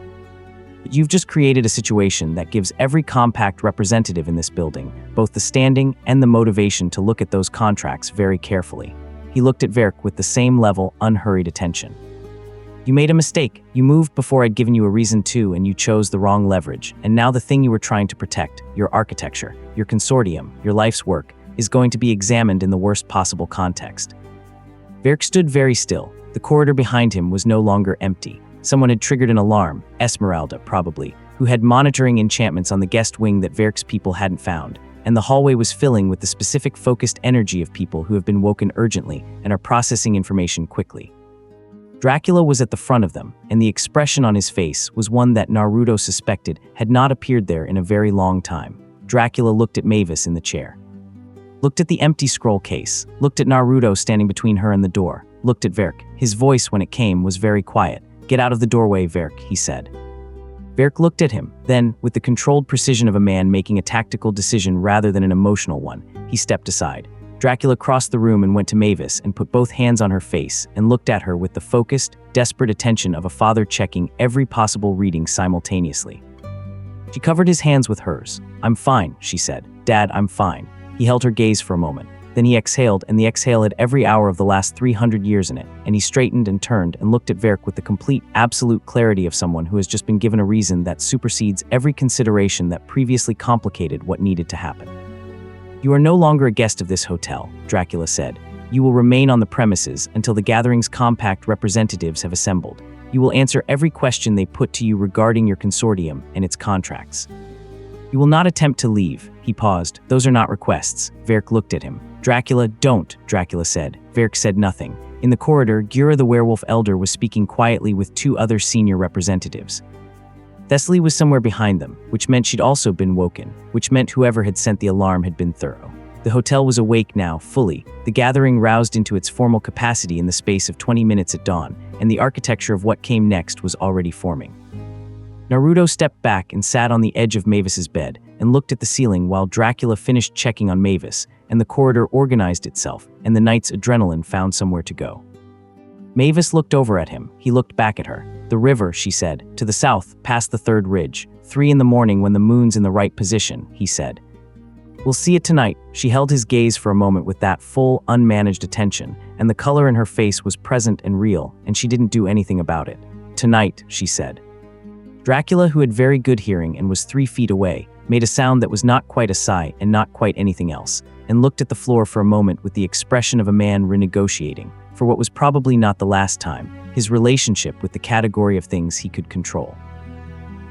"But you've just created a situation that gives every compact representative in this building both the standing and the motivation to look at those contracts very carefully." He looked at Verk with the same level, unhurried attention. "You made a mistake. You moved before I'd given you a reason to, and you chose the wrong leverage. And now the thing you were trying to protect, your architecture, your consortium, your life's work, is going to be examined in the worst possible context." Verk stood very still. The corridor behind him was no longer empty. Someone had triggered an alarm, Esmeralda, probably, who had monitoring enchantments on the guest wing that Verk's people hadn't found, and the hallway was filling with the specific focused energy of people who have been woken urgently and are processing information quickly. Dracula was at the front of them, and the expression on his face was one that Naruto suspected had not appeared there in a very long time. Dracula looked at Mavis in the chair. Looked at the empty scroll case, looked at Naruto standing between her and the door, looked at Verk. His voice, when it came, was very quiet. "Get out of the doorway, Verk," he said. Verk looked at him. Then, with the controlled precision of a man making a tactical decision rather than an emotional one, he stepped aside. Dracula crossed the room and went to Mavis and put both hands on her face and looked at her with the focused, desperate attention of a father checking every possible reading simultaneously. She covered his hands with hers. "I'm fine," she said. "Dad, I'm fine." He held her gaze for a moment. Then he exhaled, and the exhale had every hour of the last 300 years in it, and he straightened and turned and looked at Verk with the complete, absolute clarity of someone who has just been given a reason that supersedes every consideration that previously complicated what needed to happen. "You are no longer a guest of this hotel," Dracula said. "You will remain on the premises until the gathering's compact representatives have assembled. You will answer every question they put to you regarding your consortium and its contracts. You will not attempt to leave." He paused. "Those are not requests." Verk looked at him. "Dracula, don't," Dracula said. Verk said nothing. In the corridor, Gura the werewolf elder was speaking quietly with two other senior representatives. Thessaly was somewhere behind them, which meant she'd also been woken, which meant whoever had sent the alarm had been thorough. The hotel was awake now, fully, the gathering roused into its formal capacity in the space of 20 minutes at dawn, and the architecture of what came next was already forming. Naruto stepped back and sat on the edge of Mavis's bed and looked at the ceiling while Dracula finished checking on Mavis, and the corridor organized itself, and the knight's adrenaline found somewhere to go. Mavis looked over at him. He looked back at her. "The river," she said, "to the south, past the third ridge. 3 in the morning when the moon's in the right position," he said. "We'll see it tonight." She held his gaze for a moment with that full, unmanaged attention, and the color in her face was present and real, and she didn't do anything about it. "Tonight," she said. Dracula, who had very good hearing and was 3 feet away, made a sound that was not quite a sigh and not quite anything else, and looked at the floor for a moment with the expression of a man renegotiating, for what was probably not the last time, his relationship with the category of things he could control.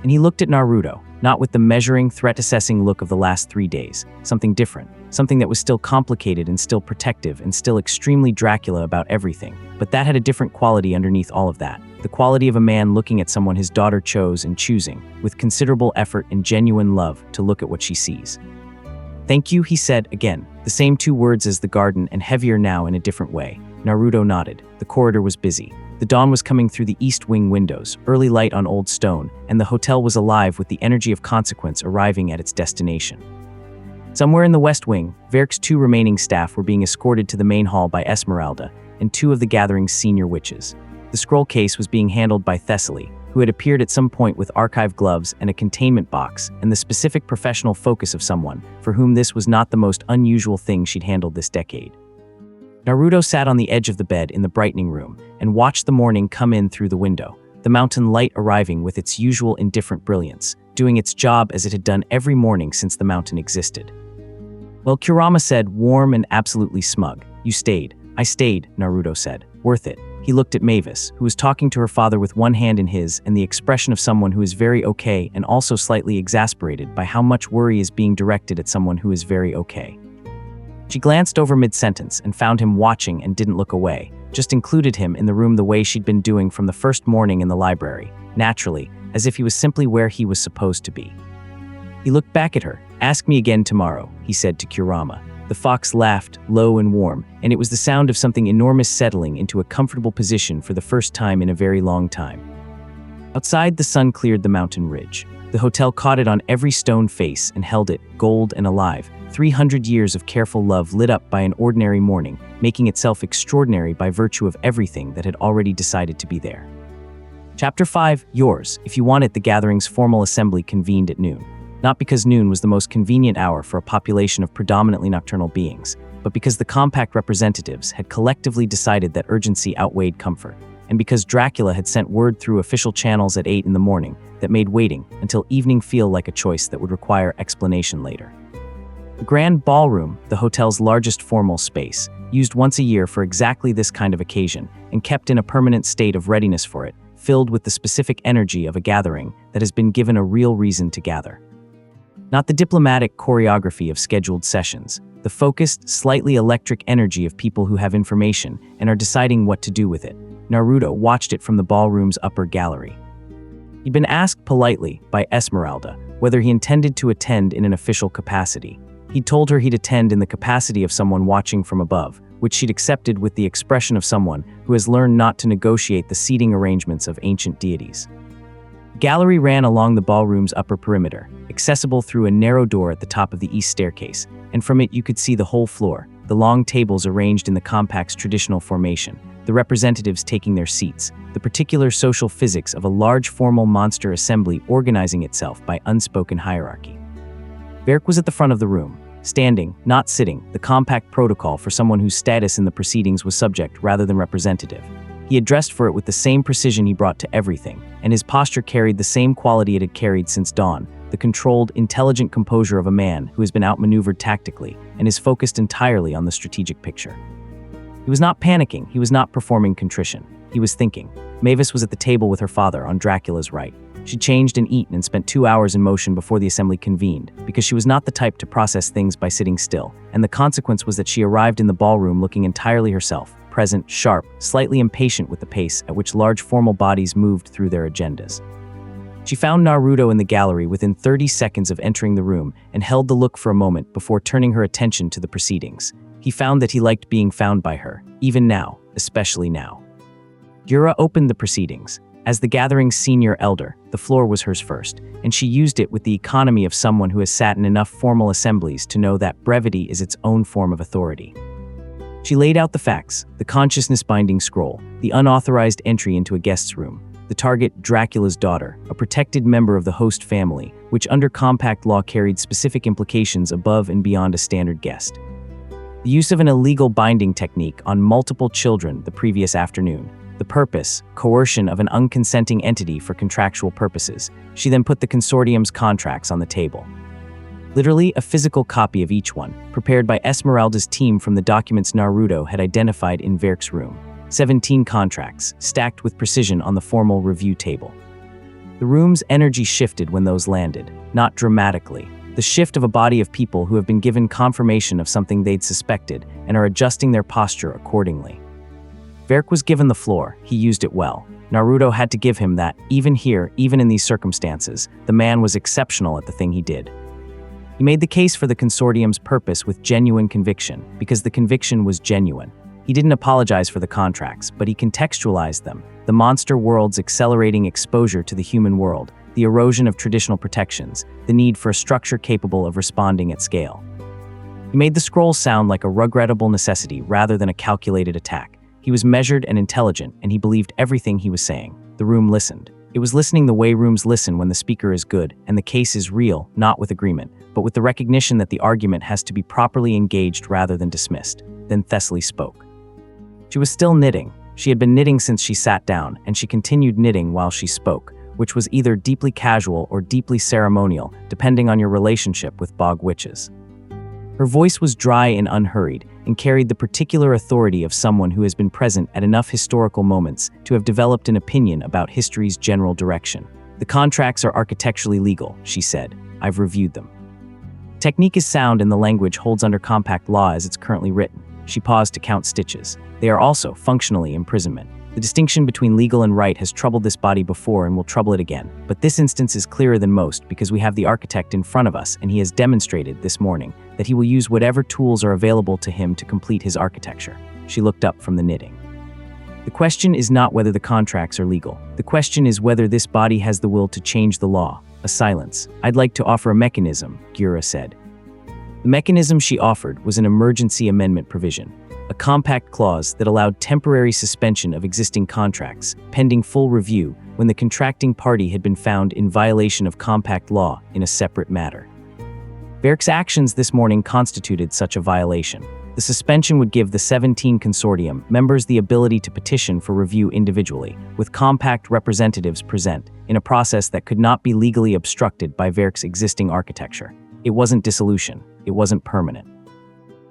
And he looked at Naruto, not with the measuring, threat-assessing look of the last 3 days. Something different. Something that was still complicated and still protective and still extremely Dracula about everything. But that had a different quality underneath all of that. The quality of a man looking at someone his daughter chose and choosing, with considerable effort and genuine love, to look at what she sees. "Thank you," he said again, the same 2 words as the garden and heavier now in a different way. Naruto nodded. The corridor was busy. The dawn was coming through the east wing windows, early light on old stone, and the hotel was alive with the energy of consequence arriving at its destination. Somewhere in the west wing, Verk's 2 remaining staff were being escorted to the main hall by Esmeralda and 2 of the gathering's senior witches. The scroll case was being handled by Thessaly, who had appeared at some point with archive gloves and a containment box and the specific professional focus of someone for whom this was not the most unusual thing she'd handled this decade. Naruto sat on the edge of the bed in the brightening room and watched the morning come in through the window, the mountain light arriving with its usual indifferent brilliance, doing its job as it had done every morning since the mountain existed. Well, Kurama said, warm and absolutely smug. "You stayed." "I stayed," Naruto said. "Worth it." He looked at Mavis, who was talking to her father with one hand in his and the expression of someone who is very okay and also slightly exasperated by how much worry is being directed at someone who is very okay. She glanced over mid-sentence and found him watching and didn't look away, just included him in the room the way she'd been doing from the first morning in the library, naturally, as if he was simply where he was supposed to be. He looked back at her. "Ask me again tomorrow," he said to Kurama. The fox laughed, low and warm, and it was the sound of something enormous settling into a comfortable position for the first time in a very long time. Outside, the sun cleared the mountain ridge. The hotel caught it on every stone face and held it, gold and alive. 300 years of careful love lit up by an ordinary morning, making itself extraordinary by virtue of everything that had already decided to be there. Chapter 5, Yours. If you want it, the gathering's formal assembly convened at noon. Not because noon was the most convenient hour for a population of predominantly nocturnal beings, but because the compact representatives had collectively decided that urgency outweighed comfort, and because Dracula had sent word through official channels at 8 in the morning that made waiting until evening feel like a choice that would require explanation later. The Grand Ballroom, the hotel's largest formal space, used once a year for exactly this kind of occasion and kept in a permanent state of readiness for it, filled with the specific energy of a gathering that has been given a real reason to gather. Not the diplomatic choreography of scheduled sessions, the focused, slightly electric energy of people who have information and are deciding what to do with it. Naruto watched it from the ballroom's upper gallery. He'd been asked politely by Esmeralda whether he intended to attend in an official capacity. He'd told her he'd attend in the capacity of someone watching from above, which she'd accepted with the expression of someone who has learned not to negotiate the seating arrangements of ancient deities. The gallery ran along the ballroom's upper perimeter, accessible through a narrow door at the top of the east staircase, and from it you could see the whole floor, the long tables arranged in the compact's traditional formation, the representatives taking their seats, the particular social physics of a large formal monster assembly organizing itself by unspoken hierarchy. Verk was at the front of the room, standing, not sitting, the compact protocol for someone whose status in the proceedings was subject rather than representative. He had dressed for it with the same precision he brought to everything, and his posture carried the same quality it had carried since dawn, the controlled, intelligent composure of a man who has been outmaneuvered tactically and is focused entirely on the strategic picture. He was not panicking, he was not performing contrition. He was thinking. Mavis was at the table with her father on Dracula's right. She changed and eaten and spent 2 hours in motion before the assembly convened, because she was not the type to process things by sitting still, and the consequence was that she arrived in the ballroom looking entirely herself, present, sharp, slightly impatient with the pace at which large formal bodies moved through their agendas. She found Naruto in the gallery within 30 seconds of entering the room and held the look for a moment before turning her attention to the proceedings. He found that he liked being found by her, even now, especially now. Yura opened the proceedings. As the gathering's senior elder, the floor was hers first, and she used it with the economy of someone who has sat in enough formal assemblies to know that brevity is its own form of authority. She laid out the facts, the consciousness-binding scroll, the unauthorized entry into a guest's room, the target Dracula's daughter, a protected member of the host family, which under compact law carried specific implications above and beyond a standard guest. The use of an illegal binding technique on multiple children the previous afternoon. The purpose, coercion of an unconsenting entity for contractual purposes. She then put the consortium's contracts on the table. Literally a physical copy of each one, prepared by Esmeralda's team from the documents Naruto had identified in Verk's room. 17 contracts, stacked with precision on the formal review table. The room's energy shifted when those landed, not dramatically. The shift of a body of people who have been given confirmation of something they'd suspected and are adjusting their posture accordingly. Verk was given the floor. He used it well. Naruto had to give him that. Even here, even in these circumstances, the man was exceptional at the thing he did. He made the case for the consortium's purpose with genuine conviction, because the conviction was genuine. He didn't apologize for the contracts, but he contextualized them. The monster world's accelerating exposure to the human world, the erosion of traditional protections, the need for a structure capable of responding at scale. He made the scroll sound like a regrettable necessity rather than a calculated attack. He was measured and intelligent, and he believed everything he was saying. The room listened. It was listening the way rooms listen when the speaker is good, and the case is real, not with agreement, but with the recognition that the argument has to be properly engaged rather than dismissed. Then Thessaly spoke. She was still knitting. She had been knitting since she sat down, and she continued knitting while she spoke, which was either deeply casual or deeply ceremonial, depending on your relationship with bog witches. Her voice was dry and unhurried, and carried the particular authority of someone who has been present at enough historical moments to have developed an opinion about history's general direction. The contracts are architecturally legal, she said. I've reviewed them. Technique is sound and the language holds under compact law as it's currently written. She paused to count stitches. They are also, functionally, imprisonment. The distinction between legal and right has troubled this body before and will trouble it again. But this instance is clearer than most because we have the architect in front of us, and he has demonstrated this morning that he will use whatever tools are available to him to complete his architecture. She looked up from the knitting. The question is not whether the contracts are legal. The question is whether this body has the will to change the law. A silence. I'd like to offer a mechanism, Gura said. The mechanism she offered was an emergency amendment provision, a compact clause that allowed temporary suspension of existing contracts, pending full review when the contracting party had been found in violation of compact law in a separate matter. Verk's actions this morning constituted such a violation. The suspension would give the 17 consortium members the ability to petition for review individually, with compact representatives present, in a process that could not be legally obstructed by Verk's existing architecture. It wasn't dissolution. It wasn't permanent.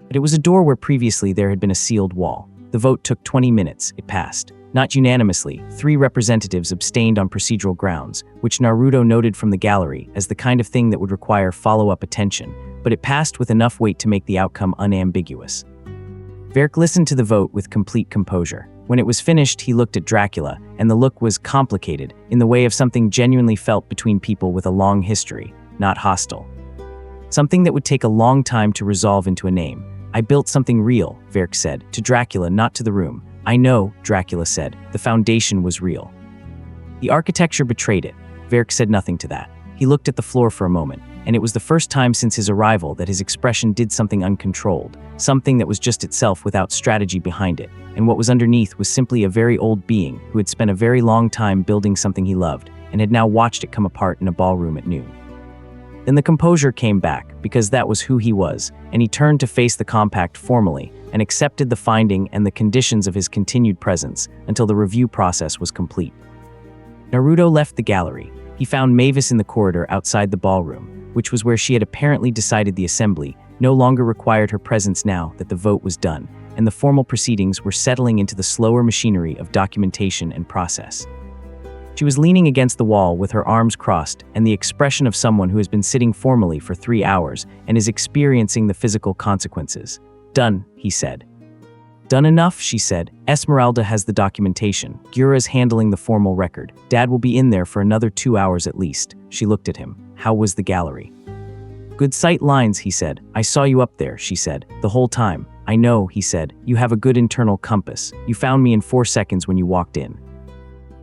But it was a door where previously there had been a sealed wall. The vote took 20 minutes. It passed. Not unanimously, 3 representatives abstained on procedural grounds, which Naruto noted from the gallery as the kind of thing that would require follow-up attention, but it passed with enough weight to make the outcome unambiguous. Verk listened to the vote with complete composure. When it was finished, he looked at Dracula, and the look was complicated, in the way of something genuinely felt between people with a long history, not hostile. Something that would take a long time to resolve into a name. I built something real, Verk said, to Dracula, not to the room. I know, Dracula said, the foundation was real. The architecture betrayed it. Verk said nothing to that. He looked at the floor for a moment, and it was the first time since his arrival that his expression did something uncontrolled, something that was just itself without strategy behind it, and what was underneath was simply a very old being who had spent a very long time building something he loved, and had now watched it come apart in a ballroom at noon. Then the composure came back, because that was who he was, and he turned to face the compact formally, and accepted the finding and the conditions of his continued presence until the review process was complete. Naruto left the gallery. He found Mavis in the corridor outside the ballroom, which was where she had apparently decided the assembly no longer required her presence now that the vote was done, and the formal proceedings were settling into the slower machinery of documentation and process. She was leaning against the wall with her arms crossed and the expression of someone who has been sitting formally for 3 hours and is experiencing the physical consequences. Done, he said. Done enough, she said. Esmeralda has the documentation. Gura's handling the formal record. Dad will be in there for another 2 hours at least. She looked at him. How was the gallery? Good sight lines, he said. I saw you up there, she said, the whole time. I know, he said. You have a good internal compass. You found me in 4 seconds when you walked in.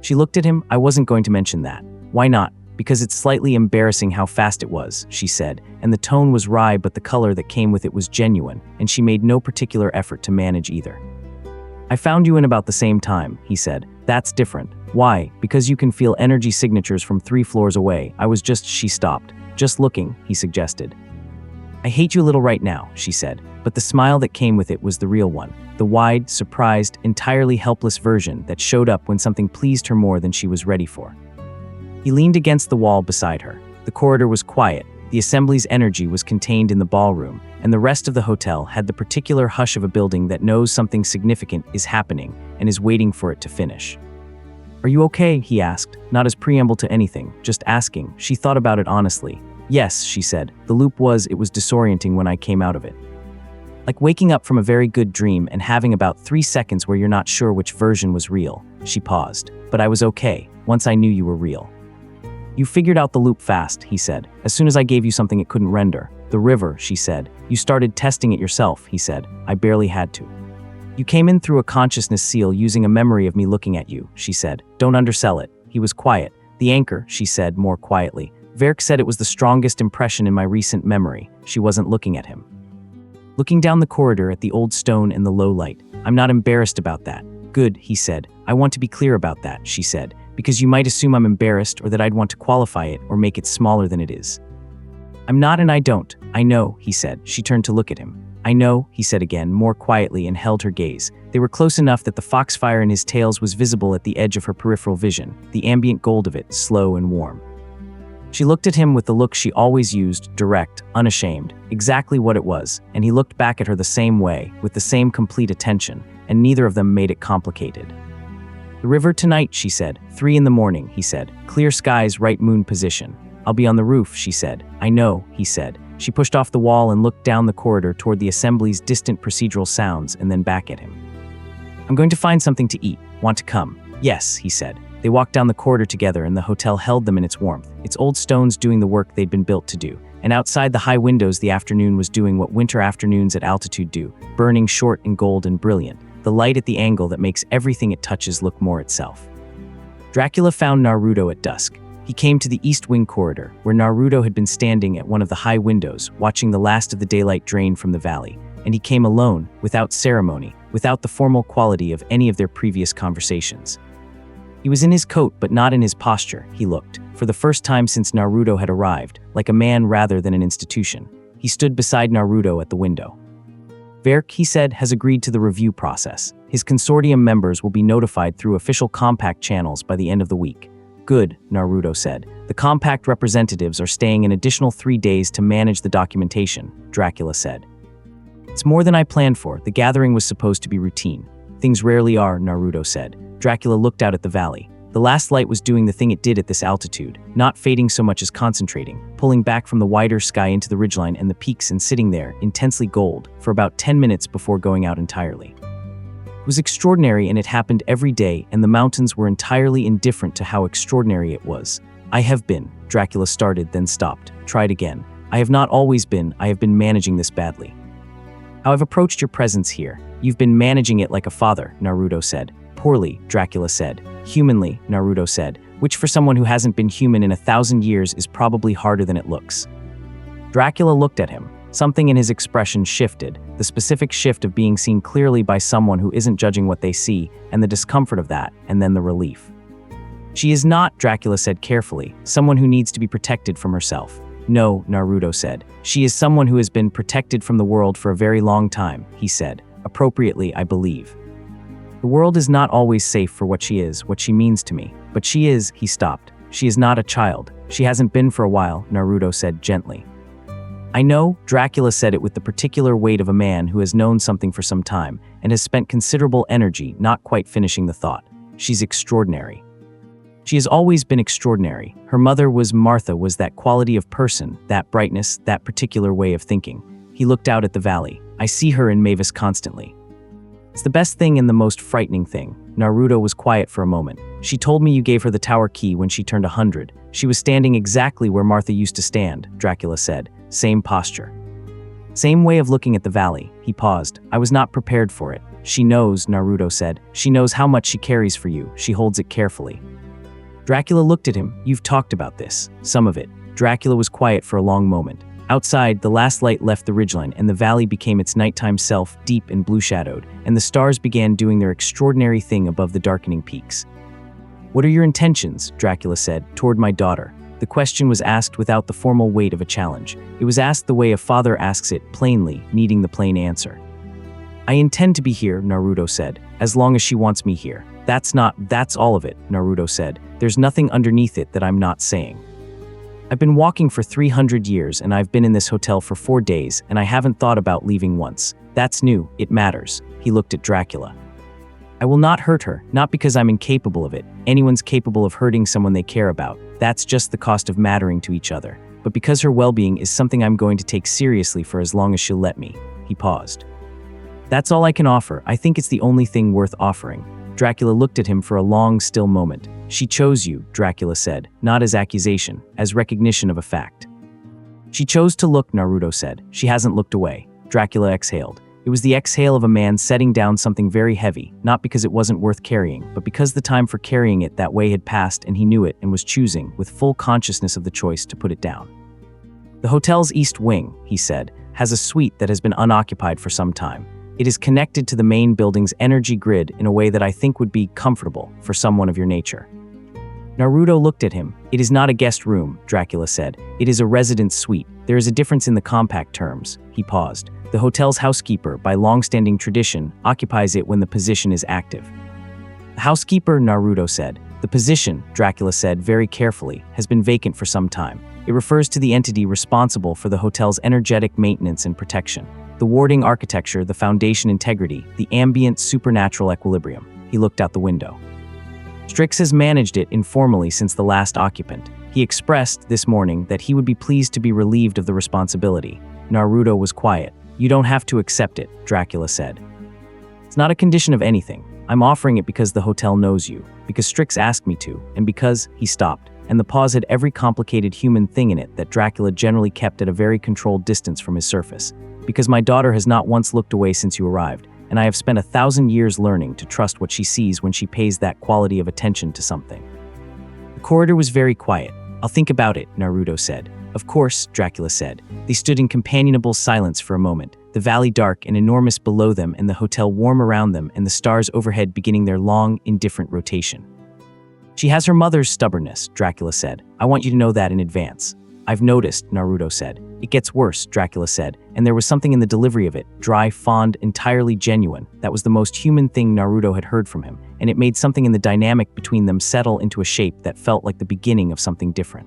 She looked at him. I wasn't going to mention that. Why not? Because it's slightly embarrassing how fast it was, she said, and the tone was wry but the color that came with it was genuine, and she made no particular effort to manage either. I found you in about the same time, he said. That's different. Why? Because you can feel energy signatures from 3 floors away. She stopped. Just looking, he suggested. I hate you a little right now, she said, but the smile that came with it was the real one, the wide, surprised, entirely helpless version that showed up when something pleased her more than she was ready for. He leaned against the wall beside her. The corridor was quiet, the assembly's energy was contained in the ballroom, and the rest of the hotel had the particular hush of a building that knows something significant is happening and is waiting for it to finish. "Are you okay?" he asked, not as preamble to anything, just asking. She thought about it honestly. "Yes," she said. "The loop it was disorienting when I came out of it. Like waking up from a very good dream and having about 3 seconds where you're not sure which version was real." She paused. "But I was okay, once I knew you were real." "You figured out the loop fast," he said. "As soon as I gave you something it couldn't render." "The river," she said. "You started testing it yourself," he said. "I barely had to." "You came in through a consciousness seal using a memory of me looking at you," she said. "Don't undersell it." He was quiet. "The anchor," she said more quietly. "Verk said it was the strongest impression in my recent memory." She wasn't looking at him. Looking down the corridor at the old stone in the low light. "I'm not embarrassed about that." "Good," he said. "I want to be clear about that," she said, "because you might assume I'm embarrassed or that I'd want to qualify it or make it smaller than it is." "I'm not and I don't." "I know," he said. She turned to look at him. "I know," he said again, more quietly, and held her gaze. They were close enough that the foxfire in his tails was visible at the edge of her peripheral vision, the ambient gold of it, slow and warm. She looked at him with the look she always used, direct, unashamed, exactly what it was, and he looked back at her the same way, with the same complete attention, and neither of them made it complicated. "The river tonight," she said. 3 in the morning, he said. "Clear skies, right moon position." "I'll be on the roof," she said. "I know," he said. She pushed off the wall and looked down the corridor toward the assembly's distant procedural sounds and then back at him. "I'm going to find something to eat. Want to come?" "Yes," he said. They walked down the corridor together and the hotel held them in its warmth, its old stones doing the work they'd been built to do. And outside the high windows the afternoon was doing what winter afternoons at altitude do, burning short and gold and brilliant, the light at the angle that makes everything it touches look more itself. Dracula found Naruto at dusk. He came to the east wing corridor, where Naruto had been standing at one of the high windows, watching the last of the daylight drain from the valley. And he came alone, without ceremony, without the formal quality of any of their previous conversations. He was in his coat but not in his posture, he looked, for the first time since Naruto had arrived, like a man rather than an institution. He stood beside Naruto at the window. "Verk," he said, "has agreed to the review process. His consortium members will be notified through official compact channels by the end of the week." "Good," Naruto said. "The compact representatives are staying an additional 3 days to manage the documentation," Dracula said. "It's more than I planned for. The gathering was supposed to be routine." "Things rarely are," Naruto said. Dracula looked out at the valley. The last light was doing the thing it did at this altitude, not fading so much as concentrating, pulling back from the wider sky into the ridgeline and the peaks and sitting there, intensely gold, for about 10 minutes before going out entirely. It was extraordinary and it happened every day, and the mountains were entirely indifferent to how extraordinary it was. "I have been," Dracula started, then stopped, tried again. "I have not always been, I have been managing this badly. How I've approached your presence here. You've been managing it like a father," Naruto said. "Poorly," Dracula said. "Humanly," Naruto said, "which for someone who hasn't been human in 1,000 years is probably harder than it looks." Dracula looked at him. Something in his expression shifted, the specific shift of being seen clearly by someone who isn't judging what they see, and the discomfort of that, and then the relief. "She is not," Dracula said carefully, "someone who needs to be protected from herself." "No," Naruto said. "She is someone who has been protected from the world for a very long time," he said. "Appropriately, I believe. The world is not always safe for what she means to me. But she is," he stopped. "She is not a child. She hasn't been for a while," Naruto said gently. "I know," Dracula said it with the particular weight of a man who has known something for some time and has spent considerable energy not quite finishing the thought. "She's extraordinary. She has always been extraordinary. Her mother was Martha, was that quality of person, that brightness, that particular way of thinking." He looked out at the valley. "I see her in Mavis constantly. It's the best thing and the most frightening thing." Naruto was quiet for a moment. "She told me you gave her the tower key when she turned 100. She was standing exactly where Martha used to stand," Dracula said. "Same posture. Same way of looking at the valley." He paused. "I was not prepared for it." "She knows," Naruto said. "She knows how much she carries for you. She holds it carefully." Dracula looked at him. "You've talked about this." "Some of it." Dracula was quiet for a long moment. Outside, the last light left the ridgeline and the valley became its nighttime self, deep and blue-shadowed, and the stars began doing their extraordinary thing above the darkening peaks. "What are your intentions?" Dracula said. "Toward my daughter." The question was asked without the formal weight of a challenge. It was asked the way a father asks it, plainly, needing the plain answer. "I intend to be here," Naruto said, "as long as she wants me here." That's all of it," Naruto said. "There's nothing underneath it that I'm not saying." I've been walking for 300 years and I've been in this hotel for 4 days and I haven't thought about leaving once. That's new, it matters. He looked at Dracula. I will not hurt her, not because I'm incapable of it. Anyone's capable of hurting someone they care about. That's just the cost of mattering to each other. But because her well-being is something I'm going to take seriously for as long as she'll let me. He paused. That's all I can offer. I think it's the only thing worth offering. Dracula looked at him for a long, still moment. She chose you, Dracula said, not as accusation, as recognition of a fact. She chose to look, Naruto said. She hasn't looked away. Dracula exhaled. It was the exhale of a man setting down something very heavy, not because it wasn't worth carrying, but because the time for carrying it that way had passed and he knew it and was choosing, with full consciousness of the choice, to put it down. The hotel's east wing, he said, has a suite that has been unoccupied for some time. It is connected to the main building's energy grid in a way that I think would be comfortable for someone of your nature. Naruto looked at him. It is not a guest room, Dracula said. It is a residence suite. There is a difference in the compact terms. He paused. The hotel's housekeeper, by long-standing tradition, occupies it when the position is active. The housekeeper, Naruto said. The position, Dracula said very carefully, has been vacant for some time. It refers to the entity responsible for the hotel's energetic maintenance and protection. The warding architecture, the foundation integrity, the ambient supernatural equilibrium. He looked out the window. Strix has managed it informally since the last occupant. He expressed this morning that he would be pleased to be relieved of the responsibility. Naruto was quiet. You don't have to accept it, Dracula said. It's not a condition of anything. I'm offering it because the hotel knows you, because Strix asked me to, and because, he stopped, and the pause had every complicated human thing in it that Dracula generally kept at a very controlled distance from his surface. Because my daughter has not once looked away since you arrived, and I have spent 1,000 years learning to trust what she sees when she pays that quality of attention to something. The corridor was very quiet. I'll think about it, Naruto said. Of course, Dracula said. They stood in companionable silence for a moment, the valley dark and enormous below them and the hotel warm around them and the stars overhead beginning their long, indifferent rotation. She has her mother's stubbornness, Dracula said. I want you to know that in advance. I've noticed, Naruto said. It gets worse, Dracula said, and there was something in the delivery of it, dry, fond, entirely genuine. That was the most human thing Naruto had heard from him, and it made something in the dynamic between them settle into a shape that felt like the beginning of something different.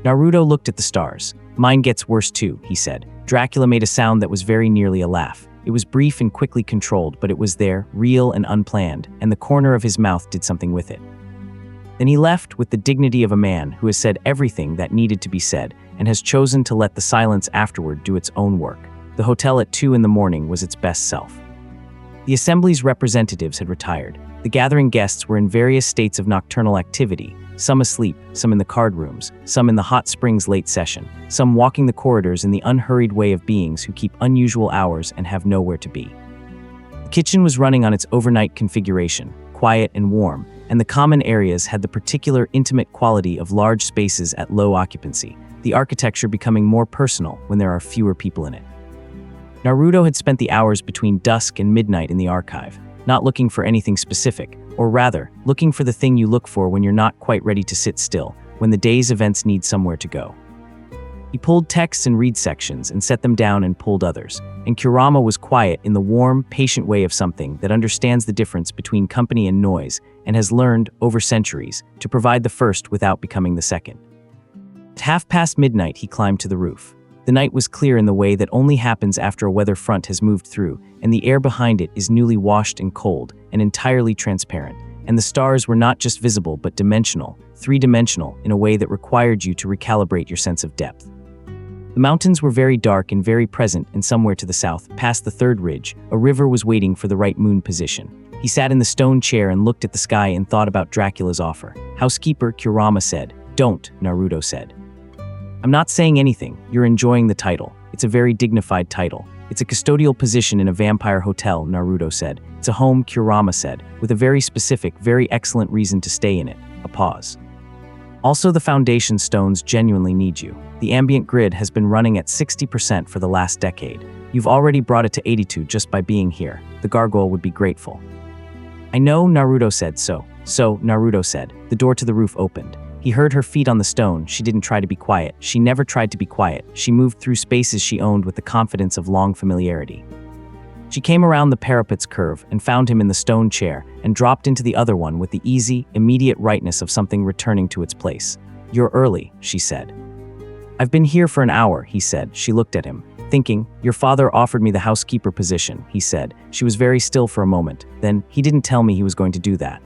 Naruto looked at the stars. Mine gets worse too, he said. Dracula made a sound that was very nearly a laugh. It was brief and quickly controlled, but it was there, real and unplanned, and the corner of his mouth did something with it. Then he left with the dignity of a man who has said everything that needed to be said and has chosen to let the silence afterward do its own work. The hotel at 2 a.m. was its best self. The assembly's representatives had retired. The gathering guests were in various states of nocturnal activity, some asleep, some in the card rooms, some in the hot springs late session, some walking the corridors in the unhurried way of beings who keep unusual hours and have nowhere to be. The kitchen was running on its overnight configuration, quiet and warm, and the common areas had the particular intimate quality of large spaces at low occupancy, the architecture becoming more personal when there are fewer people in it. Naruto had spent the hours between dusk and midnight in the archive, not looking for anything specific, or rather, looking for the thing you look for when you're not quite ready to sit still, when the day's events need somewhere to go. He pulled texts and read sections and set them down and pulled others, and Kurama was quiet in the warm, patient way of something that understands the difference between company and noise and has learned, over centuries, to provide the first without becoming the second. At midnight, he climbed to the roof. The night was clear in the way that only happens after a weather front has moved through, and the air behind it is newly washed and cold and entirely transparent, and the stars were not just visible but dimensional, three-dimensional, in a way that required you to recalibrate your sense of depth. The mountains were very dark and very present, and somewhere to the south, past the third ridge, a river was waiting for the right moon position. He sat in the stone chair and looked at the sky and thought about Dracula's offer. Housekeeper, Kurama said. Don't, Naruto said. I'm not saying anything. You're enjoying the title. It's a very dignified title. It's a custodial position in a vampire hotel, Naruto said. It's a home, Kurama said, with a very specific, very excellent reason to stay in it. A pause. Also, the foundation stones genuinely need you. The ambient grid has been running at 60% for the last decade. You've already brought it to 82 just by being here. The gargoyle would be grateful. I know, Naruto said. So, Naruto said. The door to the roof opened. He heard her feet on the stone. She didn't try to be quiet. She never tried to be quiet. She moved through spaces she owned with the confidence of long familiarity. She came around the parapet's curve and found him in the stone chair and dropped into the other one with the easy, immediate rightness of something returning to its place. You're early, she said. I've been here for an hour, he said. She looked at him, thinking, your father offered me the housekeeper position, he said. She was very still for a moment. Then, he didn't tell me he was going to do that.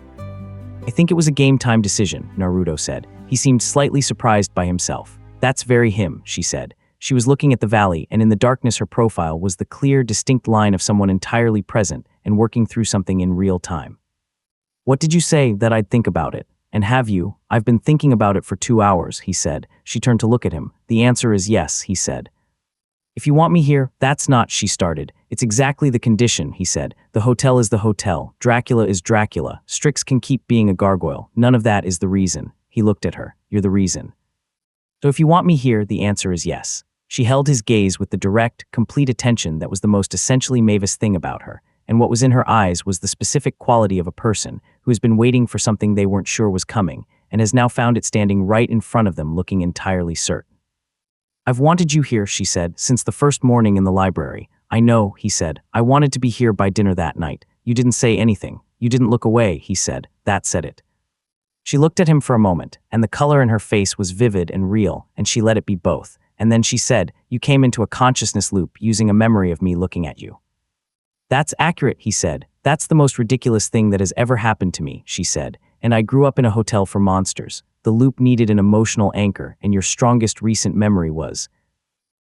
I think it was a game-time decision, Naruto said. He seemed slightly surprised by himself. That's very him, she said. She was looking at the valley, and in the darkness her profile was the clear, distinct line of someone entirely present and working through something in real time. What did you say that I'd think about it? And have you? I've been thinking about it for 2 hours, he said. She turned to look at him. The answer is yes, he said. If you want me here, that's not, she started. It's exactly the condition, he said. The hotel is the hotel. Dracula is Dracula. Strix can keep being a gargoyle. None of that is the reason. He looked at her. You're the reason. So if you want me here, the answer is yes. She held his gaze with the direct, complete attention that was the most essentially Mavis thing about her, and what was in her eyes was the specific quality of a person who has been waiting for something they weren't sure was coming, and has now found it standing right in front of them looking entirely certain. I've wanted you here, she said, since the first morning in the library. I know, he said. I wanted to be here by dinner that night. You didn't say anything. You didn't look away, he said. That said it. She looked at him for a moment, and the color in her face was vivid and real, and she let it be both. And then she said, you came into a consciousness loop using a memory of me looking at you. That's accurate, he said. That's the most ridiculous thing that has ever happened to me, she said. And I grew up in a hotel for monsters. The loop needed an emotional anchor, and your strongest recent memory was.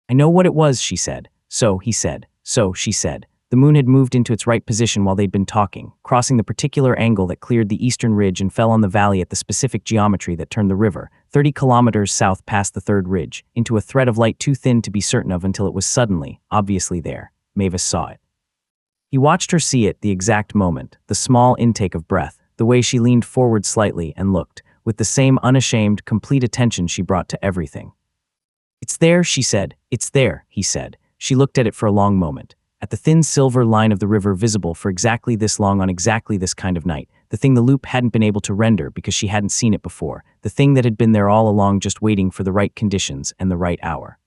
I know what it was, she said. So, he said. So, she said. The moon had moved into its right position while they'd been talking, crossing the particular angle that cleared the eastern ridge and fell on the valley at the specific geometry that turned the river, 30 kilometers south past the third ridge, into a thread of light too thin to be certain of until it was suddenly, obviously there. Mavis saw it. He watched her see it the exact moment, the small intake of breath, the way she leaned forward slightly and looked, with the same unashamed, complete attention she brought to everything. It's there, she said. It's there, he said. She looked at it for a long moment. At the thin silver line of the river visible for exactly this long on exactly this kind of night, the thing the loop hadn't been able to render because she hadn't seen it before, the thing that had been there all along just waiting for the right conditions and the right hour.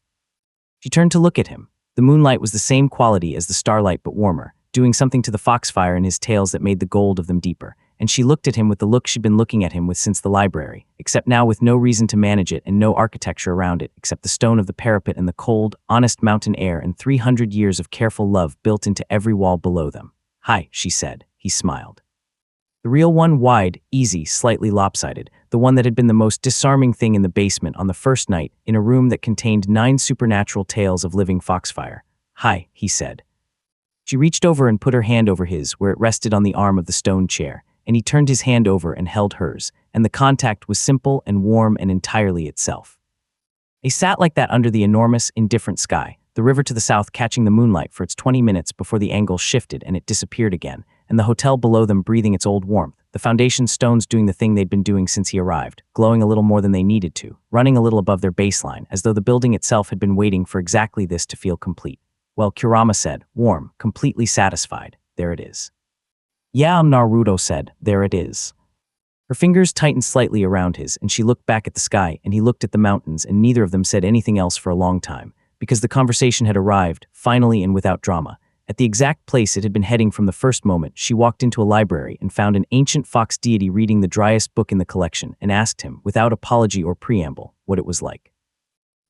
She turned to look at him. The moonlight was the same quality as the starlight but warmer, doing something to the foxfire in his tails that made the gold of them deeper, and she looked at him with the look she'd been looking at him with since the library, except now with no reason to manage it and no architecture around it except the stone of the parapet and the cold, honest mountain air and 300 years of careful love built into every wall below them. Hi, she said. He smiled. The real one, wide, easy, slightly lopsided, the one that had been the most disarming thing in the basement on the first night, in a room that contained 9 supernatural tales of living foxfire. Hi, he said. She reached over and put her hand over his where it rested on the arm of the stone chair, and he turned his hand over and held hers, and the contact was simple and warm and entirely itself. They sat like that under the enormous, indifferent sky, the river to the south catching the moonlight for its 20 minutes before the angle shifted and it disappeared again, and the hotel below them breathing its old warmth, the foundation stones doing the thing they'd been doing since he arrived, glowing a little more than they needed to, running a little above their baseline, as though the building itself had been waiting for exactly this to feel complete. Well, Kurama said, warm, completely satisfied. There it is. Yeah, Naruto said, there it is. Her fingers tightened slightly around his, and she looked back at the sky, and he looked at the mountains, and neither of them said anything else for a long time, because the conversation had arrived, finally and without drama. At the exact place it had been heading from the first moment, she walked into a library and found an ancient fox deity reading the driest book in the collection, and asked him, without apology or preamble, what it was like.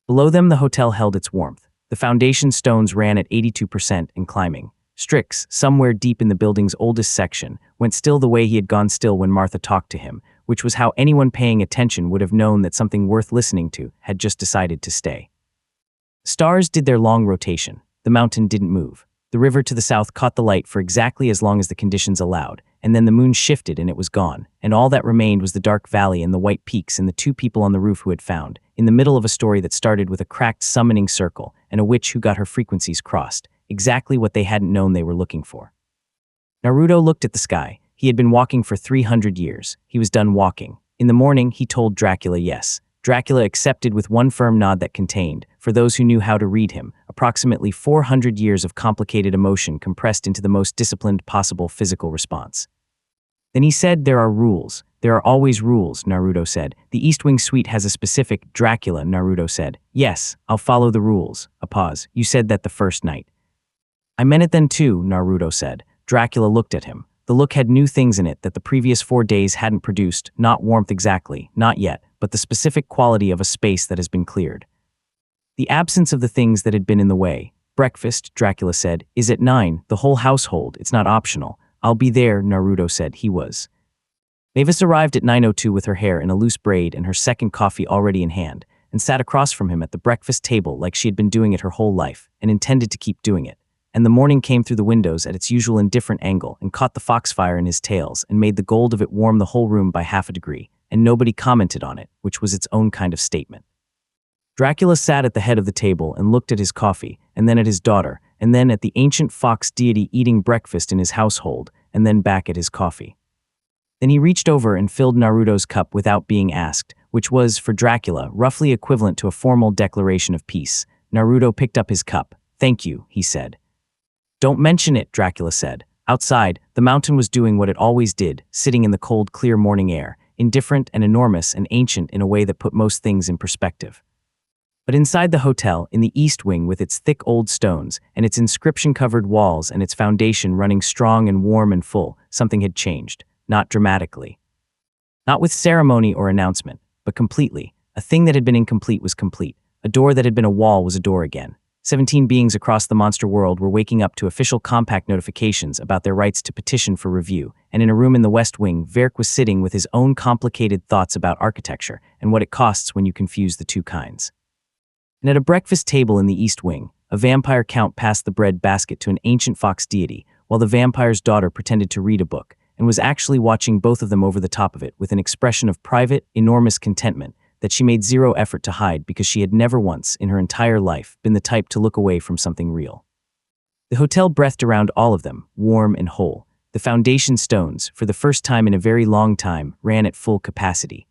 Below them the hotel held its warmth. The foundation stones ran at 82% and climbing. Strix, somewhere deep in the building's oldest section, went still the way he had gone still when Martha talked to him, which was how anyone paying attention would have known that something worth listening to had just decided to stay. Stars did their long rotation. The mountain didn't move. The river to the south caught the light for exactly as long as the conditions allowed, and then the moon shifted and it was gone, and all that remained was the dark valley and the white peaks and the 2 people on the roof who had found, in the middle of a story that started with a cracked summoning circle and a witch who got her frequencies crossed, exactly what they hadn't known they were looking for. Naruto looked at the sky. He had been walking for 300 years. He was done walking. In the morning, he told Dracula yes. Dracula accepted with one firm nod that contained, for those who knew how to read him, approximately 400 years of complicated emotion compressed into the most disciplined possible physical response. Then he said, there are rules. There are always rules, Naruto said. The East Wing Suite has a specific Dracula, Naruto said. Yes, I'll follow the rules. A pause. You said that the first night. I meant it then too, Naruto said. Dracula looked at him. The look had new things in it that the previous 4 days hadn't produced, not warmth exactly, not yet, but the specific quality of a space that has been cleared. The absence of the things that had been in the way. Breakfast, Dracula said, is at 9, the whole household, it's not optional. I'll be there, Naruto said. He was. Mavis arrived at 9:02 with her hair in a loose braid and her second coffee already in hand, and sat across from him at the breakfast table like she had been doing it her whole life, and intended to keep doing it. And the morning came through the windows at its usual indifferent angle and caught the foxfire in his tails and made the gold of it warm the whole room by half a degree, and nobody commented on it, which was its own kind of statement. Dracula sat at the head of the table and looked at his coffee, and then at his daughter, and then at the ancient fox deity eating breakfast in his household, and then back at his coffee. Then he reached over and filled Naruto's cup without being asked, which was, for Dracula, roughly equivalent to a formal declaration of peace. Naruto picked up his cup. "Thank you," he said. "Don't mention it," Dracula said. Outside, the mountain was doing what it always did, sitting in the cold, clear morning air, indifferent and enormous and ancient in a way that put most things in perspective. But inside the hotel, in the east wing with its thick old stones, and its inscription-covered walls and its foundation running strong and warm and full, something had changed, not dramatically. Not with ceremony or announcement, but completely. A thing that had been incomplete was complete. A door that had been a wall was a door again. 17 beings across the monster world were waking up to official compact notifications about their rights to petition for review, and in a room in the west wing, Verk was sitting with his own complicated thoughts about architecture and what it costs when you confuse the two kinds. And at a breakfast table in the east wing, a vampire count passed the bread basket to an ancient fox deity, while the vampire's daughter pretended to read a book, and was actually watching both of them over the top of it with an expression of private, enormous contentment that she made zero effort to hide because she had never once, in her entire life, been the type to look away from something real. The hotel breathed around all of them, warm and whole. The foundation stones, for the first time in a very long time, ran at full capacity,